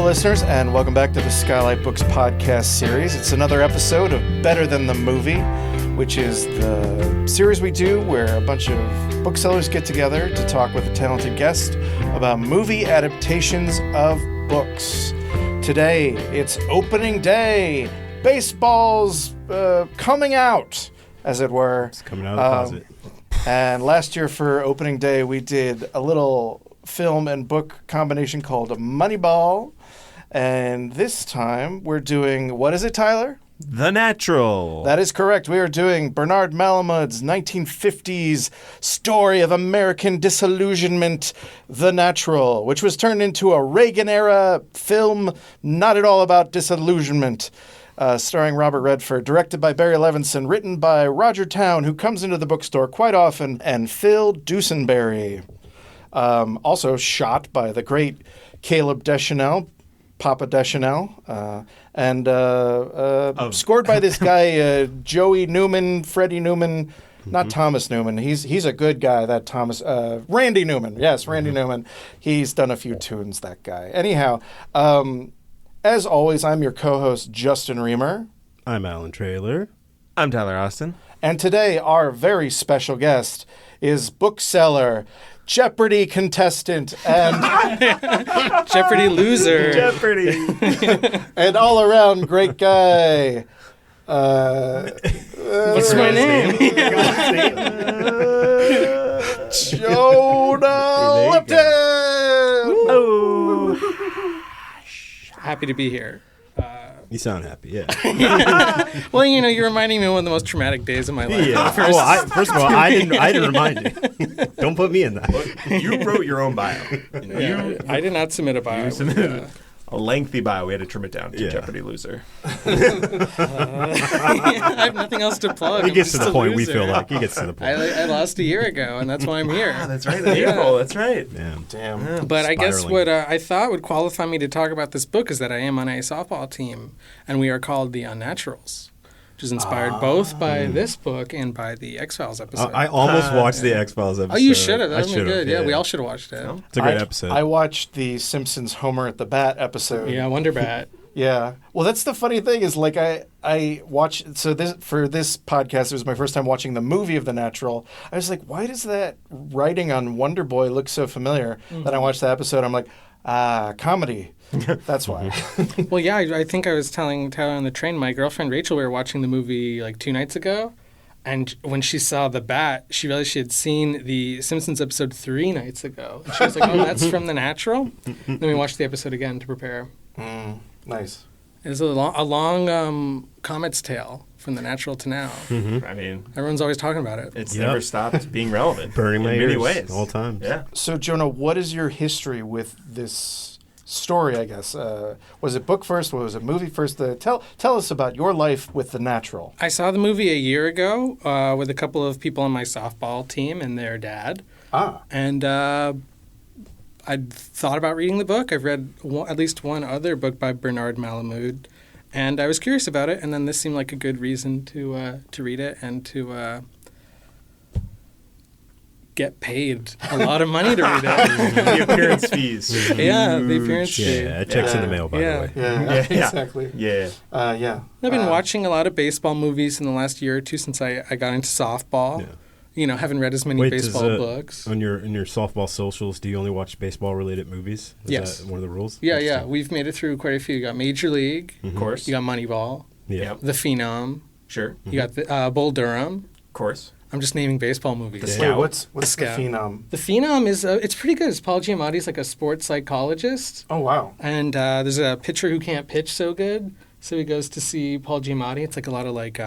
Hello, listeners, and welcome back to the Skylight Books podcast series. It's another episode of Better Than the Movie, which is the series we do where a bunch of booksellers get together to talk with a talented guest about movie adaptations of books. Today, it's opening day. Baseball's coming out, as it were. It's coming out of the closet. And last year for opening day, we did a little film and book combination called Moneyball. And this time we're doing, what is it, Tyler? The Natural. That is correct. We are doing Bernard Malamud's 1950s story of American disillusionment, The Natural, which was turned into a Reagan-era film not at all about disillusionment. Starring Robert Redford, directed by Barry Levinson, written by Roger Town, who comes into the bookstore quite often, and Phil Dusenberry. Also shot by the great Caleb Deschanel, Papa Deschanel, and scored by this guy, Joey Newman, Freddie Newman, not Thomas Newman. He's a good guy, that Thomas. Randy Newman. Yes, Randy Newman. He's done a few tunes, that guy. Anyhow, as always, I'm your co-host, Justin Remer. I'm Allan Traylor. I'm Tyler Austin. And today, our very special guest is Bookseller, Jeopardy contestant, and Jeopardy loser. Jeopardy. and all-around great guy. What's my name? Jonah Lipton. Oh. Happy to be here. You sound happy, yeah. Well, you know, you're reminding me of one of the most traumatic days of my life. Yeah. First of all, I didn't remind you. Don't put me in that. You wrote your own bio. I did not submit a bio. You submitted a lengthy bio. We had to trim it down to Jeopardy loser. I have nothing else to plug. He gets to the point, we loser. feel like. He gets to the point. I lost a year ago, and that's why I'm here. That's right. April. That's right. Damn. But I guess Spiraling. what I thought would qualify me to talk about this book is that I am on a softball team, and we are called the Unnaturals, which is inspired both by this book and by the X-Files episode. I almost watched the X-Files episode. Oh, you should have. That would I be should've, good. Yeah, we all should have watched it. It's a great episode. I watched the Simpsons Homer at the Bat episode. Yeah, Wonder Bat. Yeah. Well, that's the funny thing is, like, I watched, so this for this podcast, it was my first time watching the movie of The Natural. I was like, why does that writing on Wonder Boy look so familiar? Then I watched the episode, I'm like, comedy. That's why. Well, yeah, I think I was telling Tyler on the train, my girlfriend Rachel, we were watching the movie like 2 nights ago. And when she saw the bat, she realized she had seen the Simpsons episode 3 nights ago. And she was like, oh, that's from The Natural? Then we watched the episode again to prepare. Nice. It's a long comet's tale from The Natural to now. I mean, Everyone's always talking about it. it's never stopped being relevant. Burning my in many ears ways. all time. Yeah. So, Jonah, what is your history with this story, I guess? Was it book first? Was it movie first? Tell us about your life with The Natural. I saw the movie a year ago with a couple of people on my softball team and their dad. And I'd thought about reading the book. I've read at least one other book by Bernard Malamud, and I was curious about it. And then this seemed like a good reason to read it and to get paid a lot of money to read it. The appearance fees. Yeah, the appearance fee. Yeah, it checks in the mail, by the way. Yeah, exactly. Yeah. Yeah. I've been watching a lot of baseball movies in the last year or two since I got into softball. Yeah. You know, haven't read as many baseball books. In your softball socials, do you only watch baseball-related movies? Is Yes. that one of the rules? Yeah. Interesting. We've made it through quite a few. You got Major League. Of course. You got Moneyball. Yeah. The Phenom. Sure. You got the Bull Durham. Of course. I'm just naming baseball movies. The Wait, Scout. what's the Scout. Phenom? The Phenom is it's pretty good. It's Paul Giamatti's like a sports psychologist, Oh, wow. and there's a pitcher who can't pitch so good, so he goes to see Paul Giamatti. It's like a lot of like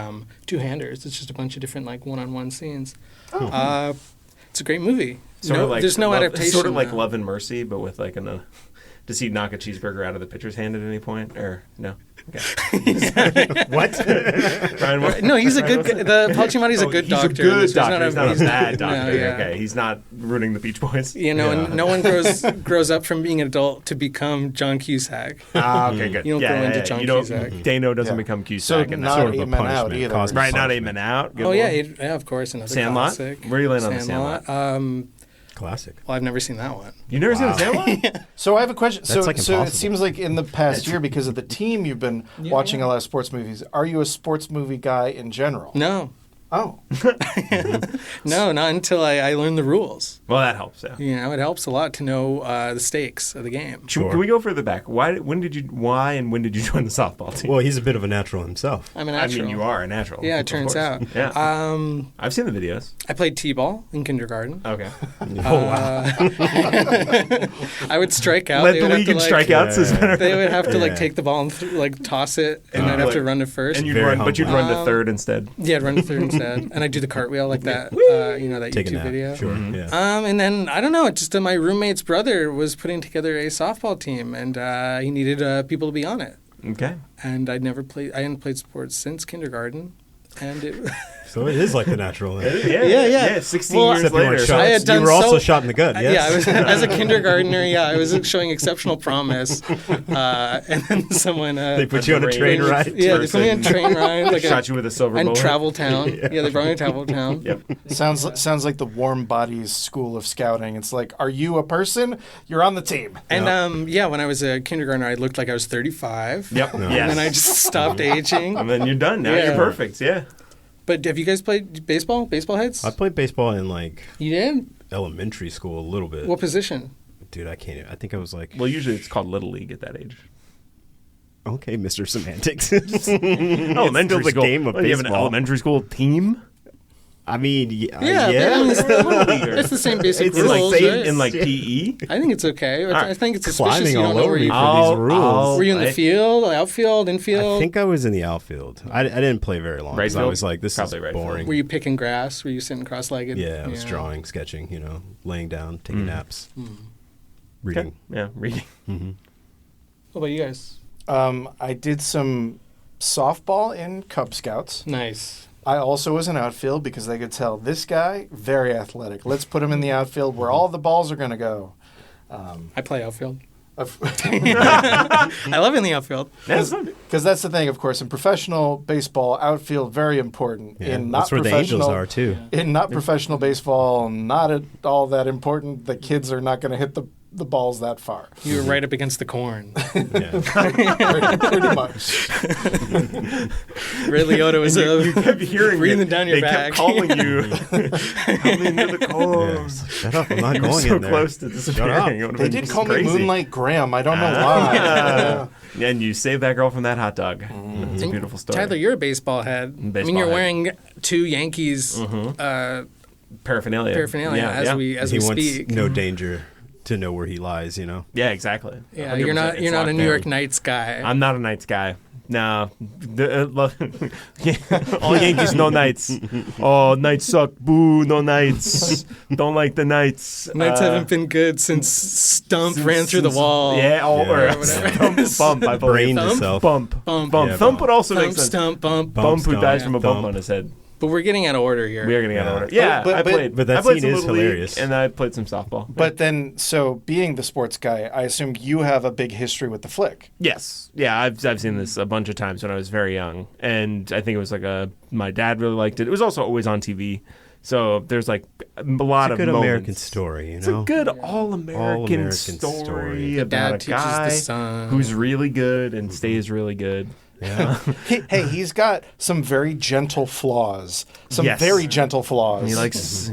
two-handers. It's just a bunch of different like one-on-one scenes. It's a great movie. There's no adaptation. Sort of like Love and Mercy, but with like does he knock a cheeseburger out of the pitcher's hand at any point, or no? Okay. What? Brian, what? No, he's a good. Paul Giamatti's a good doctor. He's a good So doctor. He's not a bad doctor. No, yeah. Okay, he's not ruining the Beach Boys. You know, Yeah. and no one grows up from being an adult to become John Cusack. Okay, good. You don't grow into John Cusack. Dano doesn't Yeah. become So Cusack. and not that's sort of a Eight Men Out punishment, either. cosmic right, not punishment. Eight Men Out. Good Oh one. yeah, of course, another Sandlot? classic. Where are you laying on the Sandlot? Classic. Well, I've never seen that one. You never seen the same one? So I have a question. That's So like it impossible. seems like in the past year, because of the team, you've been watching a lot of sports movies. Are you a sports movie guy in general? No. Oh. No, not until I learned the rules. Well, that helps. Yeah. You know, it helps a lot to know the stakes of the game. Sure. Can we go further back? Why and when did you join the softball team? Well, he's a bit of a natural himself. I'm a I natural. mean, you are a natural. Yeah, it of turns course. out. Yeah. I've seen the videos. I played t-ball in kindergarten. Okay. I would strike out. Led They the would have league to, in like, strikeouts. Is better. They would have to Yeah. take the ball and toss it, and I'd have to run to first. And you'd Very run, but you'd humble. run to third instead. Yeah, I'd run to third instead, and I'd do the cartwheel like that. That Take a YouTube nap. video. Sure. Mm-hmm. Yeah. And then I don't know. Just my roommate's brother was putting together a softball team, and he needed people to be on it. Okay. And I hadn't played sports since kindergarten, and it. So it is like the natural. Yeah. 16 Well, years Except you weren't later. shot. I had done you were also so- shot in the gut. Yes. Yeah, I was, as a kindergartner. Yeah, I was showing exceptional promise, and then someone They put you on a train ride. Yeah, they put me on a train ride, like Shot you with a silver and bullet. Travel Town. Yeah, they brought me to Travel Town. Yep. Sounds like the Warm Bodies School of Scouting. It's like, are you a person? You're on the team. And when I was a kindergartner, I looked like I was 35. Yep. No. Yes. And then I just stopped aging. And then you're done. Now Yeah. you're perfect. Yeah. But have you guys played baseball? Baseball heads? I played baseball in like You did? elementary school a little bit. What position? Dude, I can't. I think I was like, Well, usually it's called Little League at that age. okay, Mr. Semantics. Elementary the school. game of What, you have an baseball. elementary school team? I mean, Yeah, yeah. it's the same basic It's rules. like right? in like PE. I think it's okay. I think it's suspicious Climbing you don't all know over where me you for I'll- these rules. Were you in the field, outfield, I infield? think I was in the outfield. I didn't play very long. 'Cause I Right was like, this Probably is right field. boring. Were you picking grass? Were you sitting cross-legged? Yeah, I was drawing, sketching, laying down, taking naps, reading. Okay. Yeah, reading. What about you guys? I did some softball in Cub Scouts. Nice. I also was in outfield because they could tell this guy, very athletic. Let's put him in the outfield where all the balls are going to go. I play outfield. Because I love in the outfield. That's fun. that's the thing, of course. In professional baseball, outfield, very important. Yeah, in not that's where the Angels professional, are too. In not professional baseball, not at all that important. The kids are not going to hit the balls that far. You were right up against the corn. Yeah. Pretty much. Ray Liotta was You kept hearing breathing it. down your They back. kept calling you. Come into the Yeah, corn. it's like, shut up! I'm not You were going so in there. close to up. disappearing. It would've They been did call crazy. me Moonlight Graham. I don't know why. Yeah. And you saved that girl from that hot dog. It's a beautiful story. Tyler, you're a baseball head. I mean, Baseball you're head. wearing two Yankees Paraphernalia. paraphernalia as we He wants speak. no danger to know where he lies. Yeah, exactly. Yeah, 100%. you're not It's a locked New York down. Knights guy. I'm not a Knights guy. No. All Yankees, no Knights. Oh, Knights suck. Boo, no Knights. Don't like the Knights. Knights haven't been good since Stump ran through the wall. Yeah, Yeah. or Thump, I believe. Brained Thump? himself. Bump. Bump. Bump. Yeah, Thump bump. would also make Thump, sense. stump, bump. Bump who Stump, dies from a bump thump. on his head. But we're getting out of order here. We are getting out of Yeah. order. Yeah, but- I played. but that I played scene some is Little League, hilarious. and I played some softball. But then, so being the sports guy, I assume you have a big history with the flick. Yes, yeah, I've seen this a bunch of times when I was very young, and I think it was like my dad really liked it. It was also always on TV, so there's like a lot It's a of good moments. American story, It's a good all-American All-American story, story. about Dad a teaches the guy son. who's really good and stays really good. Yeah. Hey, he's got some very gentle flaws. Some Yes. very gentle flaws. He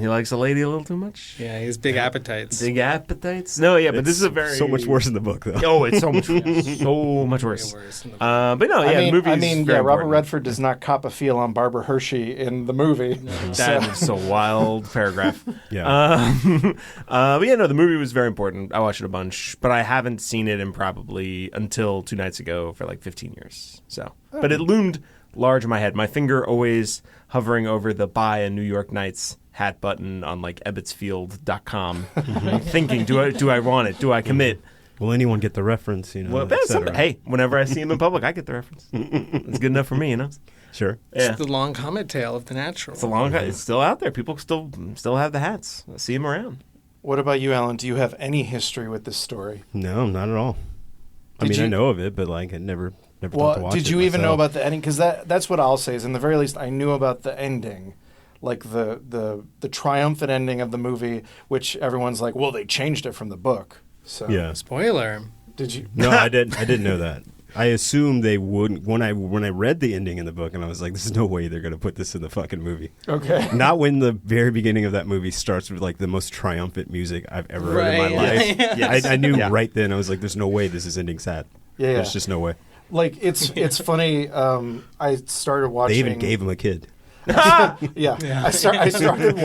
likes a lady a little too much. Yeah, he has big appetites. Big appetites. No, yeah, but this is a very so much worse in the book, though. Oh, it's so much worse. So much worse. Worse. But no, yeah, the movie. Robert Redford does not cop a feel on Barbara Hershey in the movie. That is a wild paragraph. Yeah. But yeah, no, the movie was very important. I watched it a bunch, but I haven't seen it in probably until 2 nights ago for like 15 years. So, but it loomed large in my head. My finger always hovering over the buy a New York Knights hat button on like ebbetsfield.com, thinking, do I want it? Do I commit? Will anyone get the reference? Well, et that's cetera? something. Hey, whenever I see him in public, I get the reference. It's good enough for me, Sure. Yeah. It's the long comet tale of the natural. It's a long time. It's still out there. People still have the hats. I see them around. What about you, Allan? Do you have any history with this story? No, not at all. I Did I you- know of it, but like I never thought to Well, watch did it you even know myself. about the ending? Because that's what I'll say is, in the very least, I knew about the ending. like the triumphant ending of the movie, which everyone's like, well, they changed it from the book. So Yeah. Spoiler. did you? No, I didn't know that. I assumed they wouldn't when I read the ending in the book, and I was like, "There's no way they're going to put this in the fucking movie." Okay. Not when the very beginning of that movie starts with like the most triumphant music I've ever heard in my life. Yes. I knew right then. I was like, "There's no way this is ending sad." Yeah. There's just no way. Like it's funny. I started watching. They even gave him a kid. Yeah. I started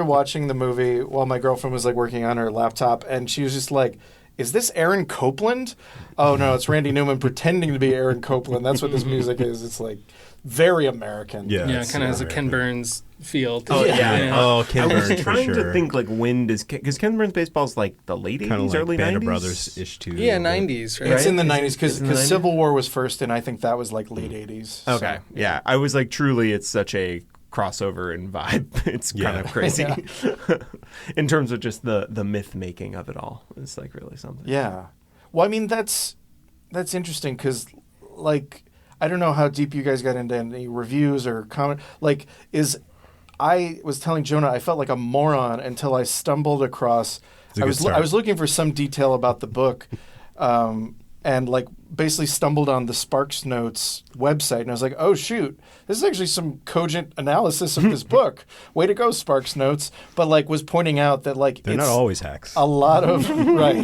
watching the movie while my girlfriend was like working on her laptop, and she was just like, "Is this Aaron Copland?" Oh no, it's Randy Newman pretending to be Aaron Copland. That's what this music is. It's like very American. Yeah, Yeah, it's kind of has a American. Ken Burns feel to Oh, it. yeah. Oh, Ken I was Burns for trying sure. to think like when does because Ken Burns baseball's like the late Kind of 80s, like early Band 90s? of Brothers ish too. Yeah, but- 90s, right? It's in the Right? 90s because It's in the 90s? Civil War was first, and I think that was like late 80s. Okay, So, yeah. I was like, truly, it's such a crossover and vibe. It's kind Yeah. of crazy in terms of just the myth making of it all. It's like really something. Yeah. Well, I mean, that's interesting because, like, I don't know how deep you guys got into any reviews or comment. Like, I was telling Jonah I felt like a moron until I stumbled across. It's a good start. I was looking for some detail about the book, and like basically stumbled on the Sparks Notes website, and I was like, oh shoot, this is actually some cogent analysis of this book. Way to go, Sparks Notes! But like was pointing out that like They're it's not always hacks. a lot of right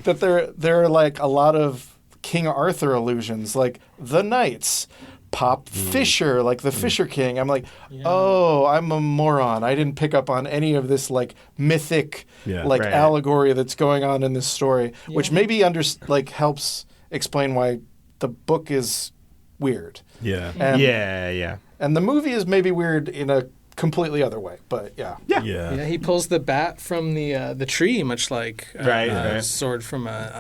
that there are like a lot of King Arthur allusions, like the knights, Pop Fisher, like the Fisher King. I'm like, oh, I'm a moron. I didn't pick up on any of this like mythic, Yeah. like Right. allegory that's going on in this story, which maybe helps explain why the book is weird. Yeah. And, Yeah. and the movie is maybe weird in a completely other way, but yeah. Yeah. Yeah, he pulls the bat from the tree, much like Right, a right. sword from a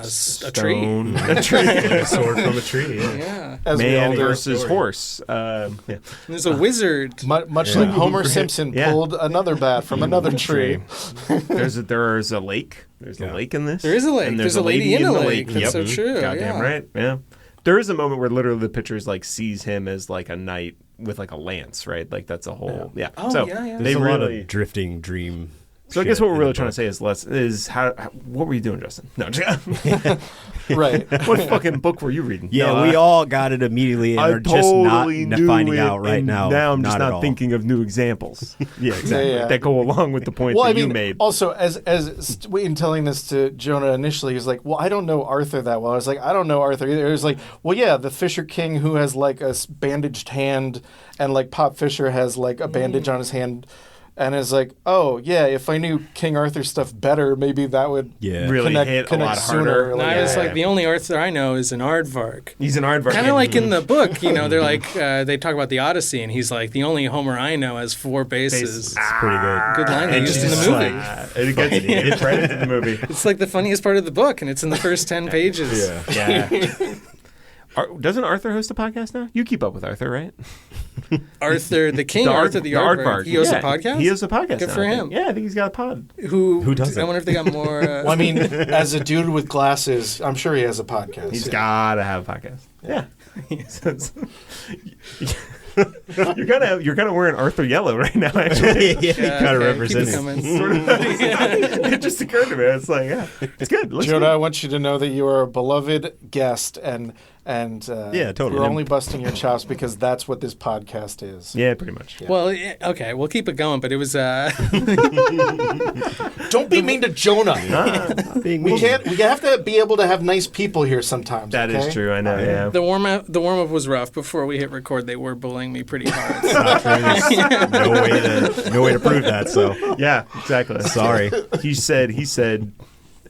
tree. Stone. A tree. A sword from a tree. Yeah. Yeah, As we all Man do. versus horse. Yeah. there's a wizard. Much like Homer Simpson Yeah. pulled another bat from another tree. There's a lake. There's a Yeah. lake in this. There is a lake. And There's a lady in a lake. That's Yep. so true. Goddamn yeah. right. Yeah. There is a moment where literally the pitchers like sees him as like a knight with like a lance, right? Like that's a whole Oh, so yeah, yeah. they There's a lot really of drifting dream. So I guess shit what we're in really the trying to book. say is how what were you doing, Justin? No, Right. what fucking book were you reading? Yeah, No, we all got it immediately and I are just totally not knew finding it, out right and now. Now I'm just at not all. thinking of new examples. Yeah, exactly. Yeah. That go along with the point Well, that I mean, you made. also as in telling this to Jonah initially, he was like, "Well, I don't know Arthur that well." I was like, "I don't know Arthur either." It was like, "Well, yeah, the Fisher King who has like a bandaged hand, and like Pop Fisher has like a bandage on his hand." And it's like, oh yeah, if I knew King Arthur stuff better, maybe that would Yeah. Really connect, hit a connect lot sooner. harder. And Like, I was Yeah. like, the only Arthur I know is an aardvark. He's an aardvark. Kind of like in the book, they're like, they talk about the Odyssey, and he's like, the only Homer I know has 4 bases. It's pretty good. Good line they And used in the she's movie. It gets right into the movie. It's like the funniest part of the book, and it's in the first 10 pages. Yeah. Yeah. Doesn't Arthur host a podcast now? You keep up with Arthur, right? Arthur, the king, Arthur the aardvark. He hosts a podcast? He hosts a podcast. Good now, for I think. him. Yeah, I think he's got a pod. Who doesn't? I wonder if they got more. well, I mean, as a dude with glasses, I'm sure he has a podcast. He's Yeah. gotta have a podcast. Yeah. You're kind of wearing Arthur yellow right now. Actually, yeah, kind of okay, keep it representing. coming. Sort of. It just occurred to me. It's like, yeah, it's good. Looks Jonah, good. I want you to know that you are a beloved guest, and Yeah, totally. We're only busting your chops because that's what this podcast is. Yeah, pretty much. Well, okay, we'll keep it going, but it was. Don't be mean to Jonah. We can't. We have to be able to have nice people here sometimes. That is okay? true. I know. Yeah. The warm up was rough. Before we hit record, they were bullying me pretty hard. no way to prove that. So Yeah. Exactly. sorry. He said.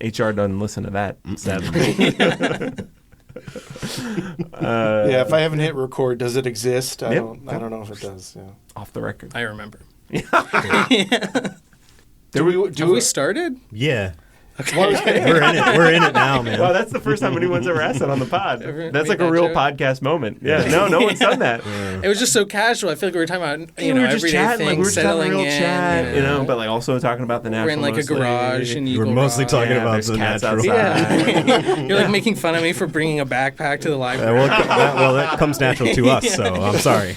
HR doesn't listen to that. Sadly. Yeah, if I haven't hit record, does it exist? I Yep. don't know if it does. Yeah. Off the record. I remember. Do Have we started? Yeah, Okay. we're in it. We're in it now, man. Wow, that's the first time anyone's ever asked that on the pod. Ever That's made like a that real joke? podcast moment. Yeah. No one's done that. It was just so casual. I feel like we were talking about We were just everyday chatting, like we were things, just having a settling real in. chat, but like also talking about the natural. we're in like a mostly. garage in We're Eagle mostly Rock. talking Yeah, about there's the cats natural. outside. Yeah, you're like making fun of me for bringing a backpack to the library. Well, that comes natural to us, so I'm sorry.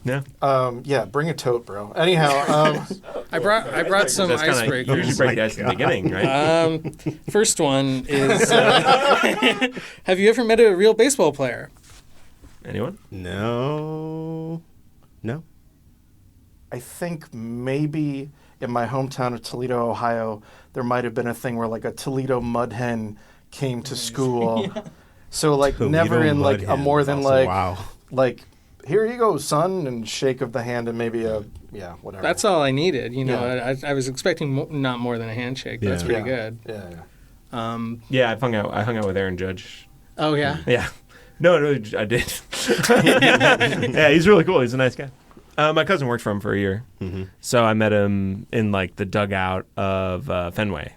Yeah. Bring a tote, bro. Anyhow, I brought some That's kinda, icebreakers. you should break the ice at the beginning, right? First one is: have you ever met a real baseball player? Anyone? No. I think maybe in my hometown of Toledo, Ohio, there might have been a thing where like a Toledo mud hen came to school. So like Toledo never in like mud a hen. more than Awesome. like Wow. like here you go, son, and shake of the hand and maybe a whatever. That's all I needed. Yeah. I was expecting not more than a handshake. But That's Yeah. pretty good. Yeah. Yeah, I hung out with Aaron Judge. Oh yeah. Yeah. No, I did. Yeah, he's really cool. He's a nice guy. My cousin worked for him for a year. Mm-hmm. So I met him in like the dugout of Fenway.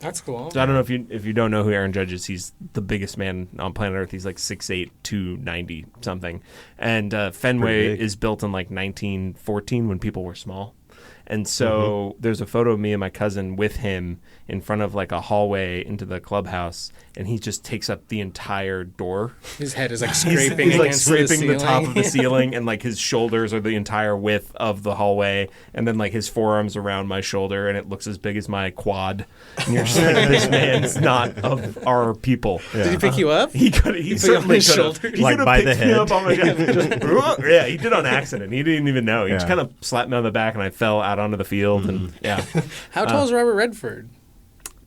That's cool. So I don't know if you don't know who Aaron Judge is. He's the biggest man on planet Earth. He's like 6'8", 290 something. And Fenway is built in like 1914 when people were small. And so there's a photo of me and my cousin with him in front of like a hallway into the clubhouse, and he just takes up the entire door. His head is like scraping He's like against scraping the top ceiling. of the ceiling, and like his shoulders are the entire width of the hallway, and then like his forearms around my shoulder, and it looks as big as my quad. And you're just like, this man's not of our people. Did he pick you up? He could. He certainly his could have. shoulder? He Like could have by picked the me head? up on my just, yeah, he did on accident. He didn't even know. He just Yeah. kind of slapped me on the back, and I fell out onto the field. And yeah, How tall is Robert Redford?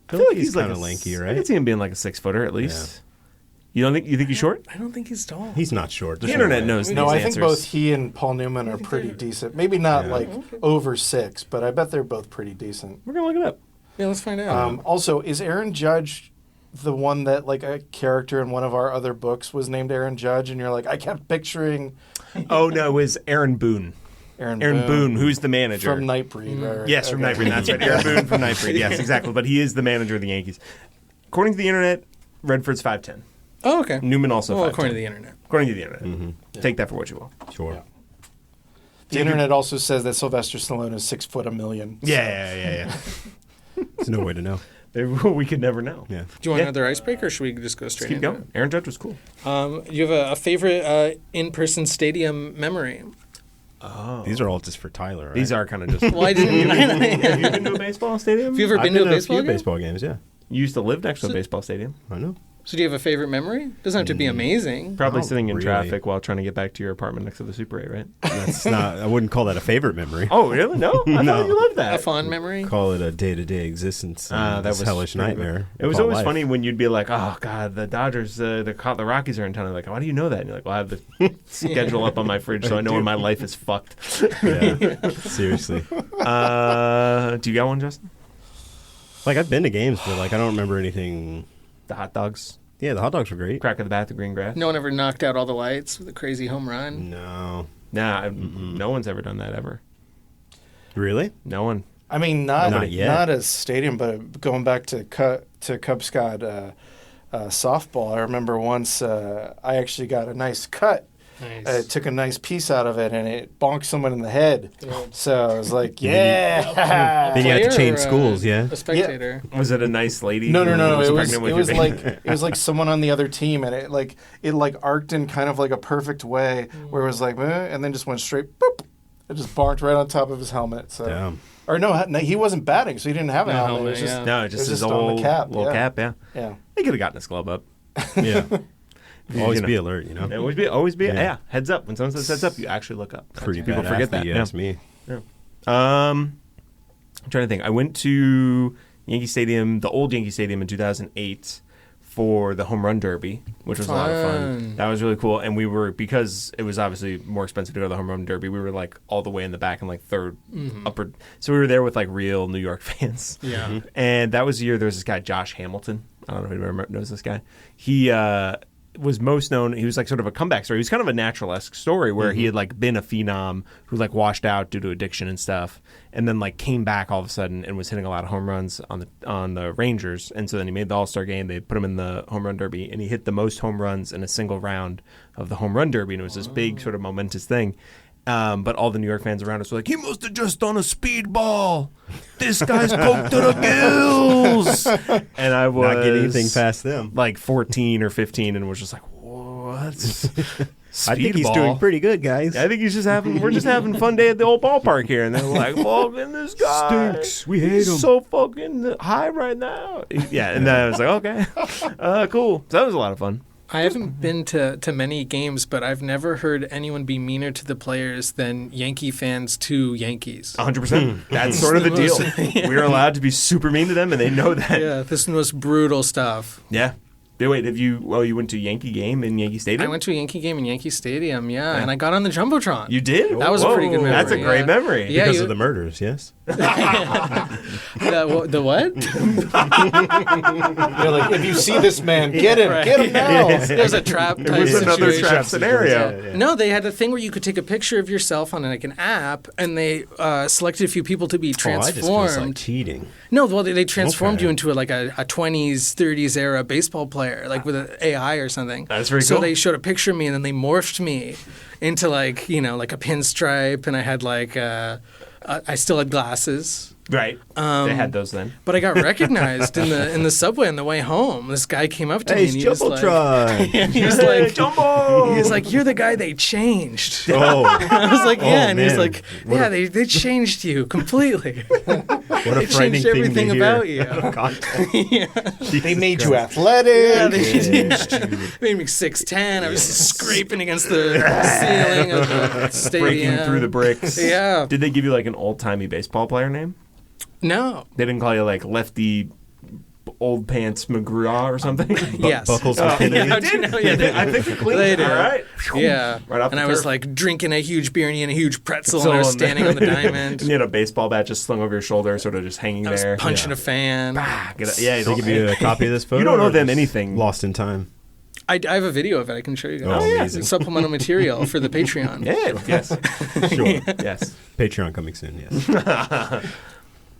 I feel like he's like kinda a lanky, I right? could see him being like a 6-footer at least. You think he's short? I don't think he's tall. He's not short. The There's internet way. knows No, these I think answers. both he and Paul Newman are pretty decent. Maybe not Yeah. like over 6, but I bet they're both pretty decent. We're gonna look it up. Yeah, let's find out. Also, is Aaron Judge the one that like a character in one of our other books was named Aaron Judge, and you're like, I kept picturing Oh no, it was Aaron Boone. Aaron Boone, who's the manager. from Nightbreed. Right? Yes, from Okay. Nightbreed. That's right. Aaron Boone from Nightbreed. Yes, exactly. But he is the manager of the Yankees. According to the internet, Redford's 5'10". Oh, okay. Newman also 5'10". According to the internet. According to the internet. Take that for what you will. Sure. Yeah. The internet also says that Sylvester Stallone is 6 foot a million. So. Yeah. There's no way to know. We could never know. Yeah. Do you want Yeah. another icebreaker, or should we just go straight Keep into going. Aaron Judge was cool. it? You have a favorite in-person stadium memory? Oh. These are all just for Tyler, right? These are kind of just. Well, I didn't. Have you been to a baseball stadium? Have you ever I've been to a few baseball game? baseball games, yeah. You used to live next to a baseball stadium. I know. So do you have a favorite memory? Doesn't have to be amazing. Probably Not sitting in really. traffic while trying to get back to your apartment next to the Super 8, right? That's not. I wouldn't call that a favorite memory. Oh, really? No? I No. thought you loved A that. fond memory? Call it a day-to-day existence. That This was hellish nightmare. It was called always life. funny when you'd be like, "Oh God, the Dodgers, the Rockies are in town." I'm like, "Why do you know that?" And you're like, "Well, I have the schedule up on my fridge, so I know when my life is fucked." Yeah, seriously. Do you got one, Justin? Like I've been to games, but like I don't remember anything. The hot dogs, Yeah, the hot dogs were great. crack of the bat, the green grass. No one ever knocked out all the lights with a crazy home run? No, Nah, no one's ever done that ever. really? No one. I mean, not yet. not a stadium, but going back to Cub Scout softball, I remember once I actually got a nice cut. Nice. Took a nice piece out of it, and it bonked someone in the head. So I was like, yeah. Then you have to Player change or, schools, yeah. A spectator. Was it a nice lady? No. who It was pregnant with it your was baby? like it was like someone on the other team, and it arced in kind of like a perfect way, where it was like, and then just went straight. Boop. It just bonked right on top of his helmet. So. Damn. Or no, he wasn't batting, so he didn't have a No helmet. It helmet, was just, yeah. No, it just was his just on old the cap. little yeah. cap. Yeah, Yeah. he could have gotten his glove up. Yeah. Always You know. be alert, you know. Always be. Yeah. Yeah, heads up. When someone says heads up, you actually look up. Pretty People badass forget that. you Yeah. ask me. I'm trying to think. I went to Yankee Stadium, the old Yankee Stadium, in 2008 for the Home Run Derby, which was a lot of fun. Fun. That was really cool. And we were, because it was obviously more expensive to go to the Home Run Derby, we were like all the way in the back in like third upper. So we were there with like real New York fans. Yeah. And that was the year there was this guy, Josh Hamilton. I don't know if anyone knows this guy. He was most known, he was like sort of a comeback story. He was kind of a natural-esque story where he had like been a phenom who like washed out due to addiction and stuff, and then like came back all of a sudden and was hitting a lot of home runs on the Rangers. And so then he made the All-Star game. They put him in the Home Run Derby, and he hit the most home runs in a single round of the Home Run Derby, and it was this big sort of momentous thing. But all the New York fans around us were like, he must have just done a speedball. This guy's coked to the gills. And I was Not getting anything past them. like 14 or 15 and was just like, what that's I think he's doing pretty good, guys. I think we're just having a fun day at the old ballpark here. And they're like, fucking this guy. Stinks. We hate He's him. so fucking high right now. Yeah, and then I was like, okay, cool. So that was a lot of fun. I haven't been to many games, but I've never heard anyone be meaner to the players than Yankee fans to Yankees. 100%. That's sort of the deal. Yeah. We're allowed to be super mean to them, and they know that. Yeah, this is the most brutal stuff. Yeah. Wait, you went to a Yankee game in Yankee Stadium? I went to a Yankee game in Yankee Stadium, and I got on the Jumbotron. You did? That was a pretty good memory. That's a great memory. Yeah, Because of the murders, yes? The what? You're like, if you see this man, get him, get him now. It was a trap type It was another situation. trap scenario. Yeah. No, they had a thing where you could take a picture of yourself on like an app, and they selected a few people to be Oh, I just transformed. feels like cheating. No, well, they transformed Okay. you into a 20s, 30s era baseball player, like with an AI or something. That's very so cool. they showed a picture of me, and then they morphed me into like a pinstripe, and I had I still had glasses. Right. They had those then. But I got recognized in the subway on the way home. This guy came up to Hey, me it's and he was like, Jumbotron. he was like, Jumbo! he was like, "You're the guy they changed." Oh, I was like, "Yeah," and he was man. like, "Yeah, they changed you completely. what a They frightening changed thing everything to hear. about you." They made you athletic. Yeah, they made me 6'10". I was scraping against the ceiling of the stadium. Breaking through the bricks. Yeah. Did they give you like an old-timey baseball player name? No. They didn't call you like Lefty Old Pants McGraw or something? Yes. Buckles Yeah, McKinney. how'd you know? Yeah, they I think it cleaned. They did. All right. Yeah. Right off and the I was turf. like drinking a huge beer and eating a huge pretzel, So and I was standing on the diamond. And you had a baseball bat just slung over your shoulder, sort of just hanging I was there. punching a fan. Yeah, They give you a copy of this photo? You don't owe or them just anything. Lost in time. I have a video of it. I can show you guys. Oh, amazing. It's supplemental material for the Patreon. Yeah. Yes. Sure. Yes. Patreon coming soon, yes.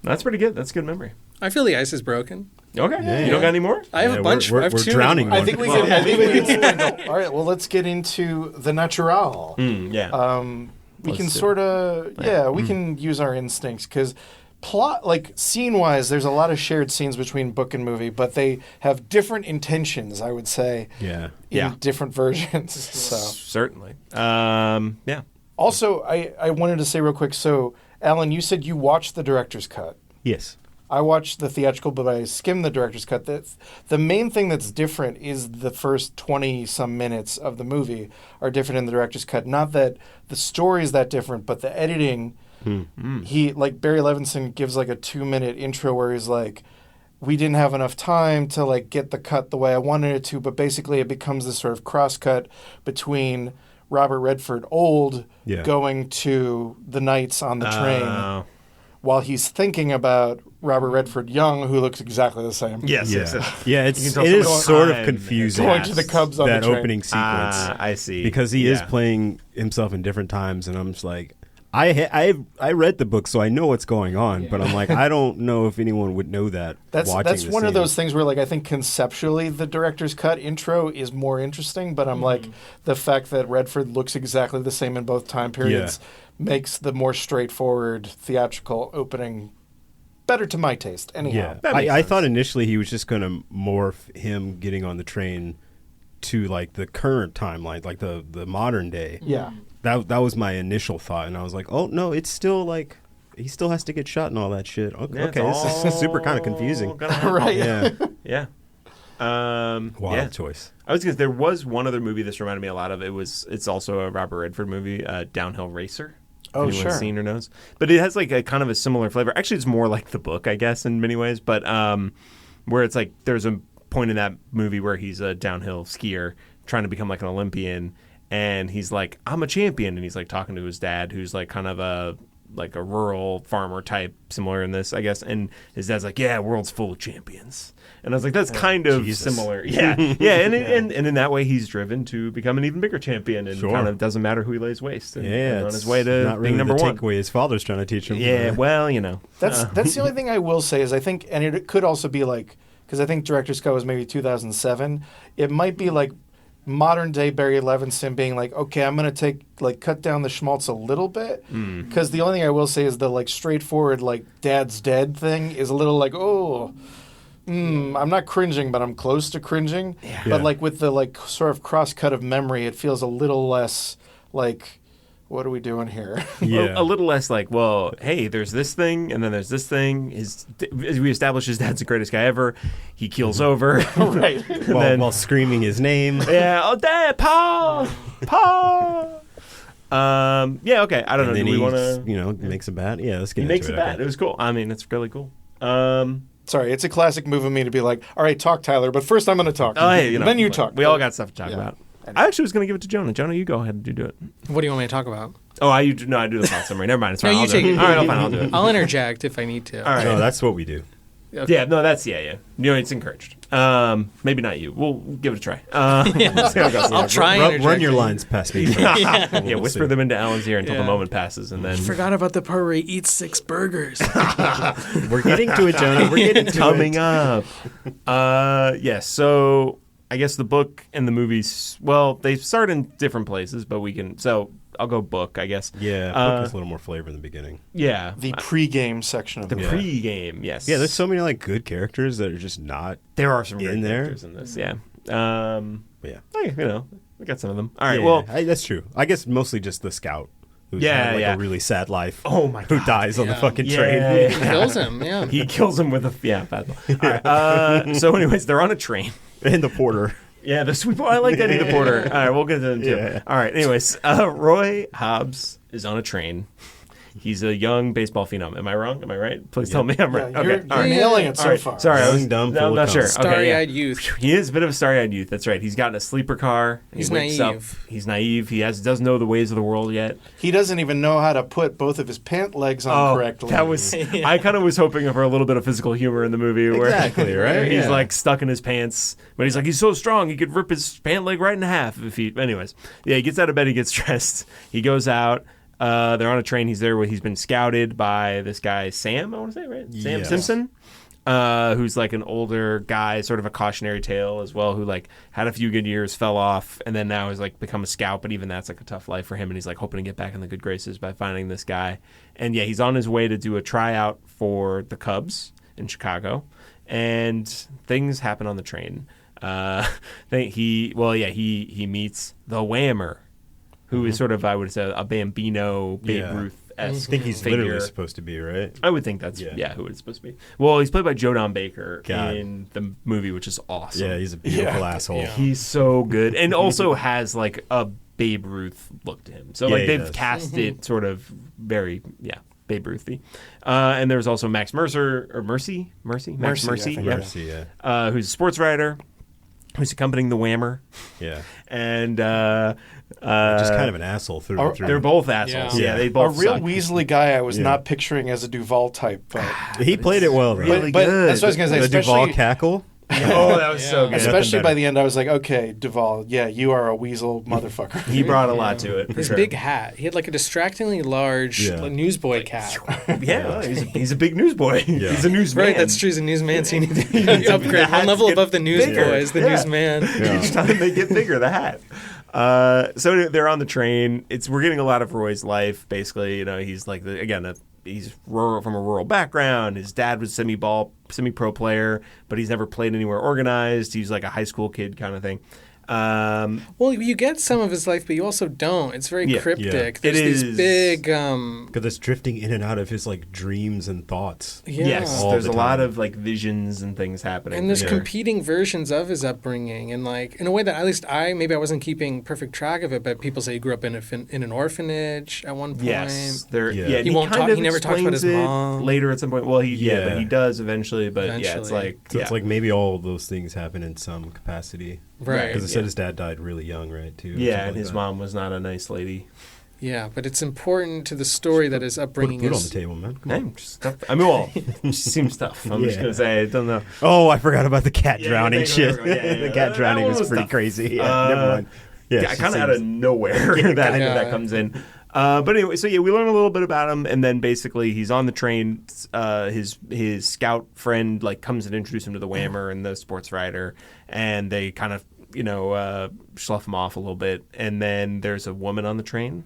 That's pretty good. That's a good memory. I feel the ice is broken. Okay. Yeah, You don't got any more? I have Yeah, a bunch. we're I have too drowning many. I think we can. I think we can. All right. Well, let's get into the natural. Yeah. We Let's can do it. sort of, we can use our instincts because plot, like scene-wise, there's a lot of shared scenes between book and movie, but they have different intentions. I would say Yeah. in Yeah. different versions. So Certainly. Yeah. also, I wanted to say real quick. So, Allan, you said you watched the director's cut. Yes. I watched the theatrical, but I skimmed the director's cut. The main thing that's different is the first 20-some minutes of the movie are different in the director's cut. Not that the story is that different, but the editing, he, like Barry Levinson gives like a 2-minute intro where he's like, we didn't have enough time to like get the cut the way I wanted it to, but basically it becomes this sort of cross-cut between Robert Redford old going to the Knights on the train while he's thinking about Robert Redford young, who looks exactly the same. Yes. Yeah. Yes. yes. Yeah, You can it tell is someone's sort of time confusing. Going to the Cubs on that the train. opening sequence. I see. Because he is Yeah. playing himself in different times, and I'm just like, I read the book, so I know what's going on, but I'm like, I don't know if anyone would know that. That's watching the one of scene. those things where, like, I think conceptually the director's cut intro is more interesting, but I'm like, the fact that Redford looks exactly the same in both time periods makes the more straightforward theatrical opening better to my taste. Anyhow, Yeah, I thought initially he was just going to morph him getting on the train to like the current timeline, like the modern day. yeah. That was my initial thought, and I was like, oh no, it's still like he still has to get shot and all that shit. Okay, Yeah, it's this is super kind of all confusing. gonna happen. Right. Yeah, Yeah. wild yeah. choice. I was gonna. There was one other movie this reminded me a lot of. It's also a Robert Redford movie, Downhill Racer. Oh, If anyone's sure. seen or knows, but it has like a kind of a similar flavor. Actually, it's more like the book, I guess, in many ways. But where it's like there's a point in that movie where he's a downhill skier trying to become like an Olympian, and he's like, "I'm a champion," and he's like talking to his dad, who's like kind of a rural farmer type, similar in this, I guess. And his dad's like, "Yeah, world's full of champions." And I was like, "That's kind of Jesus. similar." Yeah, yeah. And in that way, he's driven to become an even bigger champion, and Sure. kind of doesn't matter who he lays waste. And, Yeah, and on it's his way to not really being number the one. takeaway his father's trying to teach him. Yeah, well, you know. That's the only thing I will say is I think, and it could also be like, because I think director's cut was maybe 2007. It might be like modern day Barry Levinson being like, okay, I'm going to cut down the schmaltz a little bit. Because the only thing I will say is the like straightforward like dad's dead thing is a little like, oh, I'm not cringing, but I'm close to cringing. But like with the like sort of cross cut of memory, it feels a little less like, what are we doing here? A little less like, well, hey, there's this thing, and then there's this thing. We established his dad's the greatest guy ever. He keels over. Right. While screaming his name. Yeah, oh, Dad, Paul! Paul! Yeah, okay. I don't know. And then Do we want to... makes a bat. Yeah, let's get He into makes it. a bat. It was cool. I mean, it's really cool. Sorry, it's a classic move of me to be like, all right, talk, Tyler, but first I'm going to talk. Oh, hey, then you talk. We all got stuff to talk about. I actually was going to give it to Jonah. Jonah, you go ahead and do it. What do you want me to talk about? Oh, I do the plot summary. Never mind. It's fine. No, you I'll take do it. All right, I'll do it. I'll interject if I need to. All right. No, that's what we do. Okay. Yeah, no, that's, yeah. It's encouraged. Maybe not you. We'll give it a try. I'll try and interject. Run your lines past me. Yeah, whisper them into Allan's ear until the moment passes, and then... Forgot about the part where he eats 6 burgers. We're getting to it, Jonah. We're getting to Coming it. up. So I guess the book and the movies, well, they start in different places, but we can... So I'll go book, I guess. Yeah, book has a little more flavor in the beginning. Yeah. The pre-game section of The the pre-game, yes. Yeah, there's so many like good characters that are just not. There are some in great there. characters in this, yeah. But yeah, Hey, we got some of them. All right, yeah, well... that's true. I guess mostly just the scout. Who's had a really sad life. Oh, my God. Who dies on the fucking train. Yeah. He kills him, yeah. He kills him with a... Yeah, bad. All right, so anyways, they're on a train. And the porter. Yeah, the sweet boy. I like Eddie the Porter. All right, we'll get to them too. Yeah. All right, anyways, Roy Hobbs is on a train. He's a young baseball phenom. Am I wrong? Am I right? Please tell me I'm right. Yeah, you're Okay. All right. nailing it so All right. far. Sorry, I was Young, dumb, no, full I'm of not sure. cum. Starry-eyed Okay, youth. He is a bit of a starry-eyed youth. That's right. He's got in a sleeper car. He's He wakes naive. Up. He's naive. He doesn't know the ways of the world yet. He doesn't even know how to put both of his pant legs on correctly. That was. I kind of was hoping for a little bit of physical humor in the movie, where Exactly, right? he's Yeah. like stuck in his pants, but he's like he's so strong he could rip his pant leg right in half if he. Anyways, yeah, he gets out of bed, he gets dressed, he goes out. They're on a train. He's there where he's been scouted by this guy Sam. I want to say right, Sam Yes. Simpson. Who's like an older guy, sort of a cautionary tale as well, who like had a few good years, fell off, and then now has like become a scout, but even that's like a tough life for him, and he's like hoping to get back in the good graces by finding this guy. And yeah, he's on his way to do a tryout for the Cubs in Chicago, and things happen on the train. He meets the Whammer, who is sort of, I would say, a Bambino, Babe Yeah. Ruth-esque I think he's figure. literally supposed to be, right? I would think that's Yeah. who it's supposed to be. Well, he's played by Jodan Baker God. in the movie, which is awesome. Yeah, he's a beautiful asshole. Yeah. He's so good, and also has like a Babe Ruth look to him. So Yeah, like he they've does. cast it sort of very Babe Ruthy. And there's also Max Mercer or Mercy, Max Mercy, I Mercy, think, yeah. Mercy, yeah. Who's a sports writer, who's accompanying the Whammer, Yeah. and Just kind of an asshole through and through. they're both assholes. Yeah. Yeah, they a both real suck. Weasley guy I was Yeah. not picturing as a Duval type, but, He played it well, though. Really but good. that's what I was going to say. The Duvall Especially, cackle. Oh, that was so good. especially Nothing by better. the end, I was like, okay, Duval, yeah, you are a weasel motherfucker. He brought a lot to it. For His sure. big hat. He had like a distractingly large Yeah. newsboy cap. Yeah, he's a big newsboy. Yeah. He's a newsman. Right, that's true. He's a newsman, so you need to upgrade one level above the newsboys, the newsman. Each time they get bigger, the hat. So they're on the train. We're getting a lot of Roy's life. Basically, he's like he's rural, from a rural background. His dad was semi-pro player, but he's never played anywhere organized. He's like a high school kid kind of thing. Well, you get some of his life, but you also don't. It's very Yeah. cryptic. Yeah. There's It these is. big, Because it's drifting in and out of his like dreams and thoughts. yeah. Yes, All there's the a lot time. of like visions and things happening. And there's Yeah. competing versions of his upbringing, and like in a way that at least I wasn't keeping perfect track of it, but people say he grew up in an orphanage at one point. Yes, Yeah. yeah. He won't kind talk- of he never talks about explains his it mom. later at some point. Well, but Yeah. he does eventually. But yeah, it's Eventually. like So it's like maybe all of those things happen in some capacity. Right. Because it Yeah. said his dad died really young, right? Too. or yeah, something and like his that. mom was not a nice lady. Yeah, but it's important to the story that his upbringing Put it on is. the table, man. Come Hey, on. just tough. I mean, well, it just seems tough. I'm just Yeah. gonna say, I don't know. Oh, I forgot about the cat Yeah, drowning there you shit. go, there you go. Yeah, The yeah. cat drowning That one was was pretty tough. crazy. Yeah, never mind. Yeah, she kind of out of seems- nowhere that Yeah. comes in. But anyway, so yeah, we learn a little bit about him, and then basically he's on the train. His scout friend like comes and introduces him to the Whammer and the sports writer, and they kind of slough him off a little bit. And then there's a woman on the train.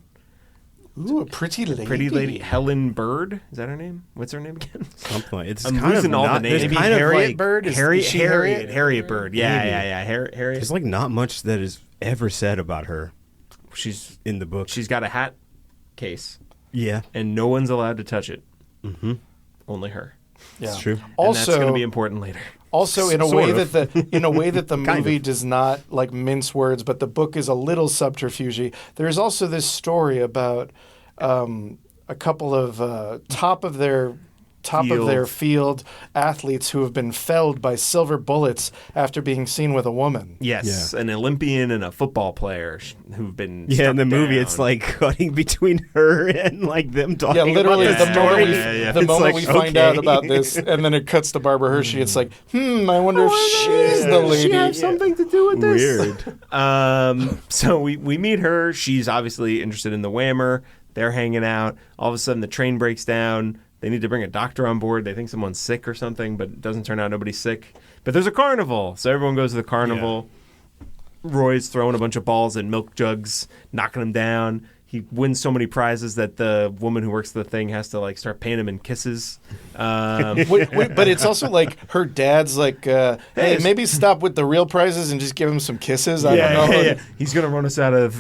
Ooh, a pretty lady. Pretty lady. Helen Bird. Is that her name? What's her name again? Something like it's I'm kind losing of all the not, names. there's Maybe kind of Harriet like, Bird? Is she Harriet Bird. Yeah, Maybe. yeah. Harriet. There's like not much that is ever said about her She's in the book. She's got a hat case, Yeah, and no one's allowed to touch it. mm-hmm. Only her. Yeah. It's true. And that's going to Also, be important later. Also, in a Sort way of. that the Kind movie of. does not like mince words, but the book is a little subterfuge. There's also this story about a couple of top of their field athletes who have been felled by silver bullets after being seen with a woman. Yes, an Olympian and a football player who've been Yeah, in the struck movie, down. it's like cutting between her and like them talking. Yeah, literally, about the the moment, story. the It's moment like, we find out okay. about this, and then it cuts to Barbara Hershey. It's like, I wonder if she's the Does lady. she have something to do with this? Weird. So we meet her. She's obviously interested in the Whammer. They're hanging out. All of a sudden, the train breaks down. They need to bring a doctor on board. They think someone's sick or something, but it doesn't turn out nobody's sick. But there's a carnival, so everyone goes to the carnival. Roy's throwing a bunch of balls at milk jugs, knocking them down. He wins so many prizes that the woman who works the thing has to like start paying him in kisses. But it's also like her dad's like, hey, maybe stop with the real prizes and just give him some kisses. I don't know. Yeah. He's gonna run us out of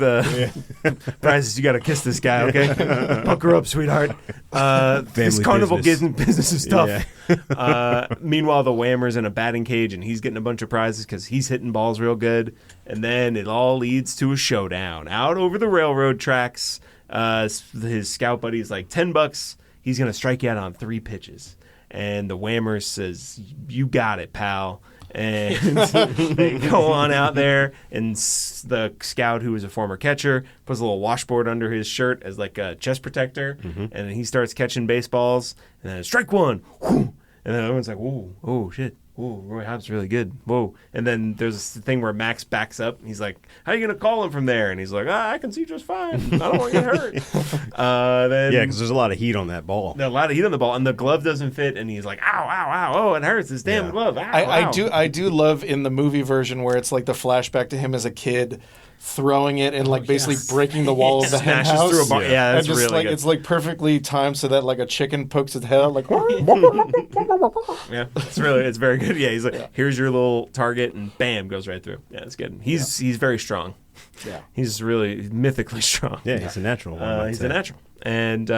prizes. You got to kiss this guy, okay? Pucker up, sweetheart. This Family carnival business. business is tough. Yeah. Meanwhile, the Whammer's in a batting cage and he's getting a bunch of prizes because he's hitting balls real good. And then it all leads to a showdown out over the railroad tracks. His scout buddy is like $10. He's gonna strike you out on 3 pitches. And the Whammer says, "You got it, pal." And they go on out there, and the scout, who is a former catcher, puts a little washboard under his shirt as like a chest protector, and then he starts catching baseballs, and then strike one, whoo, and then everyone's like, "Whoa, oh shit, whoa, Roy Hobbs really good, whoa." And then there's this thing where Max backs up, and he's like, "How are you gonna call him from there?" And he's like, "I can see just fine. I don't want to get hurt." Then Yeah, because there's a lot of heat on that ball. there's a lot of heat on the ball, and the glove doesn't fit, and he's like, "Ow, ow, ow! Oh, it hurts! This damn Yeah. glove!" Ow, I do love in the movie version where it's like the flashback to him as a kid throwing it and like basically breaking the wall of the hen Smashes house. through a bar. Yeah, that's and just really like good. it's like perfectly timed so that like a chicken pokes its head out like Yeah, it's very good. Yeah, he's like, "Here's your little target," and bam, goes right through. Yeah, it's good. He's very strong. Yeah. He's really mythically strong. Yeah, he's a natural. one, I'd He's say. a natural. And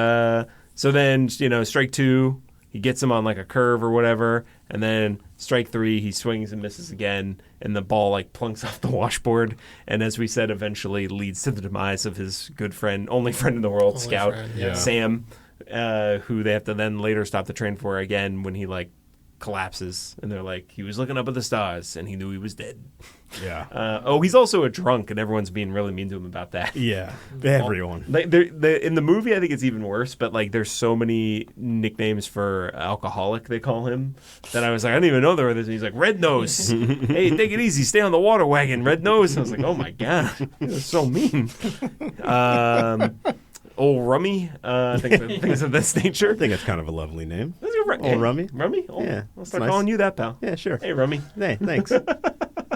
so then, strike 2, he gets him on like a curve or whatever, and then strike 3, he swings and misses again, and the ball like plunks off the washboard, and as we said, eventually leads to the demise of his good friend, only friend in the world, Only Scout, friend, yeah. Sam, who they have to then later stop the train for again when he like collapses, and they're like, he was looking up at the stars and he knew he was dead. Yeah. He's also a drunk, and everyone's being really mean to him about that. Yeah. Everyone. Like in the movie, I think it's even worse. But like, there's so many nicknames for alcoholic they call him that I was like, I didn't even know there were this. And he's like, Red Nose. Hey, take it easy. Stay on the water wagon, Red Nose. And I was like, oh my god, that's so mean. Old Rummy, things of this nature. I think it's kind of a lovely name. Let's go Old Rummy? Rummy. Oh, Yeah, I'll it's start nice. calling you that, pal. Yeah, sure. Hey, Rummy. Hey, thanks.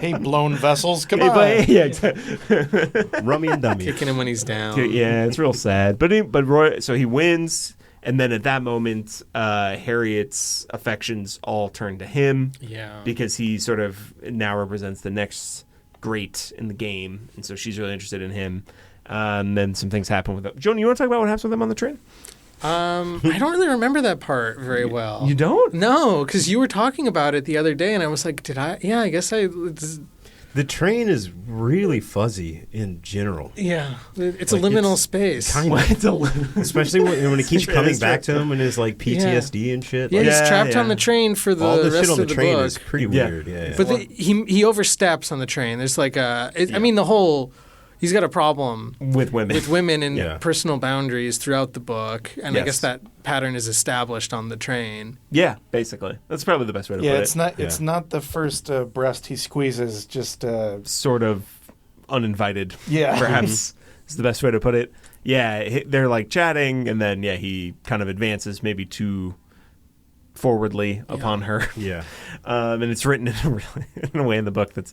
hey, blown vessels, come Hey, on. but, yeah, exactly. Rummy and Dummy. Kicking him when he's down. Yeah, it's real sad. But Roy, so he wins, and then at that moment, Harriet's affections all turn to him. Yeah. Because he sort of now represents the next great in the game, and so she's really interested in him. And then some things happen with them. Jonah, you want to talk about what happens with them on the train? I don't really remember that part very well. You don't? No, because you were talking about it the other day, and I was like, did I? Yeah, I guess I. The train is really fuzzy in general. Yeah, it's Like, a liminal it's space. Kind What? of. Especially when it keeps Yeah, coming that's back true. to him and his like PTSD and shit. Yeah, Like, he's Yeah, trapped yeah. on the train for the all the rest shit on of the the train book. is pretty Yeah. weird. Yeah. But he oversteps on the train. There's like I mean, the whole. He's got a problem With women. and Yeah. personal boundaries throughout the book, and I Yes. guess that pattern is established on the train. Yeah, basically. That's probably the best way to Yeah, put it's it. not not the first breast he squeezes. Just Sort of uninvited. Yeah. Perhaps is the best way to put it. Yeah, they're like chatting, and then he kind of advances maybe too forwardly upon her. Yeah. And it's written in a way in the book it's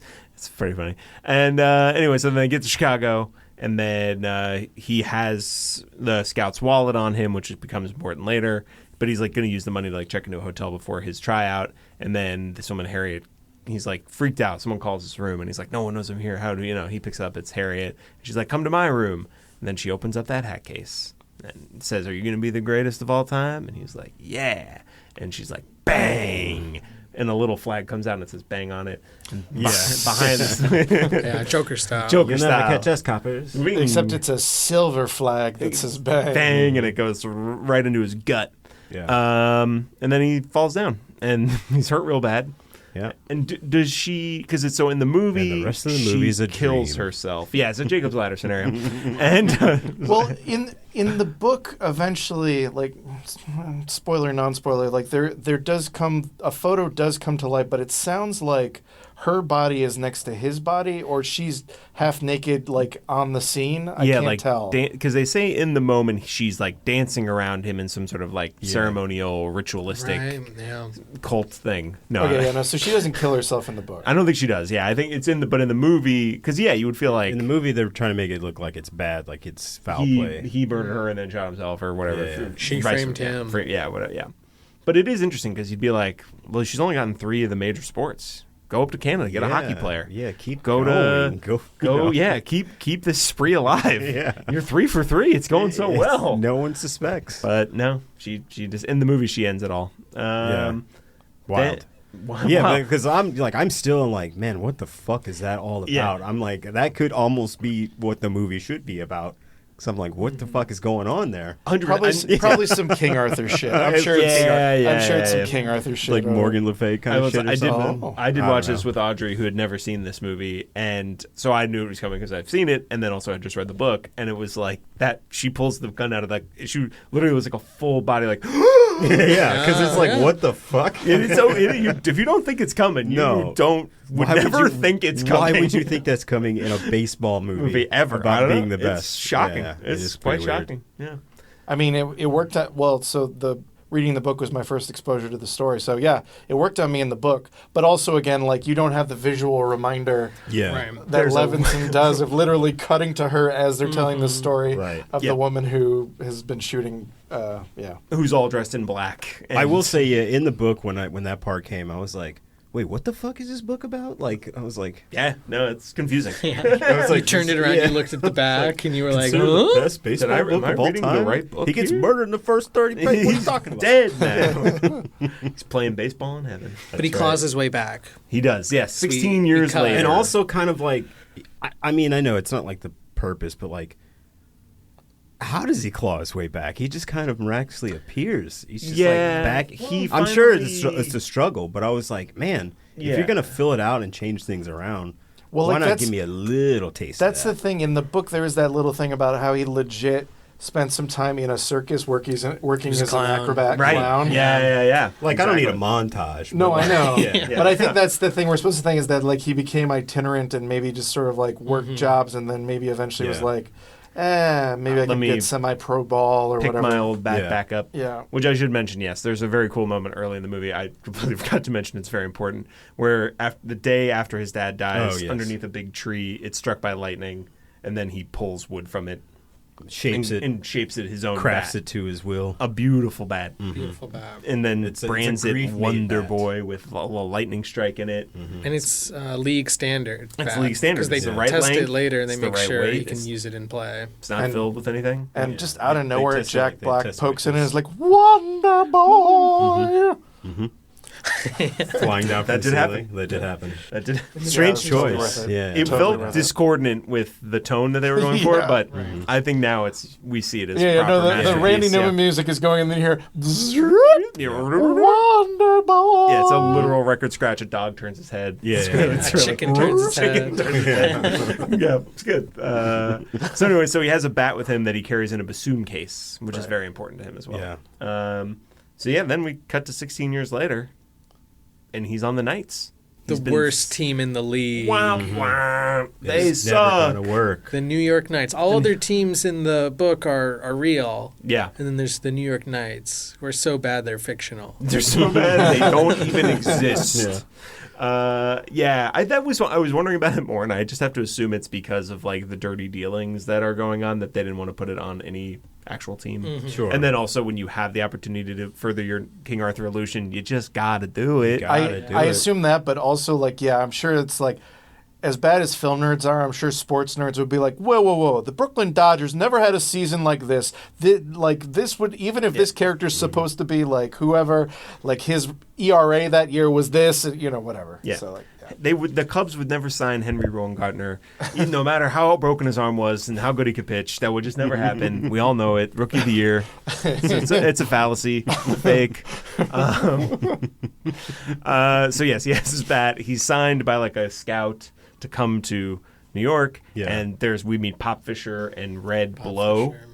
pretty funny. And anyway, so then they get to Chicago, And then he has the scout's wallet on him, which becomes important later. But he's like going to use the money to like check into a hotel before his tryout. And then this woman, Harriet, he's like freaked out. Someone calls his room and he's like, no one knows I'm here. How do you know? He picks up. It's Harriet. And she's like, come to my room. And then she opens up that hat case and says, are you going to be the greatest of all time? And he's like, yeah. And she's like, bang. And a little flag comes out and it says bang on it. And behind us. Joker style. You'll never catch us, coppers. Except it's a silver flag that says bang. Bang, and it goes right into his gut. Yeah. And then he falls down and he's hurt real bad. Yeah. And does she, because it's so in the movie, And the rest of the movie's she a kills dream. herself. Yeah, it's a Jacob's Ladder scenario. And Well, in the book, eventually, like, spoiler, non-spoiler, like there does come a photo does come to light, but it sounds like her body is next to his body, or she's half naked, like on the scene. I can't like tell. because they say in the moment she's like dancing around him in some sort of like ceremonial, ritualistic cult thing. No, Okay, no, so she doesn't kill herself in the book. I don't think she does. Yeah, I think it's but in the movie, because you would feel like In the movie, they're trying to make it look like it's bad, like it's foul play. he burned her and then shot himself or whatever. Yeah. She Vice framed versa. him. Whatever. Yeah. But it is interesting because you'd be like, well, she's only gotten 3 of the major sports. Go up to Canada, get a hockey player. Yeah, keep Go going. to Go. yeah, keep this spree alive. Yeah. You're 3 for 3. It's going so well. No one suspects. But no, she just in the movie she ends it all. Wild. Wow. Yeah, because I'm still like, man, what the fuck is that all about? Yeah. I'm like, that could almost be what the movie should be about. So I'm like, what the fuck is going on there? Probably some King Arthur shit. I'm sure it's some King Arthur shit. Like Morgan Le Fay kind of shit. I did I watch don't this know. with Audrey, who had never seen this movie, and so I knew it was coming because I've seen it, and then also I just read the book, and it was like that. She pulls the gun out of that. She literally was like a full body, like Yeah, because it's like, what the fuck? it's so. If you don't think it's coming, you would Why never you- think it's coming. Why would you think that's coming in a baseball movie ever I about don't being know. the best? It's shocking. Yeah, It's it quite is pretty weird. shocking. Yeah. I mean, it worked out well. So reading the book was my first exposure to the story. So yeah, it worked on me in the book. But also, again, like you don't have the visual reminder Yeah. Right. that Levinson does of literally cutting to her as they're telling the story Right. of the woman who has been shooting. Who's all dressed in black. I and- will say, in the book when that part came, I was like, wait, what the fuck is this book about? Like, I was like, Yeah, no, it's confusing. I was You turned it around, you looked at the back, and you were like, considered the huh? best baseball Am book I of all reading the time. right book He gets here? murdered in the first 30 pages. What are you talking about? Dead now. He's playing baseball in heaven. But he claws his way back. He does, yes. 16 Sweet. years He cut. later. And also kind of like, I mean, I know it's not like the purpose, but like, how does he claw his way back? He just kind of miraculously appears. He's just like back. I'm sure it's a struggle, but I was like, man, if you're going to fill it out and change things around, Well, why like, not that's- give me a little taste That's of the that? thing. In the book, there is that little thing about how he legit spent some time in a circus working as an clown. acrobat Right. clown. Yeah. Like, I don't need a montage. No, but I know. Yeah. But I think that's the thing we're supposed to think is that like he became itinerant and maybe just sort of like worked jobs and then maybe eventually was Yeah. like, maybe I Let can me get semi-pro ball or Pick whatever. my old bat Yeah. back up. Yeah. Which I should mention, yes. There's a very cool moment early in the movie. I completely forgot to mention. It's very important. Where the day after his dad dies, Oh, yes. underneath a big tree, it's struck by lightning, and then he pulls wood from it Shapes it, and shapes it his own crafts bat. it to his will. A beautiful bat. Beautiful bat. And then It's a brands it grief-made Wonder bat. Boy with a little lightning strike in it. And it's league standard. It's league standard. Because they It's the right test length, it later and they it's the make right sure weight, he can it's- use it in play. It's not And- filled with anything. And Yeah. just out of They nowhere, test Jack it- they Black test it pokes in with and is like, Wonder Boy! Flying down from That the did ceiling. happen. That did happen. That did. Strange Yeah, totally choice. worth it. Yeah. It Totally worth felt it. discordant with the tone that they were going for, Yeah. but I think now we see it as Yeah, proper no, the masterpiece. Randy yeah. Newman music is going and then you hear, Yeah. Wonder Boy! Yeah, it's a literal record scratch. A dog turns his head. Yeah, It's yeah, good. yeah. It's A really- chicken turns its Chicken head. turns his head. Yeah, it's good. So anyway, so he has a bat with him that he carries in a bassoon case, which is very important to him as well. Yeah. So yeah, then we cut to 16 years later, and he's on the Knights. The He's been- worst team in the league. Wow, wow. They It's suck. never gonna work. The New York Knights. All other teams in the book are real. Yeah. And then there's the New York Knights, who are so bad they're fictional. They're so bad they don't even exist. I was wondering about it more, and I just have to assume it's because of like the dirty dealings that are going on that they didn't want to put it on any actual team. Mm-hmm. Sure. And then also when you have the opportunity to further your King Arthur illusion, you just gotta do it. I assume that, but also like I'm sure it's like. As bad as film nerds are, I'm sure sports nerds would be like, whoa. The Brooklyn Dodgers never had a season like this. This would, even if this character's supposed to be like whoever, like his ERA that year was this, whatever. Yeah. So like, the Cubs would never sign Henry Rowengartner, no matter how broken his arm was and how good he could pitch. That would just never happen. We all know it. Rookie of the year. It's a fallacy. Fake. So yes, he has his bat. He's signed by like a scout to come to New York, and we meet Pop Fisher and Red Below. Fisher.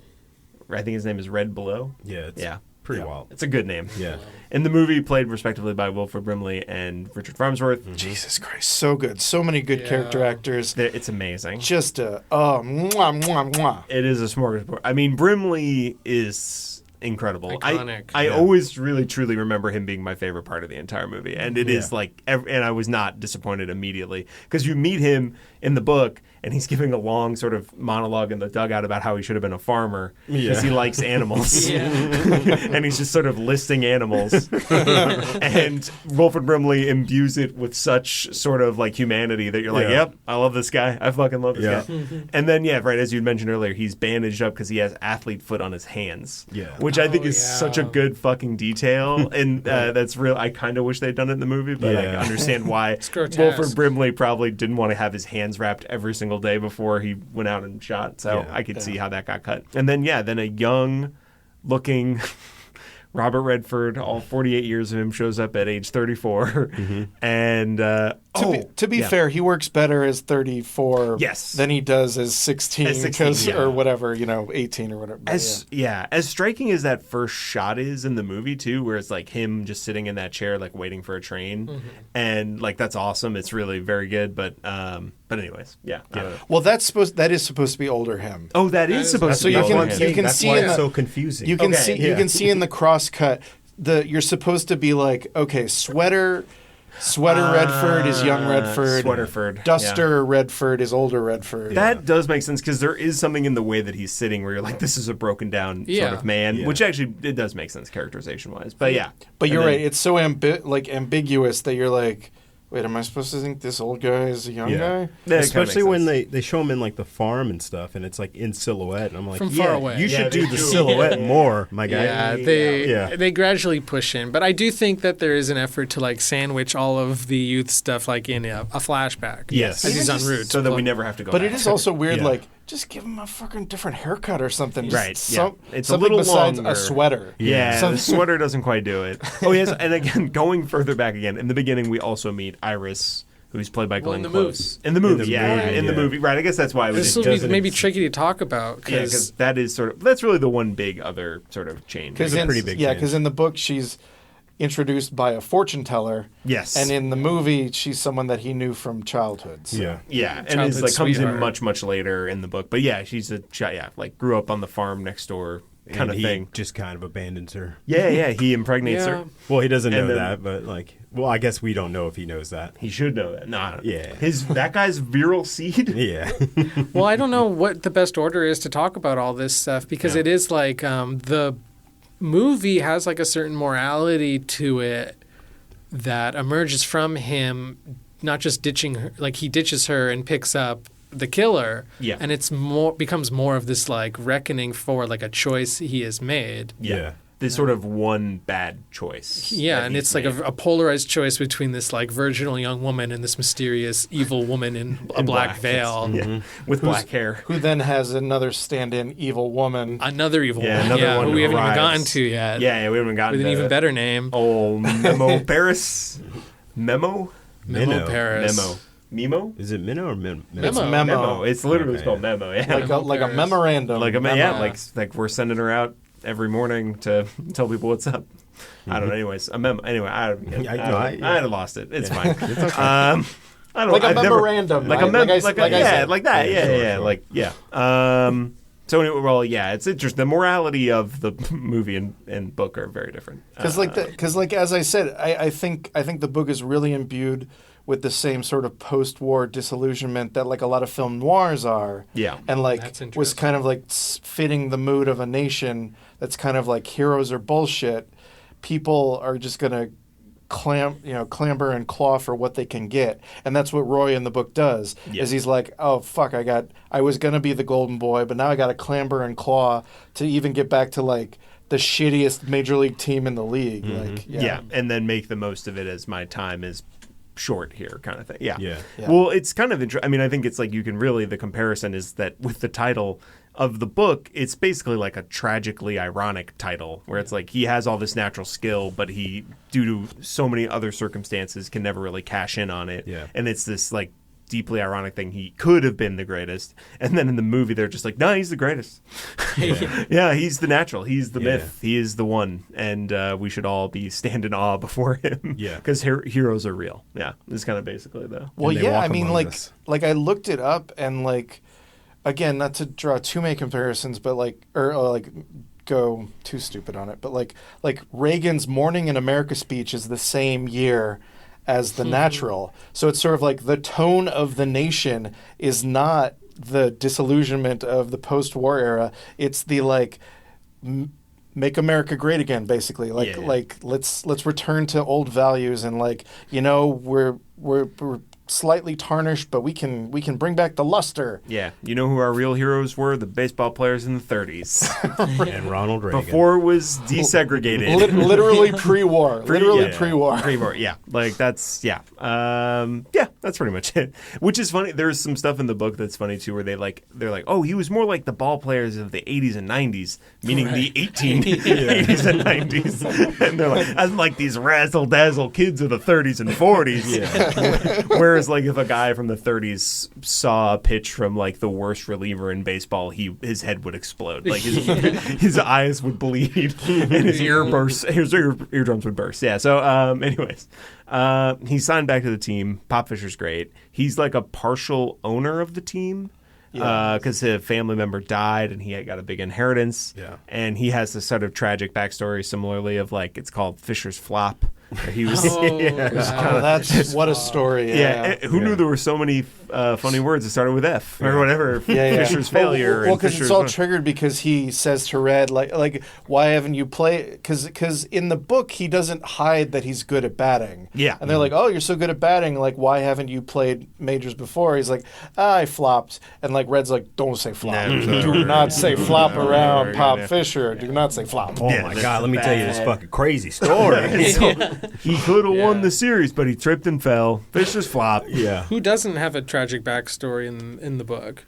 I think his name is Red Below. Yeah, pretty wild. It's a good name. Yeah. In the movie, played respectively by Wilford Brimley and Richard Farnsworth. Mm-hmm. Jesus Christ, so good. So many good character actors. It's amazing. Just mwah, mwah, mwah. It is a smorgasbord. I mean, Brimley is incredible. Iconic. I always really truly remember him being my favorite part of the entire movie, and it is like, and I was not disappointed immediately because you meet him in the book and he's giving a long sort of monologue in the dugout about how he should have been a farmer because he likes animals, and he's just sort of listing animals, and Wilford Brimley imbues it with such sort of like humanity that you're like, yep, I love this guy. I fucking love this guy. And then right as you mentioned earlier, he's bandaged up because he has athlete foot on his hands. Which I think is such a good fucking detail, and that's real. I kind of wish they'd done it in the movie, but I understand why Wilford Brimley probably didn't want to have his hands wrapped every single day before he went out and shot. So I could see how that got cut. And then then a young-looking Robert Redford, all 48 years of him, shows up at age 34, and to be fair, he works better as 34 than he does as 16, or whatever, 18 or whatever. As striking as that first shot is in the movie too, where it's like him just sitting in that chair like waiting for a train, and like that's awesome. It's really very good, but anyways, well, that is supposed to be older him. Oh, that is supposed to be older him. You can that's see why it's so confusing. You can see in the cross cut you're supposed to be like, okay, sweater Redford is young Redford. Sweaterford. Duster Redford is older Redford. That does make sense because there is something in the way that he's sitting where you're like, this is a broken down sort of man, which actually it does make sense characterization wise. But but you're right. It's so ambiguous that you're like, wait, am I supposed to think this old guy is a young guy? Especially when they show him in like the farm and stuff, and it's like in silhouette, and I'm like, from far away. You should do the silhouette more, my guy. They gradually push in, but I do think that there is an effort to like sandwich all of the youth stuff like in a flashback. Yes, as he's en route, so that we never have to go. But back. It is also weird, like. Just give him a fucking different haircut or something. Right. It's a something little besides longer. A sweater. Yeah, the sweater doesn't quite do it. Oh, yes. And again, going further back again, in the beginning, we also meet Iris, who's played by Glenn Close. In the movie. In the movie. Right. I guess that's why it was. This will be maybe tricky to talk about. Because that is that's really the one big other sort of change. It's a pretty big change. Yeah, because in the book, she's introduced by a fortune teller. Yes. And in the movie, she's someone that he knew from childhood. So. Yeah. And it's like comes in much, much later in the book. But she's like grew up on the farm next door kind of thing. Just kind of abandons her. Yeah. He impregnates her. Well, he doesn't know that, but like, I guess we don't know if he knows that. He should know that. No. Yeah. That guy's virile seed. Yeah. Well, I don't know what the best order is to talk about all this stuff because it is like the movie has like a certain morality to it that emerges from him not just ditching her, like he ditches her and picks up the killer, and it's becomes more of this like reckoning for like a choice he has made. This sort of one bad choice. Yeah, and it's like a polarized choice between this like virginal young woman and this mysterious evil woman in a black veil. With black hair. Who then has another stand-in evil woman. Another evil woman. Another one who we haven't even arrives. gotten to yet. Yeah, we haven't gotten with an even better name. Oh, Memo Paris. Memo Paris. Memo? Is it Minnow or Memo? It's Memo. It's literally spelled Memo. Yeah. Like a memorandum. Like we're sending her out every morning to tell people what's up. I don't know. Anyways, a memo. Anyway, I had lost it. It's fine. It's okay. I don't like know. a memorandum. Like that. So anyway, it's interesting. The morality of the movie and book are very different. Because as I said, I think the book is really imbued with the same sort of post-war disillusionment that like a lot of film noirs are. Yeah. And like That's interesting. was kind of like fitting the mood of a nation that's kind of like heroes are bullshit. People are just going to clamber and claw for what they can get. And that's what Roy in the book does. Yeah. Is he's like, "Oh fuck, I was going to be the golden boy, but now I got to clamber and claw to even get back to like the shittiest major league team in the league." Like, Yeah, and then make the most of it as my time is short here, kind of thing. Yeah. Yeah. Well, it's kind of I mean, I think it's like you can really, the comparison is that with the title of the book, it's basically like a tragically ironic title where it's like he has all this natural skill, but he, due to so many other circumstances, can never really cash in on it. Yeah. And it's this like deeply ironic thing. He could have been the greatest, and then in the movie they're just like, no, he's the greatest. Yeah, he's the natural, he's the myth, he is the one, and we should all stand in awe before him. Yeah, because heroes are real. Yeah, it's kind of basically the. Well, they yeah, walk I mean, among us. like I looked it up, and like, again, not to draw too many comparisons, but like go too stupid on it, but like Reagan's Morning in America speech is the same year as The Natural. So it's sort of like the tone of the nation is not the disillusionment of the post-war era. It's the like make America great again, basically. Like let's return to old values, and like, you know, we're slightly tarnished, but we can bring back the luster. Yeah, you know who our real heroes were? The baseball players in the 30s. And Ronald Reagan. Before it was desegregated. Literally pre-war. Pre-war. Pre-war, yeah. Like, that's, yeah. That's pretty much it. Which is funny. There's some stuff in the book that's funny, too, where they're like, oh, he was more like the ball players of the 80s and 90s, meaning the 1880s and 90s. And they're like, I'm like these razzle-dazzle kids of the 30s and 40s. Yeah. Whereas, like, if a guy from the 30s saw a pitch from, like, the worst reliever in baseball, his head would explode. Like, his eyes would bleed, and his eardrums would burst. Yeah, so, anyways. He's signed back to the team. Pop Fisher's great. He's, like, a partial owner of the team. Because a family member died and he had got a big inheritance. Yeah. And he has this sort of tragic backstory, similarly, of, like, it's called Fisher's Flop. He was, That's what a story. Who knew there were so many funny words that started with F or whatever? Fisher's failure. Well, because it's all triggered because he says to Red, like, why haven't you played? Because in the book he doesn't hide that he's good at batting. Yeah, and they're like, oh, you're so good at batting. Like, why haven't you played majors before? He's like, I flopped, and like Red's like, don't say flop. Do not say flop around Pop Fisher. Do not say flop. Oh my God! Let me tell you this fucking crazy story. He could have won the series, but he tripped and fell. Fisher's flop. Yeah. Who doesn't have a tragic backstory in the book?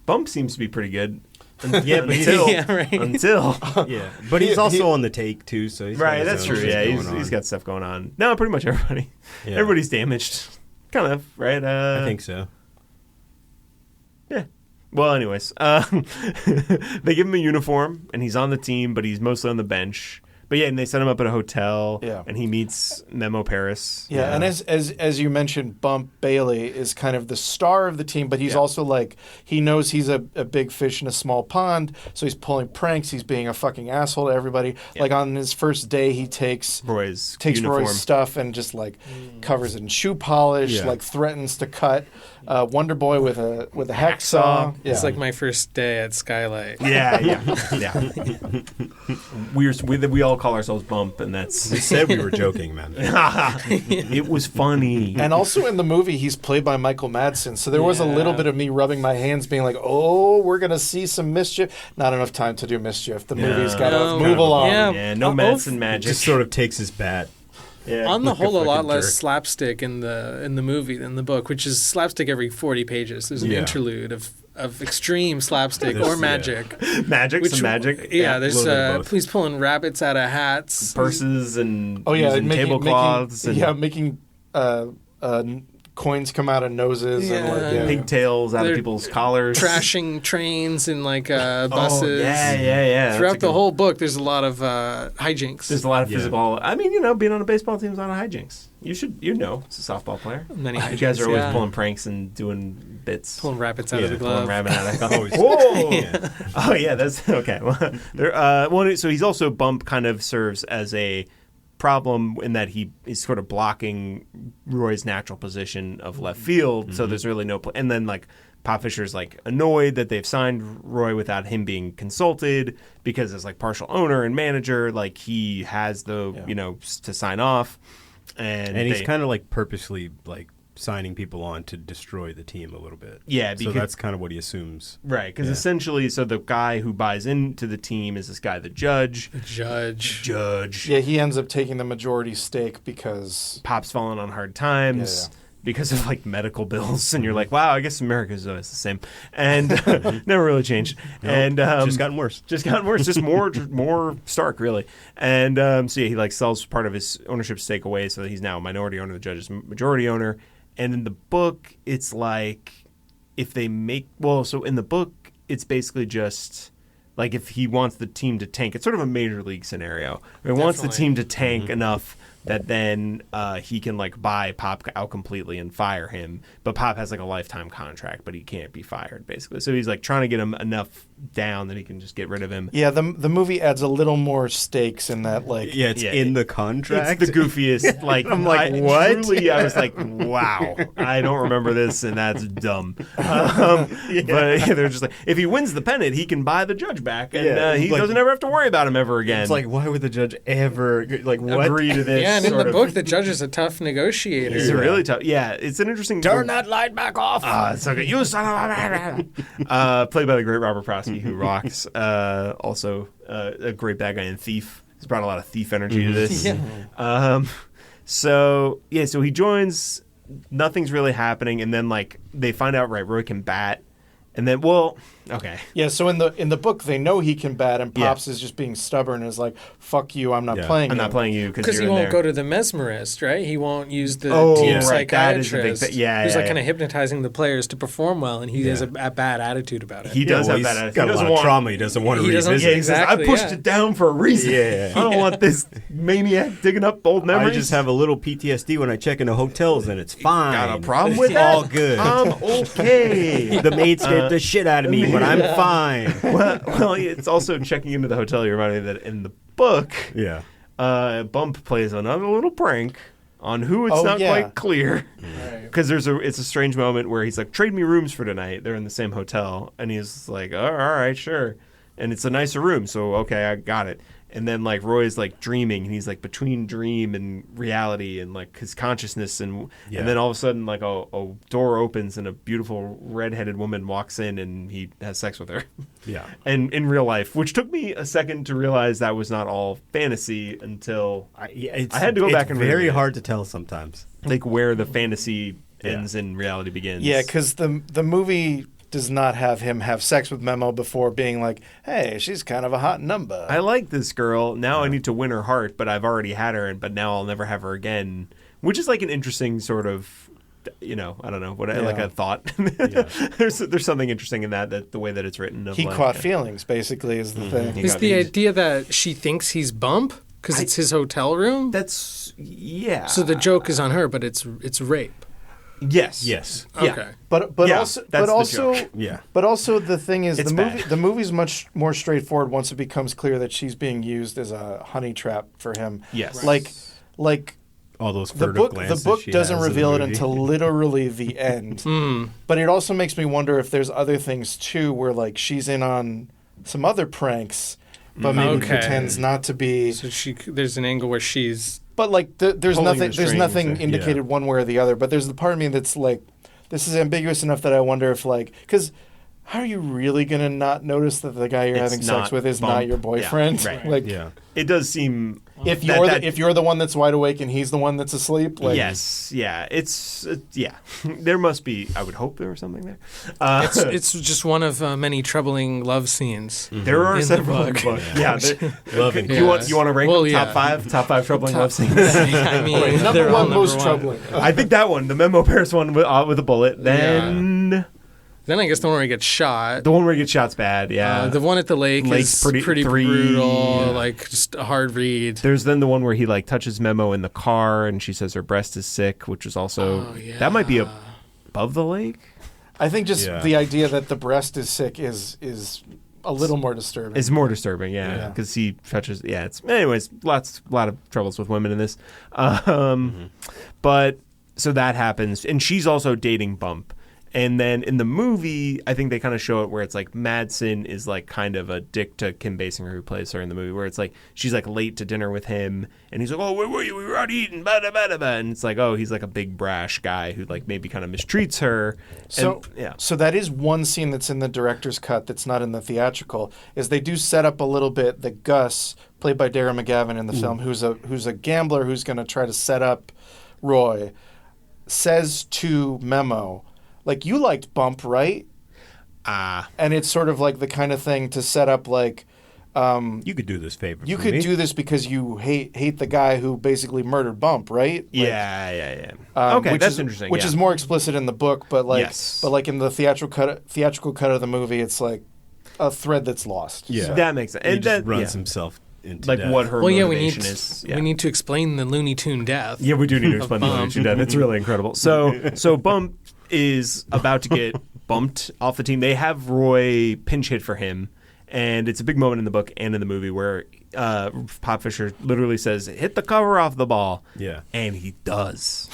Bump seems to be pretty good. Yeah, but until but he's also on the take too, so he's right. That's true. Yeah, he's got stuff going on. No, pretty much everybody. Yeah. Everybody's damaged, kind of, right? I think so. Yeah. Well, anyways, they give him a uniform, and he's on the team, but he's mostly on the bench. But yeah, and they set him up at a hotel, and he meets Memo Paris. Yeah, and as you mentioned, Bump Bailey is kind of the star of the team, but he's also like, he knows he's a big fish in a small pond, so he's pulling pranks, he's being a fucking asshole to everybody. Yeah. Like on his first day, he takes Roy's stuff and just like covers it in shoe polish, like threatens to cut Wonder Boy with a hacksaw. It's like my first day at Skylight. Yeah. We all call ourselves Bump, and that's... We said we were joking, man. It was funny. And also in the movie, he's played by Michael Madsen, so there was a little bit of me rubbing my hands being like, oh, we're going to see some mischief. Not enough time to do mischief. The movie's got to move along. Yeah, no Madsen magic. Just sort of takes his bat. Yeah. On the whole, a lot less slapstick in the movie than the book, which is slapstick every 40 pages. There's an interlude of extreme slapstick or magic. Some magic. Yeah, there's he's pulling rabbits out of hats. Purses and using tablecloths. Making coins come out of noses and pigtails out of people's collars. Trashing trains and buses. Oh, yeah. Throughout the whole book, there's a lot of hijinks. There's a lot of physical. I mean, being on a baseball team is a lot of hijinks. As a softball player. Many hijinks. You guys are always pulling pranks and doing bits. Pulling rabbits out of the glove. Pulling rabbit out of the glove. Whoa! Oh, yeah, that's okay. So he's also Bump kind of serves as a problem in that he is sort of blocking Roy's natural position of left field. So there's really no and then like Pop Fisher's like annoyed that they've signed Roy without him being consulted because as like partial owner and manager, like he has the to sign off, and he's kind of like purposely like signing people on to destroy the team a little bit. Yeah, because so that's kind of what he assumes. Right, because essentially, so the guy who buys into the team is this guy, the judge. Judge. Yeah, he ends up taking the majority stake because Pop's fallen on hard times. Yeah. Because of like medical bills, and you're like, wow, I guess America's always the same, and never really changed, and just gotten worse, just more stark, really, and so yeah, he like sells part of his ownership stake away, so that he's now a minority owner, the judge is majority owner, and in the book, it's like if they make so in the book, it's basically just. Like if he wants the team to tank, it's sort of a major league scenario. He wants the team to tank enough that then he can like buy Pop out completely and fire him. But Pop has like a lifetime contract, but he can't be fired basically. So he's like trying to get him enough down that he can just get rid of him. Yeah, the movie adds a little more stakes in that like it's in the contract. It's the goofiest. Like I'm like, what? Truly, I was like, wow, I don't remember this, and that's dumb. But they're just like, if he wins the pennant, he can buy the judge back, and he doesn't ever have to worry about him ever again. It's like, why would the judge ever like what? Agree to this? Yeah, and in the book, the judge is a tough negotiator. He's really tough. Yeah, it's an interesting. Turn that light back off. It's okay. You son of a played by the great Robert Prosky, who rocks. Also, a great bad guy in Thief. He's brought a lot of thief energy to this. So he joins. Nothing's really happening, and then like they find out Roy can bat, and then okay. Yeah, so in the book they know he can bat, and Pops is just being stubborn and is like, "Fuck you, I'm not playing. I'm not playing you because he won't go to the mesmerist, right? He won't use the team psychiatrist. Who's like kind of hypnotizing the players to perform well, and he has a bad attitude about it. He does have bad attitude. Got a lot of trauma. He doesn't want to revisit. He says, I pushed it down for a reason. Yeah. I don't want this maniac digging up old memories. I just have a little PTSD when I check into hotels, and it's fine. Got a problem with that? All good. I'm okay. The maid scared the shit out of me, but I'm fine. Well, it's also checking into the hotel. You reminded me that in the book, Bump plays another little prank on who it's not quite clear, because it's a strange moment where he's like, "Trade me rooms for tonight." They're in the same hotel, and he's like, "Oh, all right, sure," and it's a nicer room, so okay, I got it. And then like Roy's like dreaming, and he's like between dream and reality, and like his consciousness, and then all of a sudden like a door opens and a beautiful redheaded woman walks in, and he has sex with her. Yeah, and in real life, which took me a second to realize that was not all fantasy until I had to go back and read it. It's very hard to tell sometimes, like where the fantasy ends and reality begins. Yeah, because the movie does not have him have sex with Memo before being like, hey, she's kind of a hot number. I like this girl. Now I need to win her heart, but I've already had her, but now I'll never have her again. Which is like an interesting sort of, I don't know, like a thought. There's something interesting in that the way that it's written. He caught feelings, basically, is the thing. Is the idea that she thinks he's Bump because it's his hotel room? So the joke is on her, but it's rape. Yes. Okay. But also the thing is the movie's much more straightforward once it becomes clear that she's being used as a honey trap for him. Yes. Like all those furtive glances. The book doesn't reveal it until literally the end. But it also makes me wonder if there's other things too where like she's in on some other pranks but maybe pretends not to be. So there's an angle where she's. But like, there's nothing indicated one way or the other. But there's the part of me that's like, this is ambiguous enough that I wonder if like, because how are you really gonna not notice that the guy you're having sex with is not your boyfriend? Yeah, right. Like, it does seem if you're the one that's wide awake and he's the one that's asleep. Like, yes, it's there must be. I would hope there was something there. It's just one of many troubling love scenes. There are several. Loving. You want to rank top five troubling love scenes? I mean, number one most troubling. I think that one, the Memo Paris one with a bullet. Then I guess the one where he gets shot. The one where he gets shot's bad, the one at the lake is pretty brutal, like just a hard read. There's then the one where he like touches Memo in the car and she says her breast is sick, which is also that might be above the lake. I think just the idea that the breast is sick is a little more disturbing. It's more disturbing, yeah, because he touches. Yeah, it's anyways. A lot of troubles with women in this, but so that happens, and she's also dating Bump. And then in the movie, I think they kind of show it where it's like Madsen is like kind of a dick to Kim Basinger, who plays her in the movie, where it's like she's like late to dinner with him, and he's like, "Oh, where were you? We were out eating." Bada, bada, bada. And it's like, oh, he's like a big brash guy who like maybe kind of mistreats her. So so that is one scene that's in the director's cut that's not in the theatrical. Is they do set up a little bit that Gus, played by Darren McGavin in the film, who's a gambler who's going to try to set up Roy, says to Memo, like, you liked Bump, right? And it's sort of like the kind of thing to set up like... you could do this favor You for could me. do this because you hate the guy who basically murdered Bump, right? Like, yeah. Okay, that's interesting. Which is more explicit in the book, but like, Yes. but like in the theatrical cut of the movie, it's like a thread that's lost. Yeah. So- That makes sense. He And just that, runs himself into like death. what her Well, yeah, motivation is. Yeah. we need to explain the Looney Tune death. Yeah, we do need to explain the Looney Tune death. It's really incredible. So Bump is about to get bumped off the team. They have Roy pinch hit for him, and it's a big moment in the book and in the movie where Pop Fisher literally says, "Hit the cover off the ball." Yeah. And he does.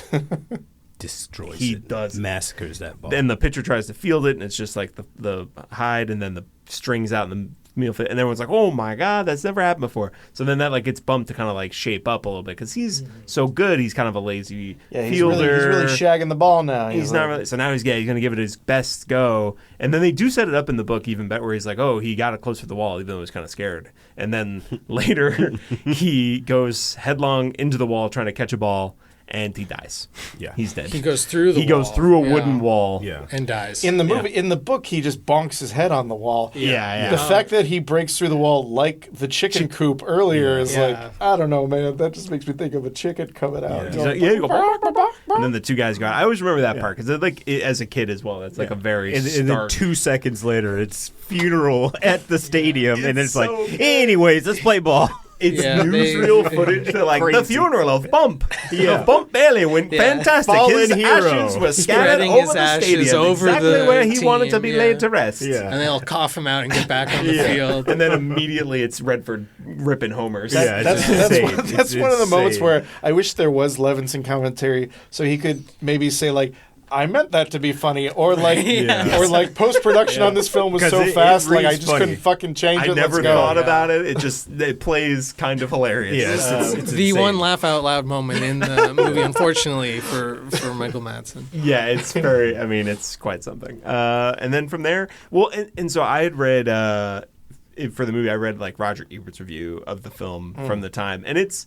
Destroys He it. does. Massacres that ball. Then the pitcher tries to field it, and it's just like the hide, and then the strings out, and the meal fit, and everyone's like, "Oh my god, that's never happened before." So then that like gets bumped to kind of like shape up a little bit because he's so good. He's kind of a lazy fielder. He's really shagging the ball now. He's not really. So now he's going to give it his best go, and then they do set it up in the book even better, where he's like, "Oh, he got it close to the wall, even though he was kind of scared." And then later, he goes headlong into the wall trying to catch a ball. And he dies. Yeah. He's dead. He goes through the He goes wall. through a Yeah. wooden wall. Yeah. And dies. In the movie, in the book, he just bonks his head on the wall. Yeah. The fact that he breaks through the wall like the chicken coop earlier is like, I don't know, man. That just makes me think of a chicken coming out. He's like, you go, "Bark, bark, bark," and then the two guys go out. I always remember that part because like as a kid as well. That's like a very And then stark. 2 seconds later, it's funeral at the stadium, and it's like, so good. anyways, let's play ball. It's Yeah, newsreel footage to like the Crazy. funeral of Bump. Yeah. Bump Bailey went fantastic. Fallen His hero. ashes were scattered Spreading over his the ashes stadium, over exactly the where he wanted to team, be yeah. laid to rest. Yeah. and they'll cough him out and get back on the field. And then immediately it's Redford ripping homers. Yeah, it's That's insane. that's It's one of the moments insane. where I wish there was Levinson commentary so he could maybe say like, I meant that to be funny, or like, or like post production on this film was 'Cause so it fast, like I reads just funny. couldn't fucking change I it. never Let's go. thought about it. It plays kind of hilarious. Yeah, it's The insane. one laugh out loud moment in the movie, unfortunately, for Michael Madsen. Yeah, it's very. I mean, it's quite something. And then from there, well, and so I had read for the movie. I read like Roger Ebert's review of the film from the time, and it's.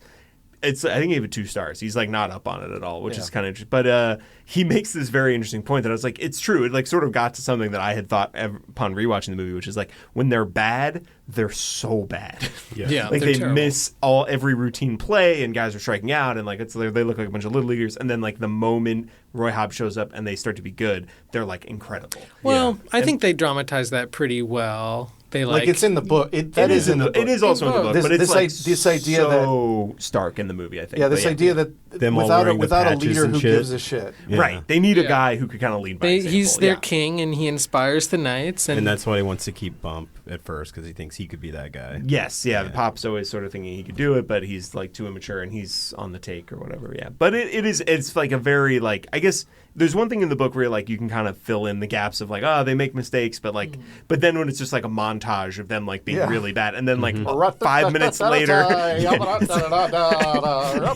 I think he gave it 2 stars. He's like not up on it at all, which is kind of interesting. But he makes this very interesting point that I was like, it's true. It like sort of got to something that I had thought upon rewatching the movie, which is like when they're bad, they're so bad. Yeah, like they're they terrible. miss every routine play, and guys are striking out, and like they look like a bunch of little leaguers. And then like the moment Roy Hobbs shows up and they start to be good, they're like incredible. Well, I think they dramatize that pretty well. They Like it's in the book. It is in the book. It is also in the book, This- but it's this like this idea so stark in the movie. I think. Yeah, this But idea that Them all without wearing the without a patches leader and who shit. gives a shit. Yeah. Right, they need a Yeah. guy who could kind of lead by example. He's their yeah. king, and he inspires the knights. And that's why he wants to keep Bump at first, because he thinks he could be that guy. Yes, yeah, the Pop's always sort of thinking he could do it, but he's like too immature and he's on the take or whatever. Yeah, but it's like a very like I guess there's one thing in the book where like you can kind of fill in the gaps of like they make mistakes, but like but then when it's just like a montage of them like being really bad, and then like 5 minutes later,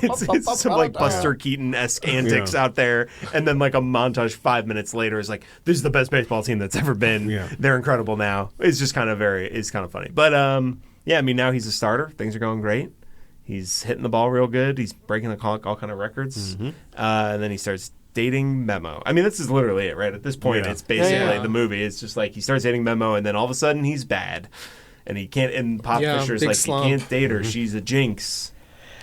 it's some like Buster Keaton-esque antics out there, and then like a montage 5 minutes later is like this is the best baseball team that's ever been. Yeah. They're incredible now. It's just kind of it's kind of funny, but yeah, I mean now he's a starter. Things are going great. He's hitting the ball real good. He's breaking all kind of records, and then he starts dating Memo. I mean, this is literally it, right? At this point, it's basically the movie. It's just like he starts dating Memo, and then all of a sudden he's bad, and he can't. And Pop Fisher's big like, slump. he can't date her. She's a jinx.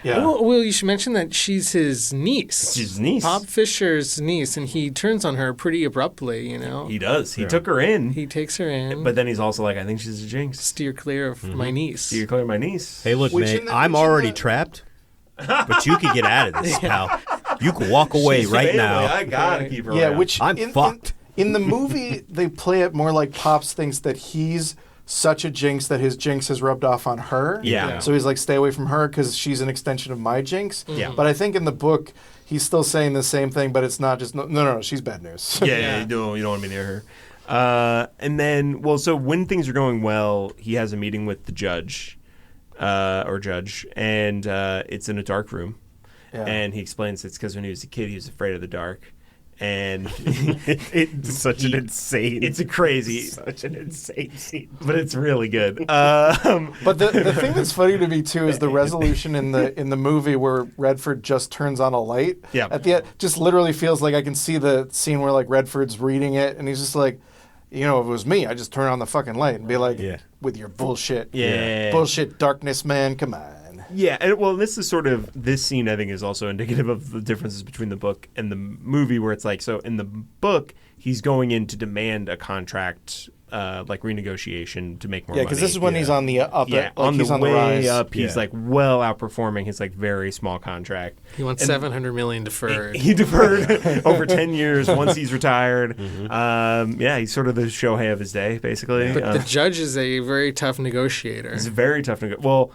Yeah. Well, you should mention that she's his niece. She's his niece. Pop Fisher's niece, and he turns on her pretty abruptly, you know. He does. He took her in, He takes her in, but then he's also like, I think she's a jinx. steer clear of my niece. You're clearly my niece. Hey, look, Which mate, in the- I'm which in already the- trapped, but you could get out of this, pal. You can walk away She's right family. now. I gotta keep her Yeah, around. which I'm fucked. In the movie, they play it more like Pops thinks that he's such a jinx that his jinx has rubbed off on her. Yeah. So he's like, stay away from her because she's an extension of my jinx. Yeah. But I think in the book, he's still saying the same thing, but it's not just, no, she's bad news. Yeah, you don't want to be near her. And then, so when things are going well, he has a meeting with the judge, and it's in a dark room. Yeah. And he explains it's because when he was a kid, he was afraid of the dark. And it's such an insane scene, but it's really good. But the thing that's funny to me too is the resolution in the movie where Redford just turns on a light. Yeah. At the end, just literally feels like I can see the scene where like Redford's reading it, and he's just like, if it was me, I'd just turn on the fucking light and be like, with your bullshit, bullshit darkness, man, come on. Yeah, and this is this scene I think is also indicative of the differences between the book and the movie, where it's like, so in the book, he's going in to demand a contract, like renegotiation to make more money. Yeah, because this is when he's on the up. Yeah, he's on the rise. Up, he's like well outperforming his like very small contract. He wants $700 million deferred. He deferred over 10 years once he's retired. He's sort of the Shohei of his day, basically. But the judge is a very tough negotiator. He's a very tough negotiator.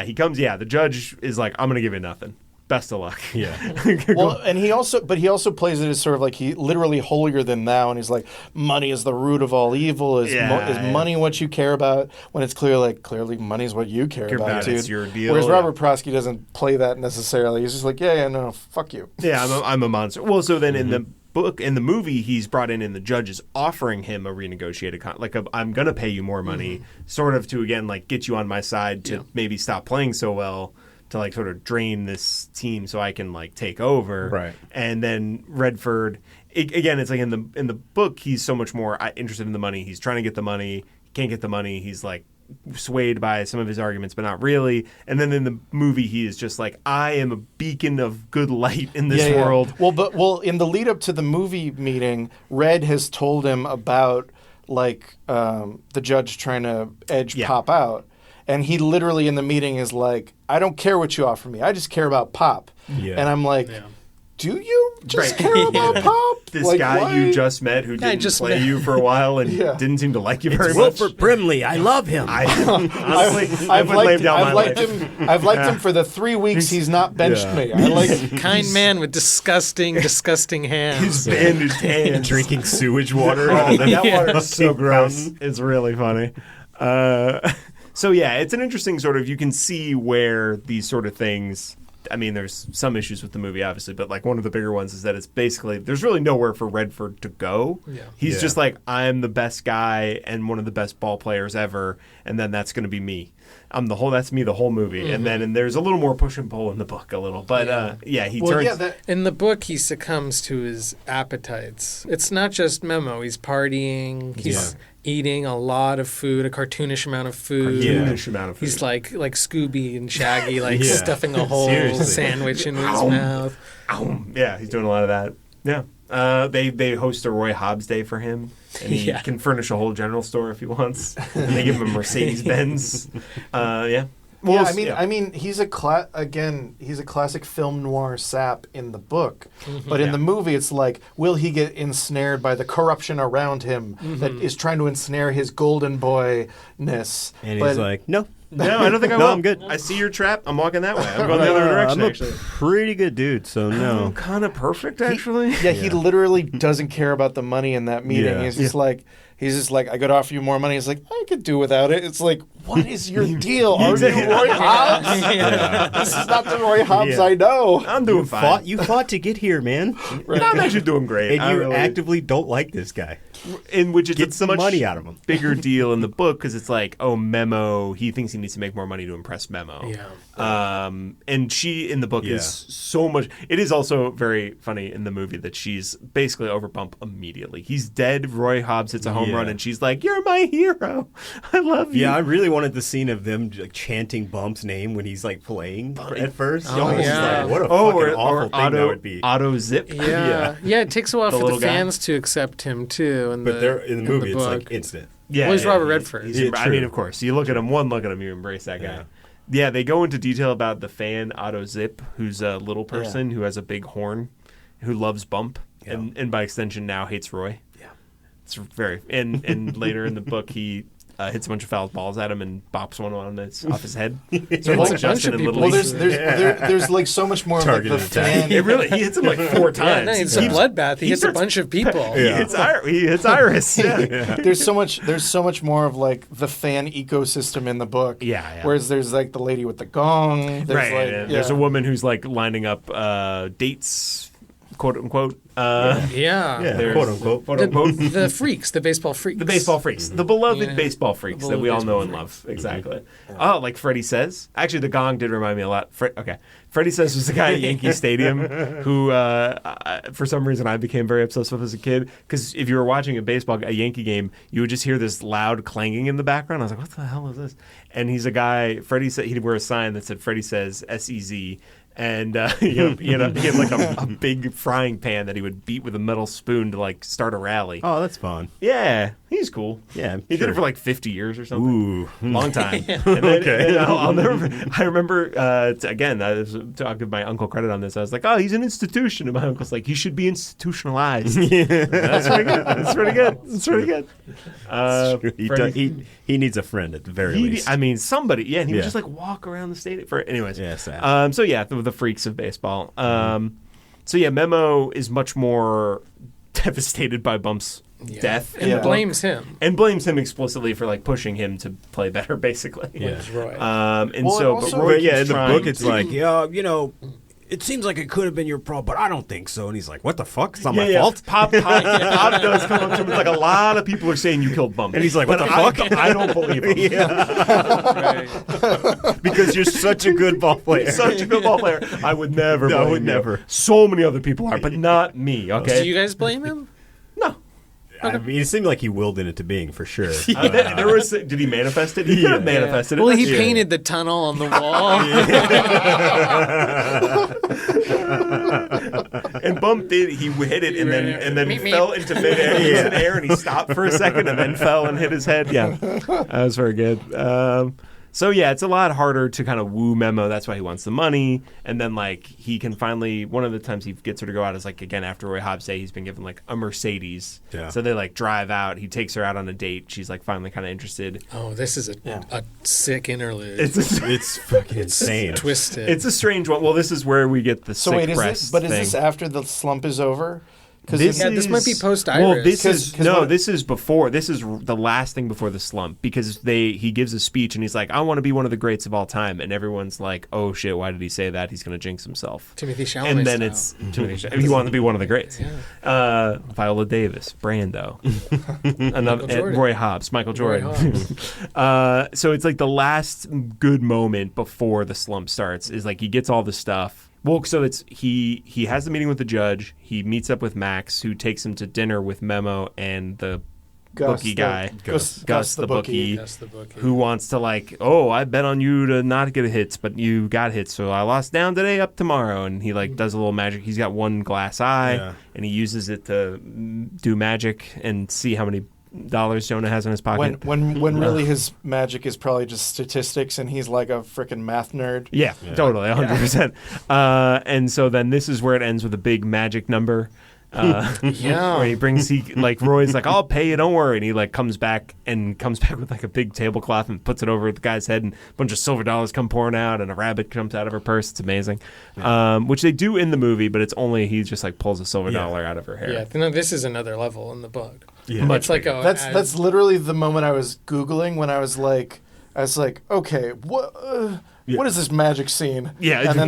He comes. The judge is like, I'm going to give you nothing. Best of luck. Yeah. And he also plays it as sort of like he literally holier than thou, and he's like, money is the root of all evil. Is money what you care about? When it's clearly money is what you care about, dude. It's your deal. Whereas Robert Prosky doesn't play that necessarily. He's just like, no, fuck you. Yeah, I'm a monster. Well, so then in the book, in the movie, he's brought in and the judge is offering him a renegotiated I'm going to pay you more money, sort of to, again, like get you on my side to maybe stop playing so well, to like sort of drain this team so I can like take over. Right. And then Redford, again, it's like in the book, he's so much more interested in the money. He's trying to get the money. He can't get the money. He's like swayed by some of his arguments, but not really. And then in the movie, he is just like, I am a beacon of good light in this world. Well, in the lead up to the movie meeting, Red has told him about like the judge trying to edge Pop out. And he literally in the meeting is like, I don't care what you offer me. I just care about Pop. Yeah. And I'm like, do you just care about Pop? This guy you just met who didn't play you for a while and didn't seem to like you very much. Wilford Brimley. I love him. I've liked him for the 3 weeks he's not benched me. I like kind man with disgusting hands. His bandaged hands. Drinking sewage water. That water is so gross. It's really funny. So it's an interesting sort of, you can see where these sort of things, I mean, there's some issues with the movie, obviously, but like one of the bigger ones is that it's basically, there's really nowhere for Redford to go. Yeah. He's just like, I'm the best guy and one of the best ball players ever, and then that's going to be me. That's me the whole movie. Mm-hmm. And there's a little more push and pull in the book a little. But he turns... in the book, he succumbs to his appetites. It's not just Memo. He's partying. He's eating a lot of food, a cartoonish amount of food. He's like Scooby and Shaggy, stuffing a whole sandwich in his mouth. Yeah, he's doing a lot of that. Yeah. They host a Roy Hobbs Day for him, and he can furnish a whole general store if he wants. And they give him a Mercedes-Benz. Well, I mean, he's a classic film noir sap in the book, but in the movie, it's like, will he get ensnared by the corruption around him that is trying to ensnare his golden boy-ness? And he's like, no. No, I don't think I will. I'm good. I see your trap. I'm walking that way. I'm going the other direction, I'm actually. a pretty good dude, so no. I'm kind of perfect, actually. He literally doesn't care about the money in that meeting. Yeah. He's just like, I could offer you more money. He's like, I could do without it. It's like, what is your deal? Are you Roy Hobbs? This is not the Roy Hobbs I know. I'm doing fine. You fought to get here, man. Right. I'm actually doing great. And you actively don't like this guy. In which it's get some money out of him. Bigger deal in the book because it's like, Memo, he thinks he needs to make more money to impress Memo. Yeah. And she in the book is so much. It is also very funny in the movie that she's basically over Bump immediately. He's dead. Roy Hobbs hits a home run, and she's like, "You're my hero. I love you." Yeah, I really wanted the scene of them like chanting Bump's name when he's like playing at first. Oh yeah. Like, what a fucking awful thing that would be. Auto zip. Yeah. It takes a while for the fans to accept him too. But they're in the movie, it's like instant. Yeah, he's Robert Redford. I mean, of course, you look at him. One look at him, you embrace that guy. Yeah, they go into detail about the fan Otto Zip, who's a little person who has a big horn, who loves Bump, and by extension now hates Roy. Yeah, it's very. And later in the book, he hits a bunch of foul balls at him and bops one on his off his head. So Hits like a Justin bunch of and people. Little Well, East. there's like so much more of like the Targeted attack. fan. It really he hits him like 4 Yeah, times. no, it's He a bloodbath. He hits a starts- bunch of people. He hits Iris. Yeah. There's so much more of like the fan ecosystem in the book. Yeah. Whereas there's like the lady with the gong. There's Right. like, and there's a woman who's like lining up dates, quote unquote. Yeah. There's- quote unquote. Quote unquote. The freaks, the baseball freaks. The baseball freaks. The beloved Yeah. baseball freaks The that we all beloved know and baseball love. Exactly. Oh, like Freddie Says. Actually, the gong did remind me a lot. Freddie Says was the guy at Yankee Stadium who, for some reason, I became very obsessed with as a kid. Because if you were watching a Yankee game, you would just hear this loud clanging in the background. I was like, what the hell is this? And he's a guy, Freddie said, he'd wear a sign that said Freddie Says, SEZ. And he had like a big frying pan that he would beat with a metal spoon to like start a rally. Oh, that's fun. Yeah, he's cool. Yeah, He did sure. it for like 50 years or something. Ooh. Long time. And then, Okay. and I'll never. I remember again. I'll give my uncle credit on this. I was like, "Oh, he's an institution," and my uncle's like, "He should be institutionalized." That's pretty good. That's pretty good. That's pretty good. He needs a friend at the very least. I mean, somebody. Yeah, and he would Yeah. just like walk around the stadium for. Anyways. Yeah, sad. So yeah, the freaks of baseball. So yeah, Memo is much more devastated by Bump's death in the And book. blames him. And blames him explicitly for like pushing him to play better, basically. Yeah. Roy. And Well, so, also- but Roy But yeah, in keeps the trying book, it's to- like, it seems like it could have been your fault, but I don't think so. And he's like, what the fuck? It's not my yeah. fault. Pop does come up to him. It's like a lot of people are saying you killed Bump, And he's like, but what the fuck? I don't believe him. Because you're such a good ball player. Such a good ball player. I would never. No, I blame would you. never. So many other people are, but not me. Okay. Do you guys blame him? No. I mean, it seemed like he willed it into being for sure. There was. Did he manifest it? He could have manifested it. Well, he That's- painted the tunnel on the wall. And Bump did. He hit it and then Meep, meep. fell into midair. He was in air and he stopped for a second and then fell and hit his head. Yeah, that was very good. So yeah, it's a lot harder to kind of woo Memo. That's why he wants the money. And then like he can finally, one of the times he gets her to go out is like again after Roy Hobbs Day, he's been given like a Mercedes. Yeah. So they like drive out. He takes her out on a date. She's like finally kind of interested. Oh, this is a sick interlude. It's fucking insane. Twisted. It's a strange one. Well, this is where we get the So sick wait, is breast this? But is thing. this after the slump is over? This this might be post-Iris. Well, this is 'Cause no. what- This is before. This is the last thing before the slump because he gives a speech and he's like, "I want to be one of the greats of all time," and everyone's like, "Oh shit, why did he say that? He's going to jinx himself." Timothy Chalamet And then style. it's Timothy Chalamet. He wanted to be one of the greats. Viola Davis, Brando, another Jordan. Roy Hobbs, Michael Roy Jordan. Hobbs. So it's like the last good moment before the slump starts is like he gets all the stuff. Well, so it's he has the meeting with the judge. He meets up with Max, who takes him to dinner with Memo and the bookie guy, Gus the bookie, That's the bookie. who wants to like, oh, I bet on you to not get hits, but you got hits, so I lost down today, up tomorrow, and he like does a little magic. He's got one glass eye, Yeah. and he uses it to do magic and see how many dollars Jonah has in his pocket. When really his magic is probably just statistics, and he's like a freaking math nerd. Yeah, totally, 100%. And so then this is where it ends with a big magic number. Where he brings Roy's like, I'll pay you, don't worry, and he like comes back with like a big tablecloth and puts it over the guy's head, and a bunch of silver dollars come pouring out, and a rabbit comes out of her purse. It's amazing, which they do in the movie, but it's only he just like pulls a silver dollar out of her hair. Yeah, no, this is another level in the book. Yeah. It's like That's literally the moment I was Googling when I was like, okay, what is this magic scene? Yeah. and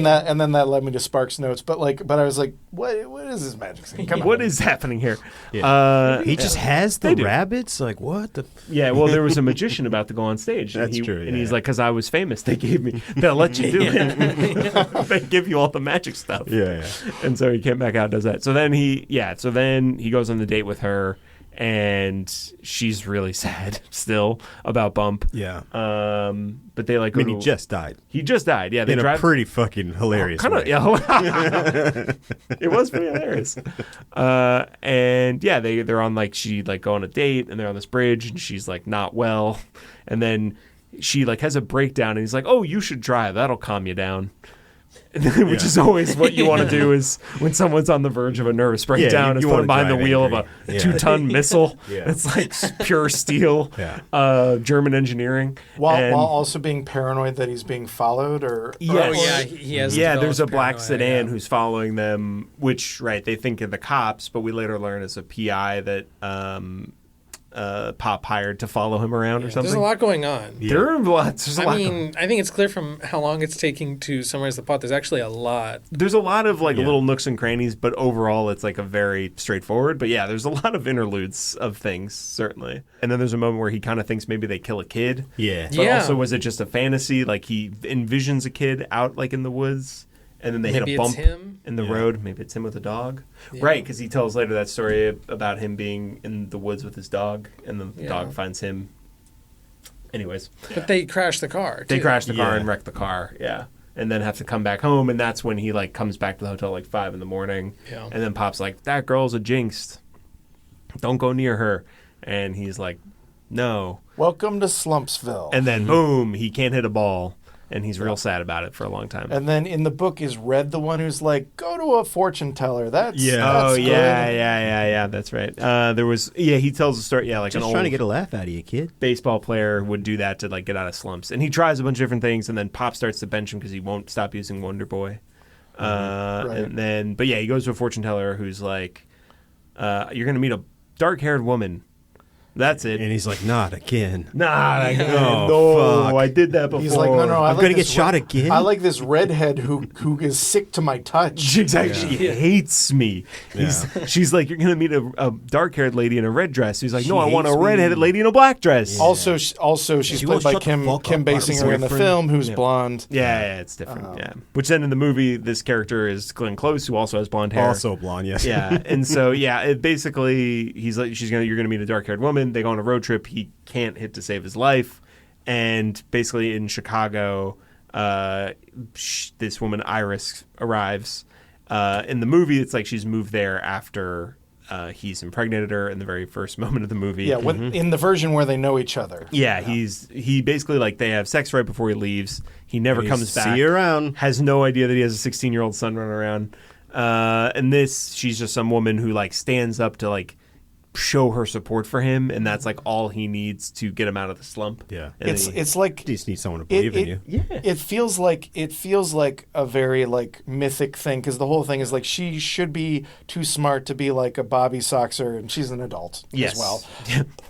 then that led me to Sparks' notes. But I was like, what is this magic scene? Come on. What is happening here? Yeah. He just has the They do. rabbits? Like, what the? Yeah, well, there was a magician about to go on stage. That's and true, And he's yeah. like, because I was famous, they'll let you do it. They give you all the magic stuff. Yeah. And so he came back out and does that. So then he goes on the date with her, and she's really sad still about Bump. Yeah. But they like. I mean, he just died. He just died. Yeah, they In a drive. pretty fucking hilarious Kind of, way. yeah. It was pretty hilarious. And yeah, they're on she go on a date, and they're on this bridge, and she's like not well, and then she like has a breakdown, and he's like, "Oh, you should drive. That'll calm you down." which is always what you want to do is when someone's on the verge of a nervous breakdown is put them behind the wheel of a 2-ton missile. It's like pure steel, German engineering. While also being paranoid that he's being followed he has there's a black paranoia, sedan who's following them, which, they think are the cops, but we later learn is a PI that Pop hired to follow him around or something. There's a lot going on. There are lots. I think it's clear from how long it's taking to summarize the plot. There's actually a lot. There's a lot of little nooks and crannies, but overall it's like a very straightforward. But yeah, there's a lot of interludes of things, certainly. And then there's a moment where he kind of thinks maybe they kill a kid. Yeah. But also, was it just a fantasy? Like he envisions a kid out in the woods. And then they hit a bump in the road. Maybe it's him with a dog. Yeah. Right, because he tells later that story about him being in the woods with his dog, and the dog finds him. Anyways. But they crash the car, too. They crash the car and wreck the car, and then have to come back home, and that's when he, comes back to the hotel 5 in the morning. Yeah. And then Pop's like, that girl's a jinx. Don't go near her. And he's like, no. Welcome to Slumpsville. And then, boom, he can't hit a ball. And he's real sad about it for a long time. And then in the book is Red the one who's like, go to a fortune teller. That's good. That's right. He tells a story. Yeah, just an old trying to get a laugh out of you, kid. Baseball player would do that to get out of slumps. And he tries a bunch of different things, and then Pop starts to bench him because he won't stop using Wonder Boy. And then, he goes to a fortune teller who's like, you're going to meet a dark-haired woman. That's it. And he's like, not again. Not again. No, fuck. I did that before. He's like, no, I'm going to get shot again. I like this redhead who is sick to my touch. Exactly. She hates me. She's like, you're going to meet a dark-haired lady in a red dress. He's like, no, I want a redheaded lady in a black dress. Yeah. Also, she's played by Kim Basinger in the film, who's blonde. Yeah, it's different. Which then in the movie, this character is Glenn Close, who also has blonde hair. Also blonde, yes. Yeah, and so it basically, he's like, you're going to meet a dark-haired woman. They go on a road trip. He can't hit to save his life. And basically in Chicago, this woman, Iris, arrives. In the movie, it's like she's moved there after he's impregnated her in the very first moment of the movie. Yeah, in the version where they know each other. Yeah, he basically, they have sex right before he leaves. He never comes back. See you around. Has no idea that he has a 16-year-old son running around. And she's just some woman who, stands up to, show her support for him, and that's all he needs to get him out of the slump. Yeah, and it's like you just need someone to believe in you. Yeah, it feels like a very mythic thing, because the whole thing is she should be too smart to be a Bobby Soxer, and she's an adult as well.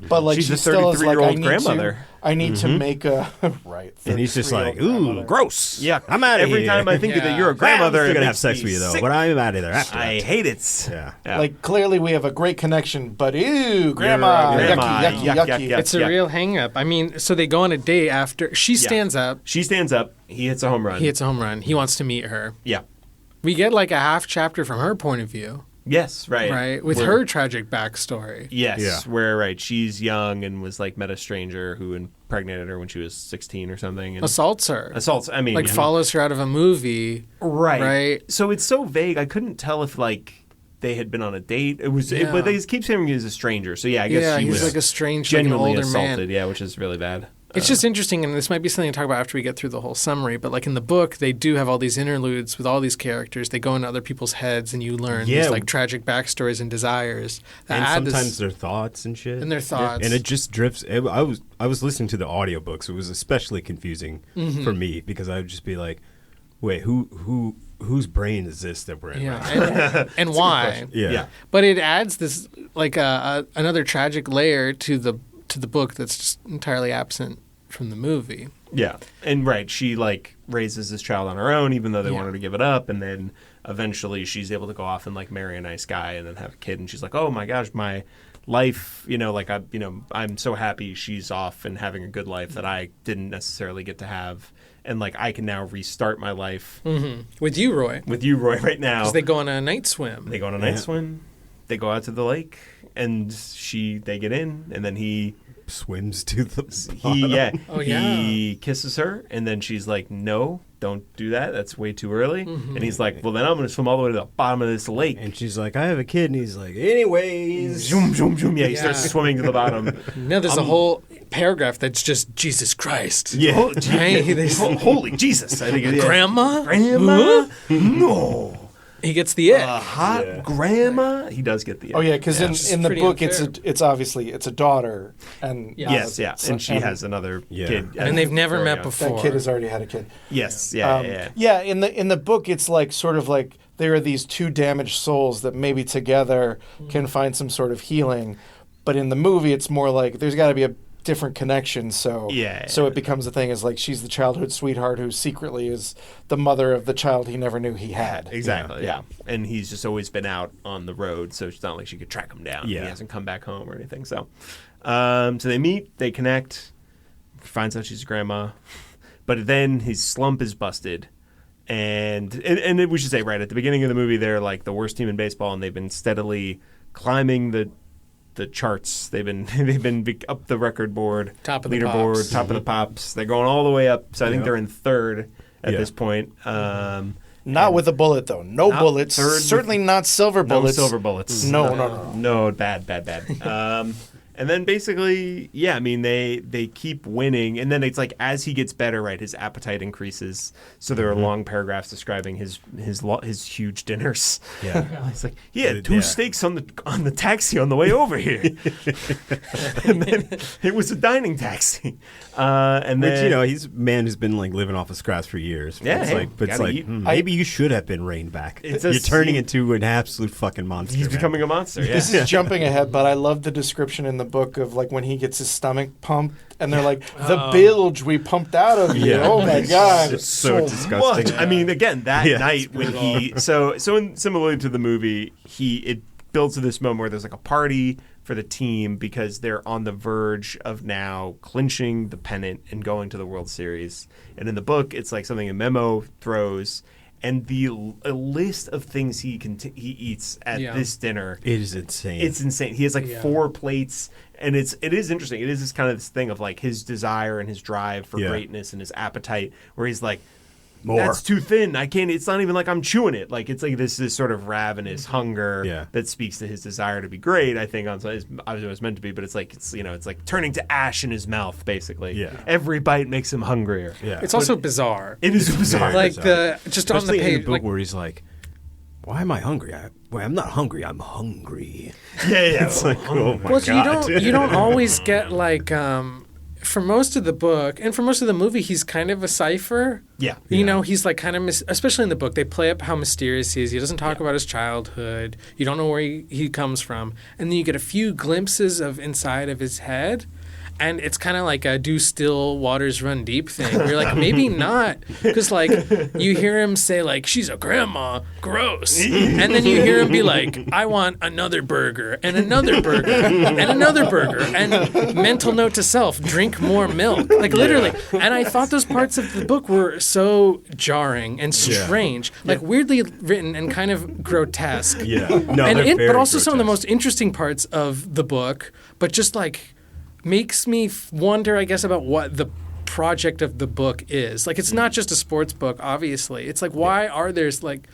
But she's she a still is old grandmother. I need to make a right. And he's just like, ooh, gross. Yeah, I'm out of here. Every time I think that you're a grandmother, I'm still gonna have sex with you though. But I'm out of there after I hate it. Yeah. Clearly we have a great connection, but ew, grandma, yucky. It's a real hang up. I mean, so they go on a date after she stands up. She stands up. He hits a home run. He wants to meet her. Yeah. We get a half chapter from her point of view. Yes, right. Right, with her tragic backstory. Yes, where she's young and was met a stranger who impregnated her when she was 16 or something. And assaults her. I mean, follows her out of a movie. Right. So it's so vague. I couldn't tell if they had been on a date. But they keep saying he was a stranger. So I guess he was a strange, genuinely older assaulted. man. Yeah, which is really bad. It's just interesting, and this might be something to talk about after we get through the whole summary, but in the book, they do have all these interludes with all these characters. They go into other people's heads, and you learn these tragic backstories and desires. And sometimes their thoughts and shit. And their thoughts. And it just drifts. I was listening to the audiobooks. It was especially confusing for me, because I would just be like, wait, whose brain is this that we're in right now? And why? Yeah. But it adds this, another tragic layer to the book that's just entirely absent from the movie. Yeah. And she raises this child on her own, even though they want her to give it up, and then eventually she's able to go off and marry a nice guy and then have a kid, and she's like, oh my gosh, my life, I'm so happy she's off and having a good life that I didn't necessarily get to have, and I can now restart my life with you, Roy right now, because they go on a night swim. They go out to the lake, and they get in, and then he swims to the bottom. He kisses her, and then she's like, no, don't do that, that's way too early. And he's like, well, then I'm going to swim all the way to the bottom of this lake. And she's like, I have a kid. And he's like, anyways, zoom zoom zoom. He starts swimming to the bottom. No, there's a whole paragraph that's just Jesus Christ. Yeah. Holy Jesus! I think it's Grandma? Grandma? No. He gets the it. Hot grandma? He does get the. Oh yeah, because in the pretty book unfair. it's obviously a daughter, and Yes, yeah, and she has another kid, and they've never growing met up. before. that kid has already had a kid. Yes, Yeah, in the book, it's like sort of like there are these two damaged souls that maybe together can find some sort of healing, but in the movie, it's more like there's got to be a different connection. So so it becomes a thing is like she's the childhood sweetheart who secretly is the mother of the child he never knew he had. Exactly. Yeah. And he's just always been out on the road, so it's not like she could track him down. Yeah. He hasn't come back home or anything. So, so they meet, they connect. Finds out she's grandma, but then his slump is busted. And we should say right at the beginning of the movie, they're like the worst team in baseball, and they've been steadily climbing the charts. They've been up the record board, Top of the leaderboard, pops. top of the pops. They're going all the way up. So I think they're in third at this point. Not with a bullet though. No Not bullets. third Certainly not silver bullets. No silver bullets. No. Bad. And then basically, yeah, I mean, they keep winning, and then it's like as he gets better, right, his appetite increases. So there are long paragraphs describing his huge dinners. Yeah, It's like he had two steaks on the taxi on the way over here, and then it was a dining taxi. And which then he's a man who's been like living off of scraps for years. Yeah, it's like eat. Maybe you should have been reined back. It's You're a turning scene- into an absolute fucking monster. he's man. becoming a monster. Yeah. This is jumping ahead, but I love the description in the book of like when he gets his stomach pumped, and they're like, the bilge we pumped out of you. Yeah. Oh my god, It's so disgusting. Much. I mean, again, that Yeah. night when he similarly to the movie, it builds to this moment where there's like a party for the team because they're on the verge of now clinching the pennant and going to the World Series. And in the book, it's like something a memo throws, and a list of things he eats at this dinner. It is insane. It's insane. He has like 4 plates, and it is interesting. It is this kind of this thing of like his desire and his drive for greatness and his appetite, where he's like, more. That's too thin. I can't. It's not even like I'm chewing it. Like it's like this sort of ravenous hunger that speaks to his desire to be great. I think obviously it was meant to be, but it's like it's like turning to ash in his mouth. Basically, every bite makes him hungrier. Yeah, It's also bizarre. It is bizarre. Like bizarre. just Especially on the page, in the book like, where he's like, "Why am I hungry? I'm not hungry. I'm hungry." Yeah. It's like, oh my well, god. you don't always get like for most of the book and for most of the movie, he's kind of a cipher. Yeah. You know, he's like kind of, especially in the book, they play up how mysterious he is. He doesn't talk about his childhood. You don't know where he comes from. And then you get a few glimpses of inside of his head. And it's kind of like a do still waters run deep thing. You're like, maybe not. Because, like, you hear him say, like, she's a grandma, gross. And then you hear him be like, I want another burger and another burger and another burger. And mental note to self, drink more milk. Like, literally. And I thought those parts of the book were so jarring and strange. Like, weirdly written and kind of grotesque. Yeah. No, But also some of the most interesting parts of the book, but just, like, makes me wonder, I guess, about what the project of the book is. Like, it's not just a sports book, obviously. It's like, why are there like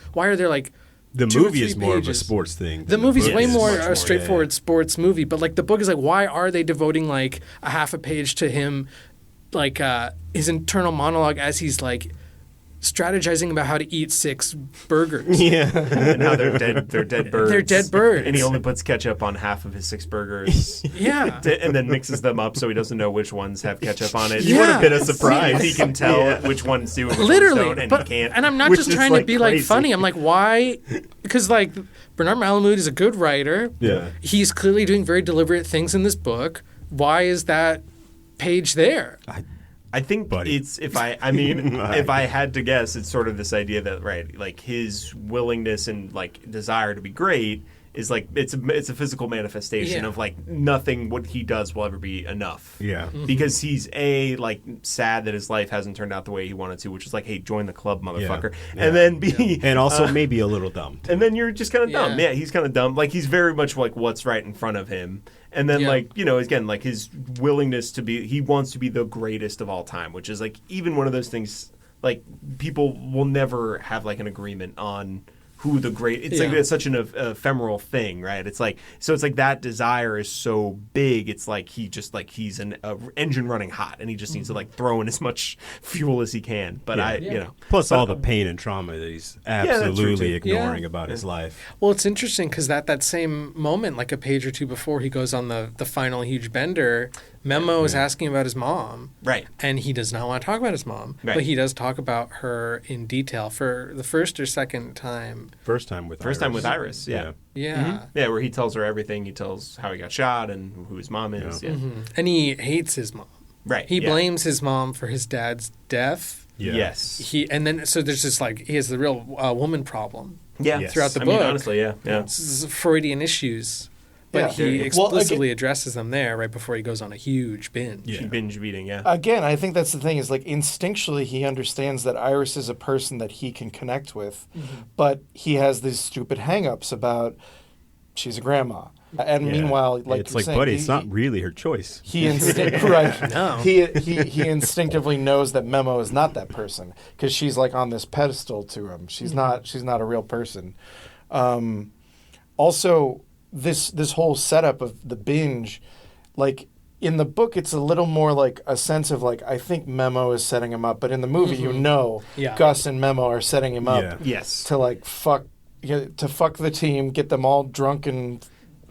the 2 or movie 3 is more of a pages? sports thing. The movie's way more much a straightforward sports movie, but like the book is like, why are they devoting like a half a page to him, like his internal monologue as he's like strategizing about how to eat 6 burgers. Yeah. And how they're dead birds. They're dead birds. And he only puts ketchup on half of his 6 burgers. Yeah. And then mixes them up so he doesn't know which ones have ketchup on it. You want a bit of surprise. He can tell which ones do and which Literally, ones don't, and but he can't. and I'm not which just is, trying to be like crazy. funny. I'm like, why? Because like Bernard Malamud is a good writer. Yeah. He's clearly doing very deliberate things in this book. Why is that page there? I think it's if I had to guess, it's sort of this idea that like his willingness and like desire to be great is like it's a physical manifestation of like nothing what he does will ever be enough. Yeah. Because he's like sad that his life hasn't turned out the way he wanted to, which is like, hey, join the club, motherfucker. Yeah. And then B and also maybe a little dumb. And then you're just kind of dumb. Yeah, he's kind of dumb. Like he's very much like what's right in front of him. And then like, again, like his willingness to be, he wants to be the greatest of all time, which is like even one of those things like people will never have like an agreement on who the great. It's like it's such an ephemeral thing, right? It's like that desire is so big. It's like he's an engine running hot, and he just needs to like throw in as much fuel as he can. But plus all the pain and trauma that he's absolutely ignoring about his life. Well, it's interesting because that same moment, like a page or two before he goes on the final huge bender, Memo is asking about his mom. Right. And he does not want to talk about his mom. Right. But he does talk about her in detail for the first or second time. First time with Iris, yeah. Yeah. Mm-hmm. Yeah, where he tells her everything. He tells how he got shot and who his mom is. Yeah. Mm-hmm. And he hates his mom. Right. He blames his mom for his dad's death. Yeah. Yes. So there's just like, he has the real woman problem. Yeah. Throughout the book. I mean, honestly, yeah. It's Freudian issues. But he explicitly addresses them there right before he goes on a huge binge. Yeah. Binge eating, yeah. Again, I think that's the thing is like instinctually he understands that Iris is a person that he can connect with, but he has these stupid hang-ups about she's a grandma. And meanwhile, like it's you're like, saying, buddy, it's not really her choice. He he instinctively knows that Memo is not that person because she's like on this pedestal to him. She's not a real person. Also, this whole setup of the binge, like in the book, it's a little more like a sense of like I think Memo is setting him up, but in the movie, Gus and Memo are setting him up, to like fuck the team, get them all drunk and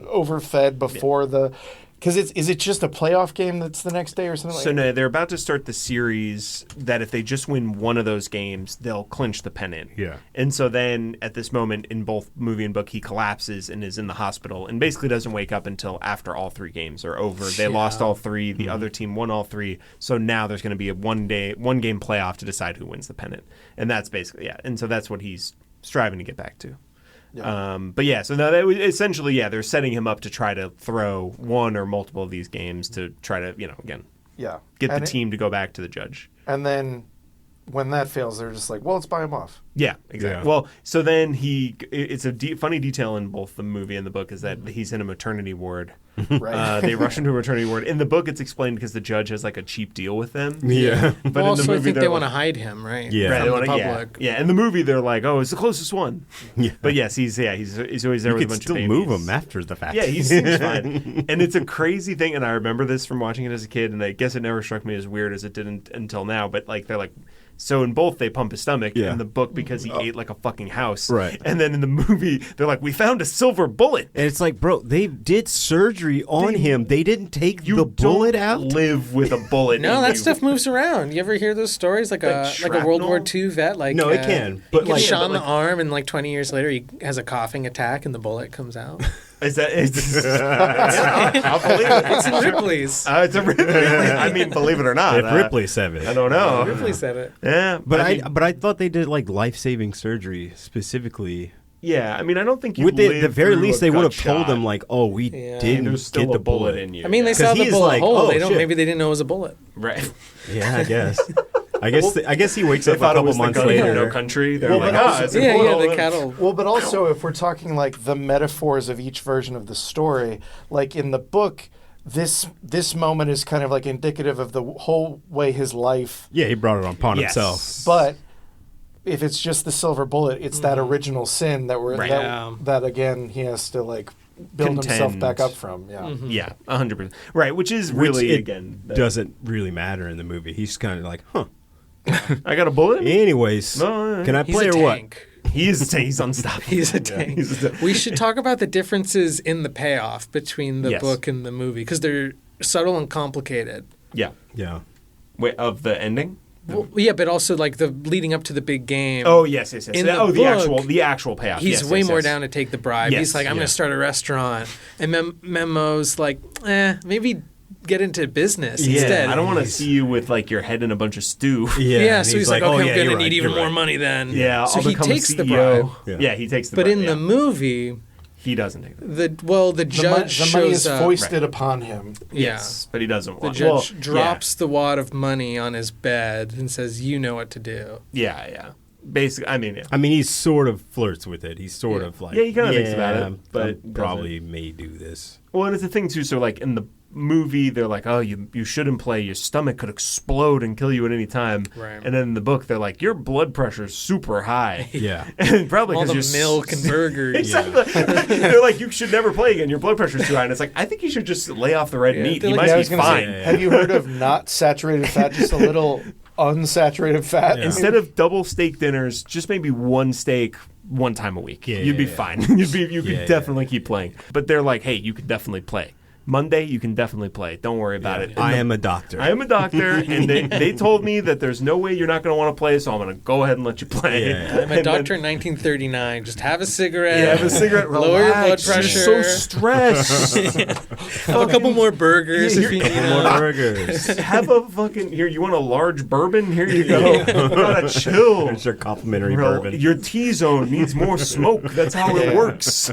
overfed before the. Because is it just a playoff game that's the next day or something? So no, they're about to start the series that if they just win one of those games, they'll clinch the pennant. Yeah. And so then at this moment in both movie and book, he collapses and is in the hospital and basically doesn't wake up until after all three games are over. They lost all three. The other team won all three. So now there's going to be a one game playoff to decide who wins the pennant. And that's basically, And so that's what he's striving to get back to. Yeah. So now essentially, they're setting him up to try to throw one or multiple of these games to try to, get the team to go back to the judge. And then when that fails, they're just like, well, let's buy him off. Yeah, exactly. Yeah. Well, so then it's a funny detail in both the movie and the book is that he's in a maternity ward. Right. They rush into a maternity ward. In the book, it's explained because the judge has like a cheap deal with them. Yeah. But in the movie, I think they want to hide him, right? Yeah. Right, From the public. Yeah. In the movie, they're like, oh, it's the closest one. Yeah. But yes, he's always there with a bunch of babies. You can still move him after the fact. Yeah, he seems fine. And it's a crazy thing, and I remember this from watching it as a kid, and I guess it never struck me as weird as it didn't until now. But like they're like. So in both, they pump his stomach. In the book, because he ate like a fucking house. Right. And then in the movie, they're like, we found a silver bullet. And it's like, bro, they did surgery on him. They didn't take the bullet out? Live with a bullet. No, that stuff moves around. You ever hear those stories? Like a World War II vet? Like, no, it can. But he gets shot in the arm, and like 20 years later, he has a coughing attack, and the bullet comes out. Is that? I'll believe it. It's in Ripley's. It's a Ripley. I mean, believe it or not. If Ripley said it. I don't know. Ripley said it. Yeah, but I thought they did like life-saving surgery specifically. Yeah, I mean, I don't think you. At the very least, they would have told them like, "Oh, we didn't There's still get the a bullet in you." I mean, they saw the bullet hole. Maybe they didn't know it was a bullet. Right. Yeah, I guess. I guess he wakes up a couple months later. No country. They're like, it's a bullet. The cattle. Well, but also if we're talking like the metaphors of each version of the story, like in the book, this moment is kind of like indicative of the whole way his life. Yeah, he brought it upon himself. But if it's just the silver bullet, it's that original sin that that again he has to like build himself back up from. Yeah. Mm-hmm. Yeah, 100%. Right, which really again doesn't really matter in the movie. He's kind of like, huh. I got a bullet. Anyways, can I play or what? He's unstoppable. He's a tank. We should talk about the differences in the payoff between the book and the movie because they're subtle and complicated. Yeah. Yeah. Wait, of the ending? Well, yeah, but also like the leading up to the big game. Oh yes. In the actual payoff. He's way more down to take the bribe. Yes, he's like, I'm going to start a restaurant, and Memo's like, maybe get into business instead. I don't want to see you with like your head in a bunch of stew. Yeah, so he's like, okay, I'm going to need even more money then. Yeah, so I'll he takes the bribe. Yeah, he takes the bribe. But in the movie, he doesn't take the judge the money is foisted upon him. Yes, but he doesn't want. The judge drops the wad of money on his bed and says, "You know what to do." Yeah. Basically, I mean, he sort of flirts with it. He's sort of like, he kind of thinks about it, but probably may do this. Well, and it's a thing too. So, like in the movie, they're like, oh, you shouldn't play. Your stomach could explode and kill you at any time. Right. And then in the book, they're like, your blood pressure's super high. Yeah. And probably all because the milk and burgers. Exactly. They're like, you should never play again. Your blood pressure's too high. And it's like, I think you should just lay off the red meat. they're You like, might I be was gonna fine. say, have you heard of not saturated fat, just a little unsaturated fat? Yeah. Instead of double steak dinners, just maybe one steak one time a week. Yeah, You'd be yeah. fine. You could Yeah, definitely keep playing. But they're like, hey, you could definitely play. Monday, you can definitely play. Don't worry about it. I am a doctor. I am a doctor, and they told me that there's no way you're not going to want to play, so I'm going to go ahead and let you play. Yeah. I'm a doctor in 1939. Just have a cigarette. Yeah, have a cigarette. Lower your blood relax, pressure. You're so stressed. Have a couple more burgers if you need More them. burgers. Have a fucking here. You want a large bourbon? Here you go. You gotta chill. There's your complimentary Bro, bourbon. your T zone needs more smoke. That's how it Yeah. works.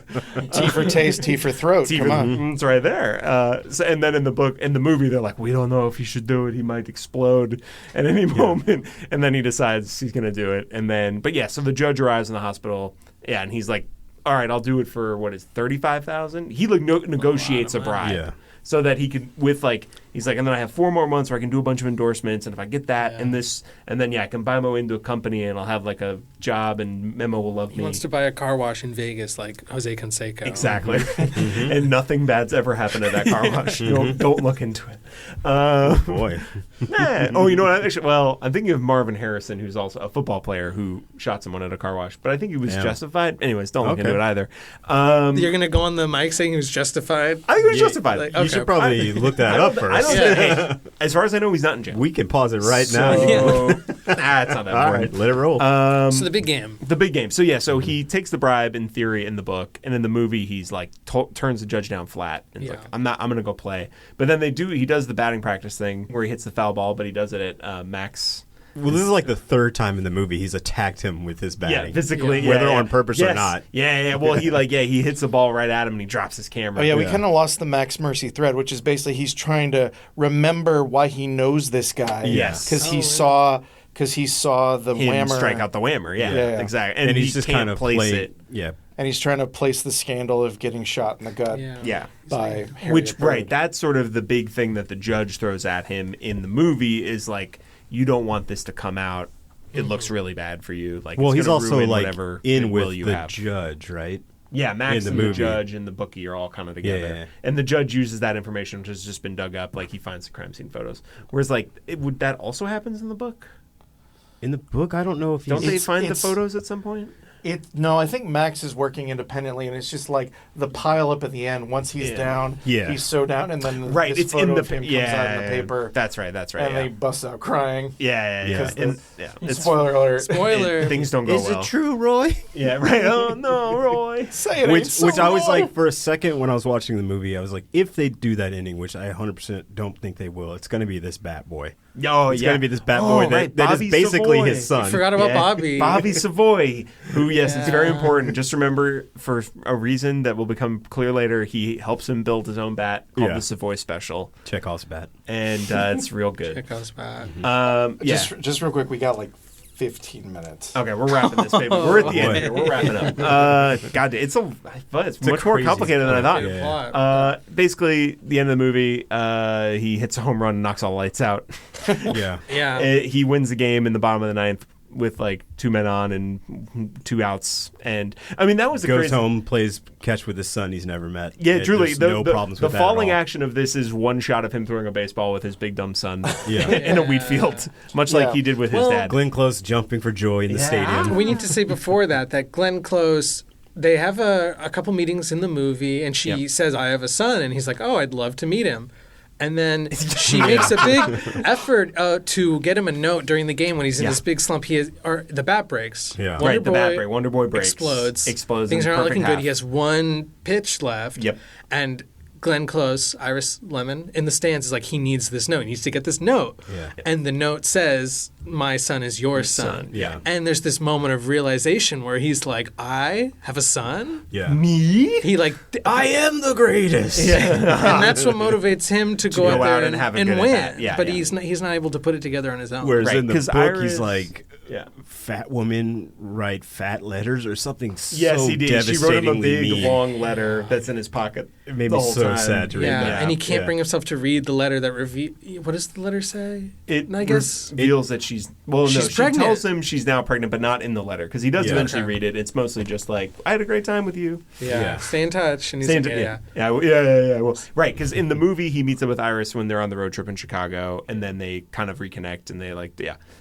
T for taste, T for throat. Come on. It's right there. And then in the movie, they're like, we don't know if he should do it. He might explode at any moment. And then he decides he's going to do it. And then, but yeah, so the judge arrives in the hospital. Yeah, and he's like, all right, I'll do it for what is $35,000. He negotiates a bribe. Yeah. So that he could, he's like, and then I have 4 more months where I can do a bunch of endorsements, and if I get that and this, and then I can buy my way into a company, and I'll have like a job, and Memo will love He me. wants to buy a car wash in Vegas like Jose Canseco. Exactly. And nothing bad's ever happened at that car wash. Don't look into it. Boy. Oh, you know what? Actually, well, I'm thinking of Marvin Harrison, who's also a football player who shot someone at a car wash, but I think he was Yeah. justified. Anyways, don't look Okay. into it either. You're going to go on the mic saying he was justified? I think he was justified. like, You okay. should probably look that up I first. don't think, hey, as far as I know, he's not in jail. We can pause it right now. So, it's not that All important. right, let it roll. So the big game. The big game. So so he takes the bribe in theory in the book, and in the movie he's like turns the judge down flat and Yeah. like, I'm going to go play. But then he does the batting practice thing where he hits the foul ball, but he does it at Max. Well, this is like the third time in the movie he's attacked him with his batting. Yeah, physically, Yeah. Whether on purpose or Yes. not. Yeah. Well, he hits the ball right at him and he drops his camera. Oh yeah, we Yeah. kind of lost the Max Mercy thread, which is basically he's trying to remember why he knows this guy. Yes. because Oh, he saw the him whammer strike out the whammer. Yeah, Yeah. exactly. And he he's just can't kind of place playing. it. Yeah. and he's trying to place the scandal of getting shot in the gut Yeah. by Harriet Which, Bird. right, that's sort of the big thing that the judge throws at him in the movie is like, you don't want this to come out. It looks really bad for you. Like, Well, it's he's gonna also ruin like whatever in goodwill with you the have. judge, right? Yeah, Max in the and the movie. judge and the bookie are all kind of together. Yeah. And the judge uses that information, which has just been dug up. Like, he finds the crime scene photos. Whereas, like, would that also happens in the book? In the book, I don't know if Don't he's... they find the it's- photos at some point? No, I think Max is working independently, and it's just like the pile up at the end. Once he's Yeah. down, Yeah. he's so down, and then Right, this it's photo in the of him comes out in the paper, That's right. and yeah. they bust out crying. Yeah. Because And, it's Spoiler alert! Spoiler. things don't go Is well. it true, Roy? Yeah, right. Oh no, Roy. Say it ain't Which so, I was Roy. like, for a second when I was watching the movie, I was like, if they do that ending, which I 100% don't think they will, it's going to be this Bat Boy. Oh, It's yeah. going to be this Bat Boy right, that is Bobby basically Savoy. his son. Forgot about Yeah. Bobby. Bobby Savoy, who, yes, it's very Yeah. important. Just remember, for a reason that will become clear later, he helps him build his own bat called Yeah. the Savoy Special. Chekhov's bat. And it's real good. It goes back. Yeah. Just real quick, we got like 15 minutes. Okay, we're wrapping this, baby. We're at the end here. We're wrapping up. God, it's much more crazy complicated than I thought. story. Yeah. Basically, the end of the movie, he hits a home run and knocks all the lights out. Yeah. Yeah. He wins the game in the bottom of the ninth with like 2 men on and 2 outs. And I mean, that was the Goes crazy. home, plays catch with his son he's never met. Yeah, truly. There's The, no the, problems the with falling that at all. action of this is one shot of him throwing a baseball with his big dumb son Yeah. in a wheat field, much like Yeah. he did with his Well, dad. Glenn Close jumping for joy in the stadium. We need to say before that Glenn Close, they have a couple meetings in the movie, and she Yep. says, I have a son. And he's like, oh, I'd love to meet him. And then she makes a big effort to get him a note during the game when he's in Yeah. this big slump. The bat breaks. Yeah. Wonder Right, the bat Boy break. Wonder Boy breaks. Explodes. Explodes Things in are not perfect looking good. half. He has one pitch left. Yep. And Glenn Close, Iris Lemon, in the stands is like, he needs this note. He needs to get this note. Yeah. And the note says, my son is your son. Yeah. And there's this moment of realization where he's like, I have a son? Yeah. Me? He like, I am the greatest. and that's what motivates him to go out there and have a and good win. at-bat. Yeah, but yeah. he's not able to put it together on his own. Whereas Right, in the 'cause book, Iris- he's like, fat woman write fat letters or something Yes, so he did. She wrote him a big, mean. long letter that's in his pocket. It made the me whole so time. sad to read that. and he can't bring himself to read the letter that what does the letter say? I guess reveals that she's she's pregnant. She tells him she's now pregnant, but not in the letter because he does eventually read it. It's mostly just like, I had a great time with you. Stay in touch. And he's Well, right, because in the movie he meets up with Iris when they're on the road trip in Chicago, and then they kind of reconnect, and they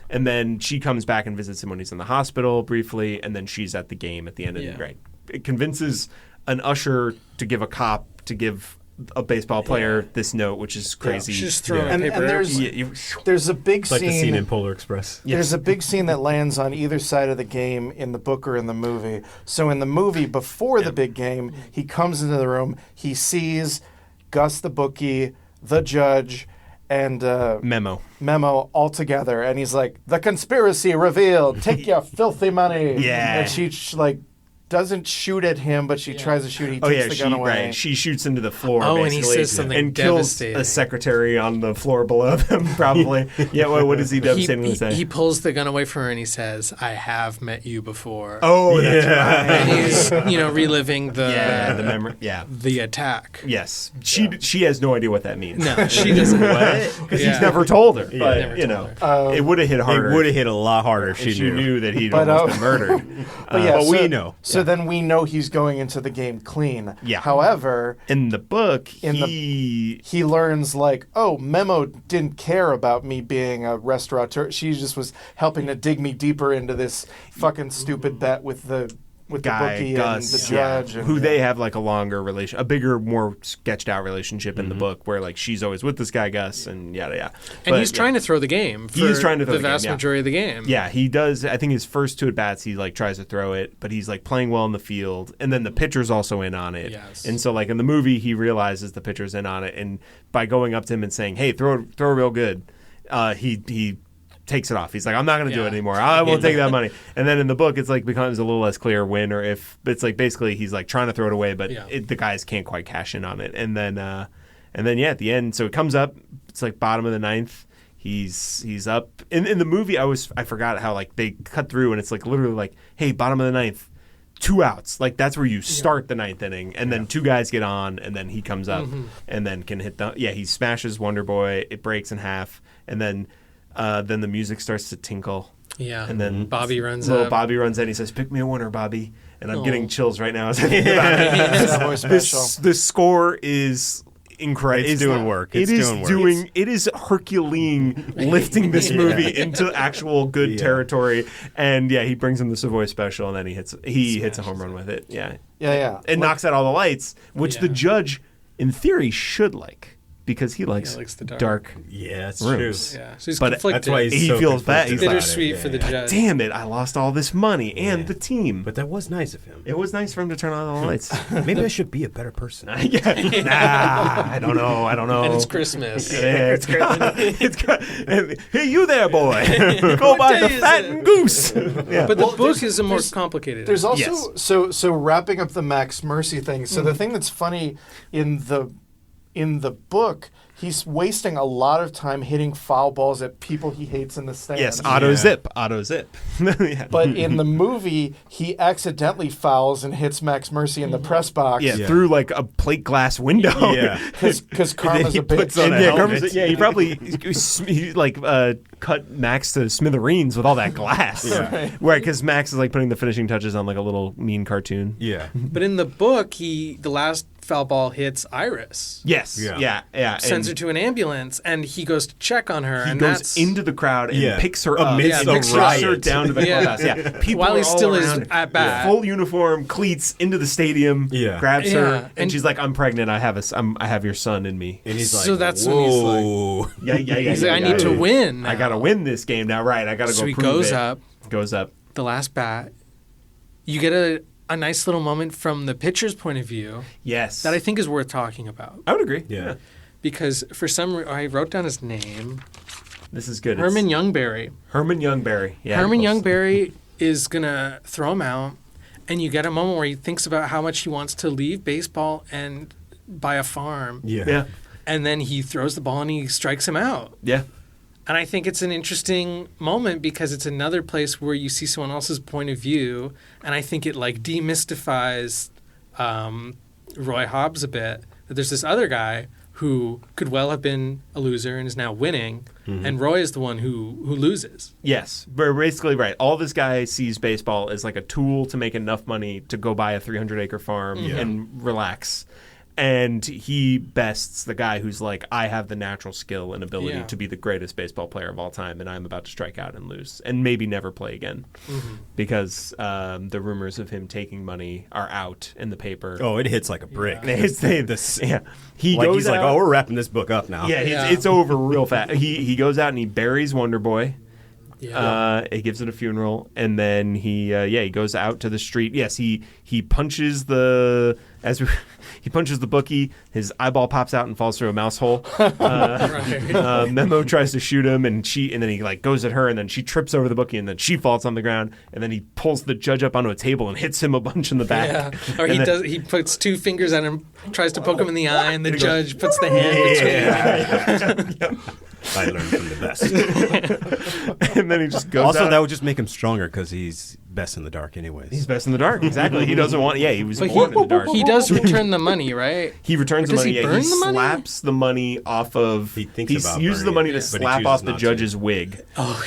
and then she comes back and visits him when he's in the hospital briefly, and then she's at the game at the end of the night. It convinces an usher to give a cop to give a baseball player this note, which is crazy. She's just throwing paper. And there's a big scene. Like the scene in Polar Express. There's a big scene that lands on either side of the game in the book or in the movie. So in the movie, before the big game, he comes into the room. He sees Gus the bookie, the judge, and Memo all together. And he's like, the conspiracy revealed. Take your filthy money. Yeah. And she doesn't shoot at him, but she tries to shoot. He takes the gun away. Right. She shoots into the floor. Oh, basically, and he says something and kills devastating. a secretary on the floor below them. Probably. What does he devastatingly say? He pulls the gun away from her and he says, "I have met you before." Oh, that's right. And he's reliving the memory. the attack. Yes, she has no idea what that means. No, she doesn't. Because he's never told her. But it would have hit harder. It would have hit a lot harder if she knew that he'd almost been murdered. But we know. So then we know he's going into the game clean. Yeah. However, in the book, he learns like, oh, Memo didn't care about me being a restaurateur. She just was helping to dig me deeper into this fucking stupid bet with the bookie Gus, and the judge, who they have like a longer relation, a bigger, more sketched out relationship in the book, where like she's always with this guy Gus, and yada yada. And he's trying to throw the game. He's trying to throw the vast majority of the game. Yeah, he does. I think his first 2 at bats, he like tries to throw it, but he's like playing well in the field, and then the pitcher's also in on it. Yes. And so like in the movie, he realizes the pitcher's in on it, and by going up to him and saying, "Hey, throw real good," he takes it off. He's like, I'm not going to do it anymore. I won't take that money. And then in the book, it's like becomes a little less clear when or if. But it's like basically he's like trying to throw it away, but the guys can't quite cash in on it. And then at the end, so it comes up. It's like bottom of the 9th. He's up. In the movie, I forgot how like they cut through and it's like literally like, hey, bottom of the 9th. 2 outs. Like that's where you start the 9th inning, and then 2 guys get on, and then he comes up and then can hit the he smashes Wonder Boy. It breaks in half, and then the music starts to tinkle. Yeah. And then Bobby runs up. Bobby runs in. He says, "Pick me a winner, Bobby." And I'm getting chills right now as I think about it. This score is incredible. It's doing work. It is Herculean lifting this movie into actual good territory. And he brings him the Savoy Special, and then he hits a home run with it. Yeah. And knocks out all the lights, which the judge, in theory, should like. Because he likes the dark that's rooms. true. Yeah, so he's but conflicted. That's why he feels bad. He's bittersweet for the judge. Damn it! I lost all this money and the team. But that was nice of him. It was nice for him to turn on all the lights. Maybe I should be a better person. I don't know. And it's Christmas. It's Christmas. Hey, you there, boy? Go buy the fattened goose. But the book is a more complicated. There's also so wrapping up the Max Mercy thing. So the thing that's funny in the book, he's wasting a lot of time hitting foul balls at people he hates in the stands. Yes, auto zip. But in the movie, he accidentally fouls and hits Max Mercy in the press box. Yeah, through like a plate glass window. Yeah, because Karma's a bitch. He probably cut Max to smithereens with all that glass. Right, because Max is like putting the finishing touches on like a little mean cartoon. Yeah. But in the book, the last foul ball hits Iris. Yes. Yeah. Sends her to an ambulance, and he goes to check on her. He goes into the crowd and picks her up. Amidst and picks her down to the clubhouse. Yeah. People while he still is at bat. Full uniform, cleats into the stadium. Yeah. Grabs her, and she's like, "I'm pregnant. I have your son in me." And he's like, "So that's whoa." When he's like, He's like, "I need to win. I gotta win this game now." Right. I gotta go. So he prove goes it. up. Goes up. The last bat. You get a nice little moment from the pitcher's point of view. Yes. That I think is worth talking about. I would agree. Yeah. Because for some reason, I wrote down his name. This is good. Herman Youngberry. Yeah. Herman Youngberry is going to throw him out, and you get a moment where he thinks about how much he wants to leave baseball and buy a farm. Yeah. And then he throws the ball and he strikes him out. Yeah. And I think it's an interesting moment because it's another place where you see someone else's point of view, and I think it like demystifies Roy Hobbs a bit. That there's this other guy who could well have been a loser and is now winning, and Roy is the one who loses. Yes, but basically right. All this guy sees baseball as like a tool to make enough money to go buy a 300-acre farm and relax. And he bests the guy who's like, I have the natural skill and ability to be the greatest baseball player of all time, and I'm about to strike out and lose and maybe never play again because the rumors of him taking money are out in the paper. Oh, it hits like a brick. He goes he's out, like, oh, we're wrapping this book up now. It's over real fast. He goes out and he buries Wonder Boy. He gives it a funeral, and then he goes out to the street. Yes, he punches he punches the bookie. His eyeball pops out and falls through a mouse hole. Memo tries to shoot him, and then he like goes at her, and then she trips over the bookie, and then she falls on the ground, and then he pulls the judge up onto a table and hits him a bunch in the back. Or he puts two fingers at him, tries to poke him in the eye, and the judge puts the hand between. I learned from the best. And then he just goes Also, out. that would just make him stronger because he's best in the dark anyways. He's best in the dark, exactly. He doesn't want... Yeah, he was born in the dark. He does return the money, right? He returns the money. Does he burn the money? Slaps the money off of... He uses the money to slap off the judge's wig. Oh.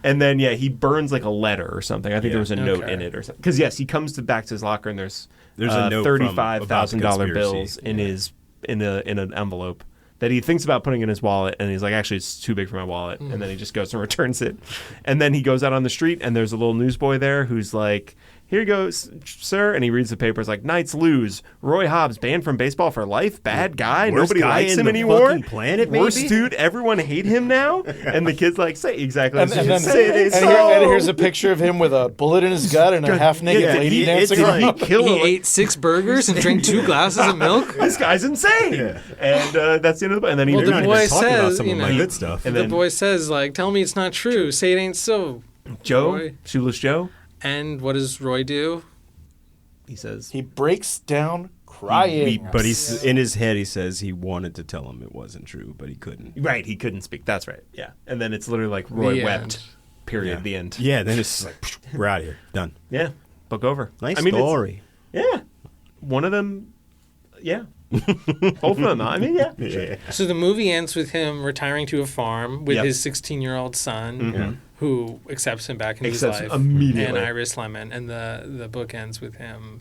And then, he burns like a letter or something. I think there was a note in it or something. Because, yes, he comes back to his locker and there's a note $35,000 bills in an envelope that he thinks about putting in his wallet, and he's like, actually, it's too big for my wallet. And then he just goes and returns it. And then he goes out on the street, and there's a little newsboy there who's like, here you go, sir. And he reads the paper. It's like, Knights lose. Roy Hobbs banned from baseball for life. Bad guy. Worst Nobody guy likes in him the anymore. fucking planet, maybe? Worst dude. Everyone hate him now. And the kid's like, say exactly. And here's a picture of him with a bullet in his gut and a half-naked lady dancing around. He ate 6 burgers and drank 2 glasses of milk. This guy's insane. And that's the end of the book. And then the boy says, good stuff. And the boy says, like, tell me it's not true. Say it ain't so. Joe, Shoeless Joe. And what does Roy do? He says he breaks down crying. But he's in his head. He says he wanted to tell him it wasn't true, but he couldn't. Right, he couldn't speak. That's right. Yeah, and then it's literally like Roy wept. End. Period. Yeah. The end. Yeah. Then it's like we're out of here. Done. Yeah. Book over. Nice story. Yeah. One of them. Yeah. Both of them. I mean, yeah. So the movie ends with him retiring to a farm with his 16-year-old son, who accepts him back into his life immediately. And Iris Lemon, and the book ends with him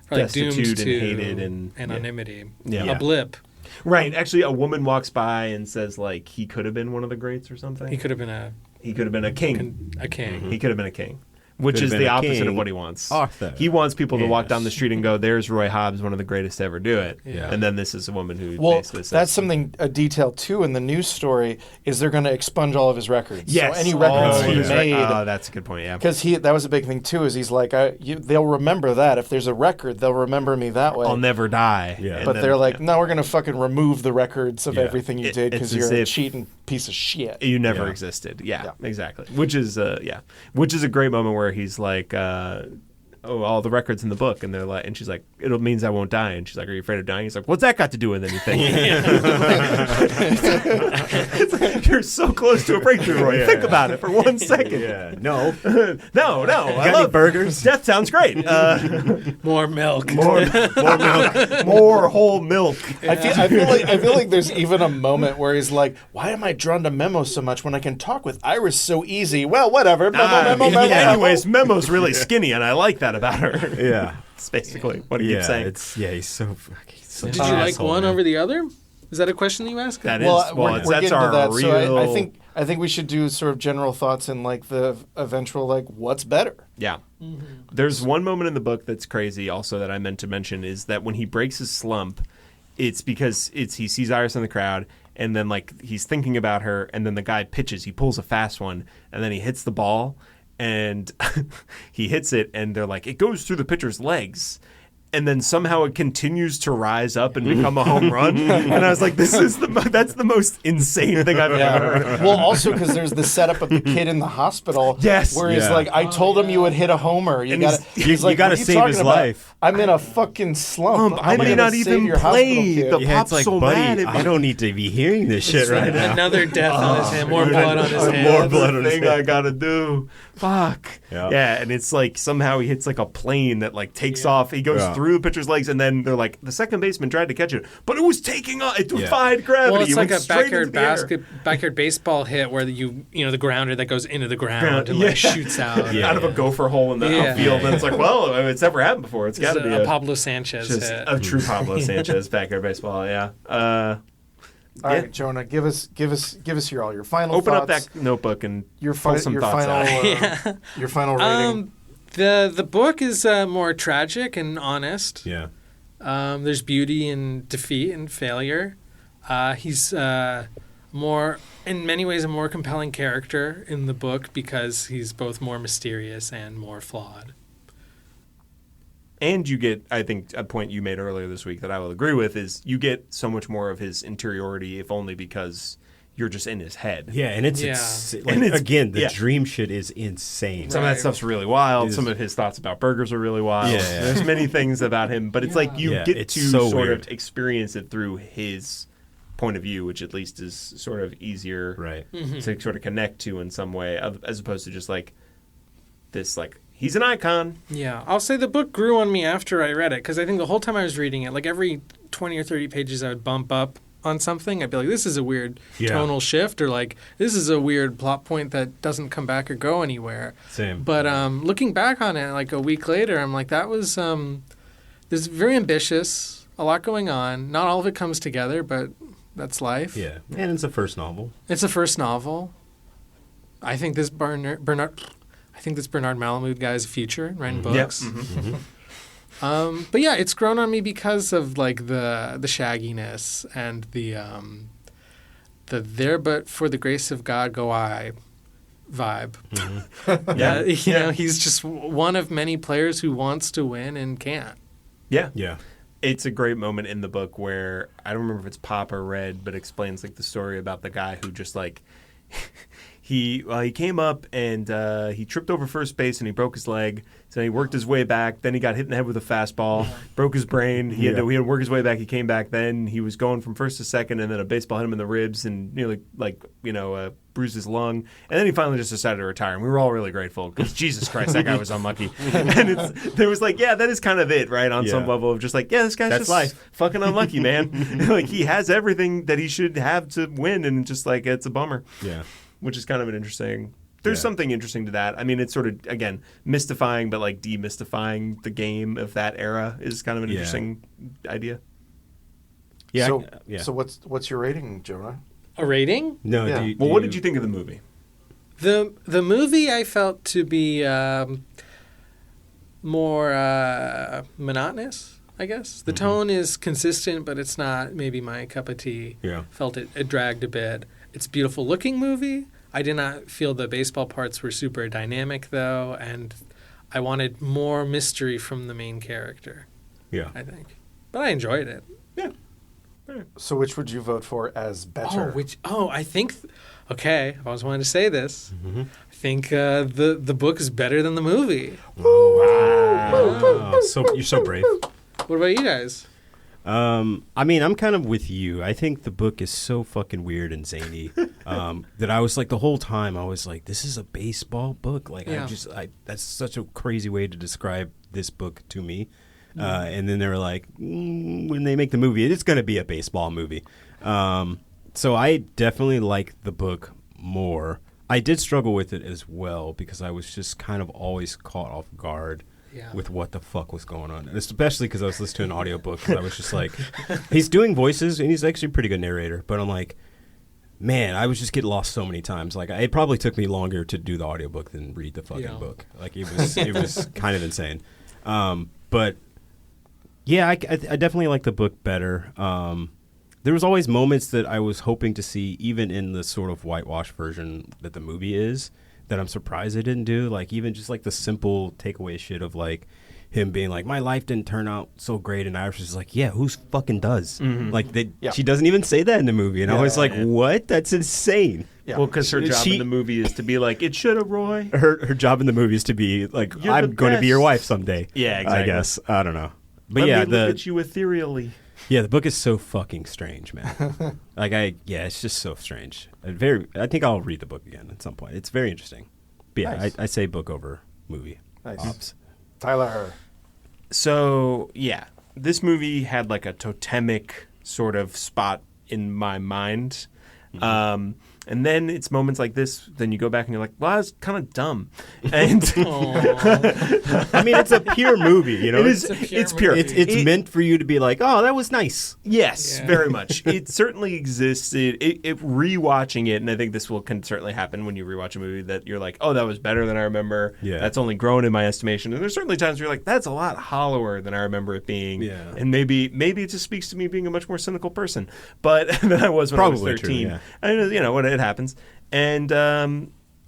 like destitute doomed and to hated and anonymity. Yeah. A blip. Right. Actually, a woman walks by and says, like, he could have been one of the greats or something. He could have been a king. A king. He could have been a king. Which Could is have the been a opposite king. of what he wants. Arthur. He wants people to walk down the street and go, there's Roy Hobbs, one of the greatest to ever do it. Yeah. And then this is a woman who Well, basically says... that's something, a detail too in the news story, is they're going to expunge all of his records. Yes. So any records he made... Oh, that's a good point, yeah. Because that was a big thing too, is he's like, they'll remember that. If there's a record, they'll remember me that way. I'll never die. Yeah. But they're like, no, we're going to fucking remove the records of everything you did it's because as you're a if cheating piece of shit. You never existed. Yeah, exactly. Which is a great moment where he's like, all the records in the book, and they're like, and she's like, it means I won't die, and she's like, are you afraid of dying? He's like, what's that got to do with anything? It's like, you're so close to a breakthrough, Roy. Think about it for 1 second. Yeah. No. No. Got any burgers? Death sounds great. More milk. More milk. More whole milk. I feel like there's even a moment where he's like, why am I drawn to Memo so much when I can talk with Iris so easy? Well, whatever. Memo. Anyways, Memo's really skinny, and I like that about her. Yeah. That's basically what he keeps saying. He's so fucking. Did you like one over the other? Is that a question that you asked? That is. Well, we're that's getting our to that. real. So I think we should do sort of general thoughts and like the eventual like what's better. Yeah. There's one moment in the book that's crazy also that I meant to mention is that when he breaks his slump, it's because he sees Iris in the crowd and then like he's thinking about her and then the guy pitches, he pulls a fast one and then he hits the ball and he hits it and they're like, it goes through the pitcher's legs. and then somehow it continues to rise up and become a home run. And I was like, that's the most insane thing I've ever heard. Well, also because there's the setup of the kid in the hospital. Yes. Where he's like, I told him you would hit a homer. You got to save his life. I'm in a fucking slump. I may not even play. The Yeah, pop's it's like, so buddy, mad at me. I don't need to be hearing this shit right now. Another death on his hand, more blood on his hand. More blood on his thing hand. I gotta do. Fuck. Yeah, and it's like somehow he hits like a plane that like takes off. He goes through the pitcher's legs, and then they're like, the second baseman tried to catch it, but it was taking off. It defied gravity. Well, it's like went a straight into backyard baseball hit where the grounder that goes into the ground and like shoots out out of a gopher hole in the outfield, and it's like, well, it's never happened before. It's got to be a Pablo Sanchez hit. A true Pablo Sanchez backyard baseball. Yeah. All right, Jonah, give us your final Open thoughts. up that notebook and your pull some thoughts out. Your final rating. The book is more tragic and honest. Yeah. There's beauty in defeat and failure. He's more, in many ways, a more compelling character in the book because he's both more mysterious and more flawed. And you get, I think, a point you made earlier this week that I will agree with is you get so much more of his interiority, if only because you're just in his head. Yeah, and it's again, the dream shit is insane. Some of that stuff's really wild. Some of his thoughts about burgers are really wild. Yeah. There's many things about him, but it's like you get to sort of experience it through his point of view, which at least is sort of easier to sort of connect to in some way, as opposed to just like this, like, he's an icon. Yeah, I'll say the book grew on me after I read it because I think the whole time I was reading it, like every 20 or 30 pages I would bump up on something. I'd be like, this is a weird tonal shift, or like, this is a weird plot point that doesn't come back or go anywhere. Same. But looking back on it, like a week later, I'm like, that was this is very ambitious, a lot going on. Not all of it comes together, but that's life. Yeah, and it's a first novel. It's a first novel. I think this Bernard Malamud guy is a future in writing books. Yep. Mm-hmm. But yeah, it's grown on me because of like the shagginess and the there but for the grace of God go I vibe. Mm-hmm. You know, he's just one of many players who wants to win and can't. Yeah. Yeah. It's a great moment in the book where I don't remember if it's Pop or Red, but explains like the story about the guy who just like he came up and he tripped over first base and he broke his leg. So he worked his way back. Then he got hit in the head with a fastball, broke his brain. He had to work his way back. He came back. Then he was going from first to second, and then a baseball hit him in the ribs and nearly bruised his lung. And then he finally just decided to retire. And we were all really grateful because Jesus Christ, that guy was unlucky. And there was like, yeah, that is kind of it, right? On some level of just like, yeah, this guy's just life. Fucking unlucky, man. Like he has everything that he should have to win, and just like it's a bummer. Yeah. Which is kind of an interesting. There's something interesting to that. I mean, it's sort of, again, mystifying, but like demystifying the game of that era is kind of an interesting idea. Yeah. So what's your rating, Jonah? A rating? No. Yeah. What did you think of the movie? The movie I felt to be more monotonous, I guess. The tone is consistent, but it's not maybe my cup of tea. Yeah. Felt it dragged a bit. It's a beautiful looking movie. I did not feel the baseball parts were super dynamic, though, and I wanted more mystery from the main character. Yeah. I think. But I enjoyed it. Yeah. So which would you vote for as better? I think... Okay, I've always wanted to say this. Mm-hmm. I think the book is better than the movie. Wow. So you're so brave. What about you guys? I mean, I'm kind of with you. I think the book is so fucking weird and zany that I was like, the whole time I was like, this is a baseball book. Like, that's such a crazy way to describe this book to me. And then they were like, when they make the movie, it's going to be a baseball movie. So I definitely like the book more. I did struggle with it as well because I was just kind of always caught off guard. With what the fuck was going on. And especially because I was listening to an audiobook because I was just like, he's doing voices and he's actually a pretty good narrator. But I'm like, man, I was just getting lost so many times. Like, it probably took me longer to do the audiobook than read the fucking book. Like, it was kind of insane. But yeah, I definitely like the book better. There was always moments that I was hoping to see, even in the sort of whitewash version that the movie is, that I'm surprised they didn't do. Like, even just like the simple takeaway shit of like, him being like, my life didn't turn out so great, and Iris is like, yeah, who's fucking does? Like, she doesn't even say that in the movie, and I was like, what? That's insane. Yeah. Well, because her job in the movie is to be like, it should have, Roy. Her job in the movie is to be like, I'm going to be your wife someday. Yeah, exactly. I guess. I don't know. But Let me look at you ethereally. Yeah, the book is so fucking strange, man. It's just so strange. I think I'll read the book again at some point. It's very interesting. But yeah, nice. I say book over movie. Nice. Ops. Tyler. So, yeah, this movie had like a totemic sort of spot in my mind. Mm-hmm. And then it's moments like this, then you go back and you're like, well, I was kind of dumb. And I mean, it's a pure movie, you know? It's pure. It's meant for you to be like, oh, that was nice. Yes, very much. It certainly exists. It rewatching it, and I think this can certainly happen when you rewatch a movie that you're like, oh, that was better than I remember. Yeah. That's only grown in my estimation. And there's certainly times where you're like, that's a lot hollower than I remember it being. Yeah. And maybe it just speaks to me being a much more cynical person. But than I was when I was 13. True, yeah. And, you know, when it happens. And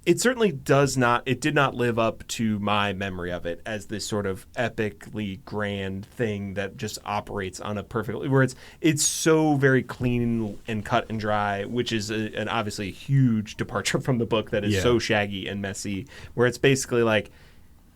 it certainly did not live up to my memory of it as this sort of epically grand thing that just operates on a perfect, where it's so very clean and cut and dry, which is an obviously huge departure from the book that is so shaggy and messy, where it's basically like,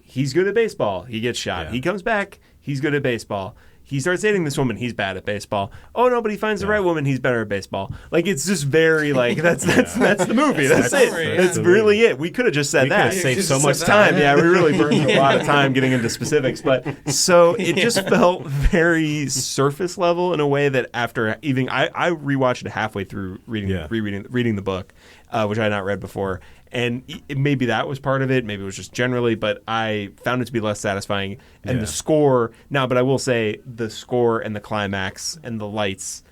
he's good at baseball, he gets shot, he comes back, he's good at baseball. He starts dating this woman. He's bad at baseball. Oh no, but he finds the right woman. He's better at baseball. Like, it's just very like that's the movie. That's it. That's really it. We could have just said that. Saved so much time. Yeah, we really burned a lot of time getting into specifics. But so it just felt very surface level in a way that after even I rewatched it halfway through reading the book, which I had not read before. And maybe that was part of it. Maybe it was just generally, but I found it to be less satisfying. And the score but I will say the score and the climax and the lights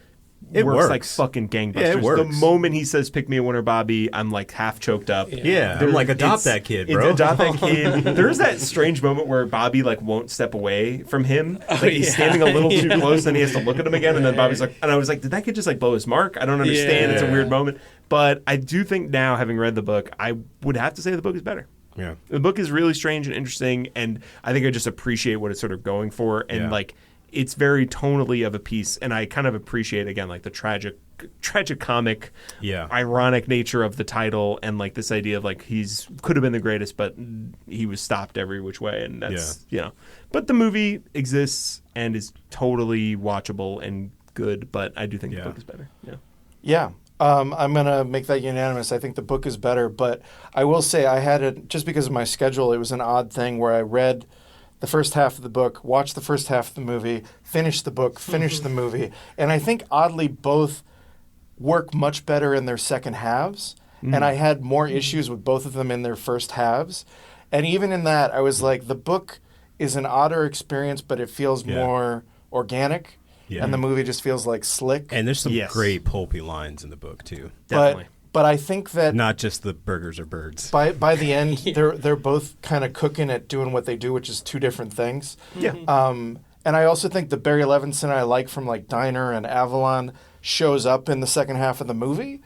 works like fucking gangbusters. Yeah, it works. The moment he says, "Pick me a winner, Bobby," I'm like half choked up. Yeah, I'm like, adopt that kid, bro. Adopt that kid. There's that strange moment where Bobby like won't step away from him. Like he's standing a little too close, and he has to look at him again. And then Bobby's like, and I was like, did that kid just like blow his mark? I don't understand. It's a weird moment. But I do think now, having read the book, I would have to say the book is better. Yeah, the book is really strange and interesting, and I think I just appreciate what it's sort of going for, and like it's very tonally of a piece, and I kind of appreciate again like the tragic comic, ironic nature of the title, and like this idea of like he's could have been the greatest, but he was stopped every which way, and that's But the movie exists and is totally watchable and good, but I do think the book is better. Yeah. I'm going to make that unanimous. I think the book is better, but I will say I had it, just because of my schedule, it was an odd thing where I read the first half of the book, watched the first half of the movie, finished the book, finished the movie. And I think oddly both work much better in their second halves. And I had more issues with both of them in their first halves. And even in that, I was like, the book is an odder experience, but it feels more organic. Yeah. And the movie just feels like slick. And there's some great pulpy lines in the book too. Definitely. But I think that not just the burgers or birds. By the end, they're both kind of cooking at doing what they do, which is two different things. Yeah. And I also think the Barry Levinson I like from like Diner and Avalon shows up in the second half of the movie.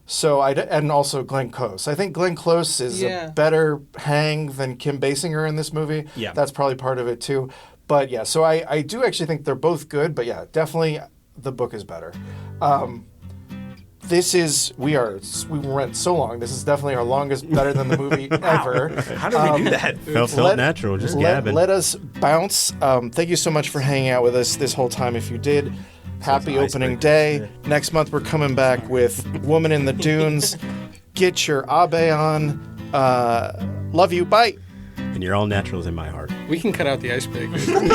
So and also Glenn Close. I think Glenn Close is a better hang than Kim Basinger in this movie. Yeah. That's probably part of it too. But yeah, so I do actually think they're both good, but yeah, definitely the book is better. We went so long. This is definitely our longest Better Than the Movie ever. How did we do that? Felt natural, just gabbing. Let us bounce. Thank you so much for hanging out with us this whole time. If you did, happy opening day. Next month we're coming back with Woman in the Dunes. Get your Abe on. Love you. Bye. And you're all naturals in my heart. We can cut out the icebreakers. No,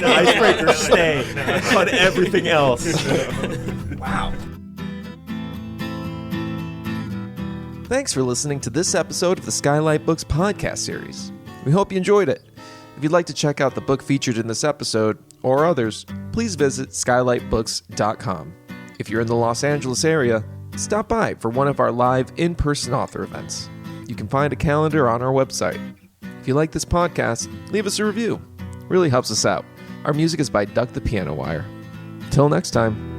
icebreakers stay. But everything else. Wow. Thanks for listening to this episode of the Skylight Books podcast series. We hope you enjoyed it. If you'd like to check out the book featured in this episode, or others, please visit skylightbooks.com. If you're in the Los Angeles area, stop by for one of our live in-person author events. You can find a calendar on our website. If you like this podcast, leave us a review. It really helps us out. Our music is by Duck the Piano Wire. Till next time.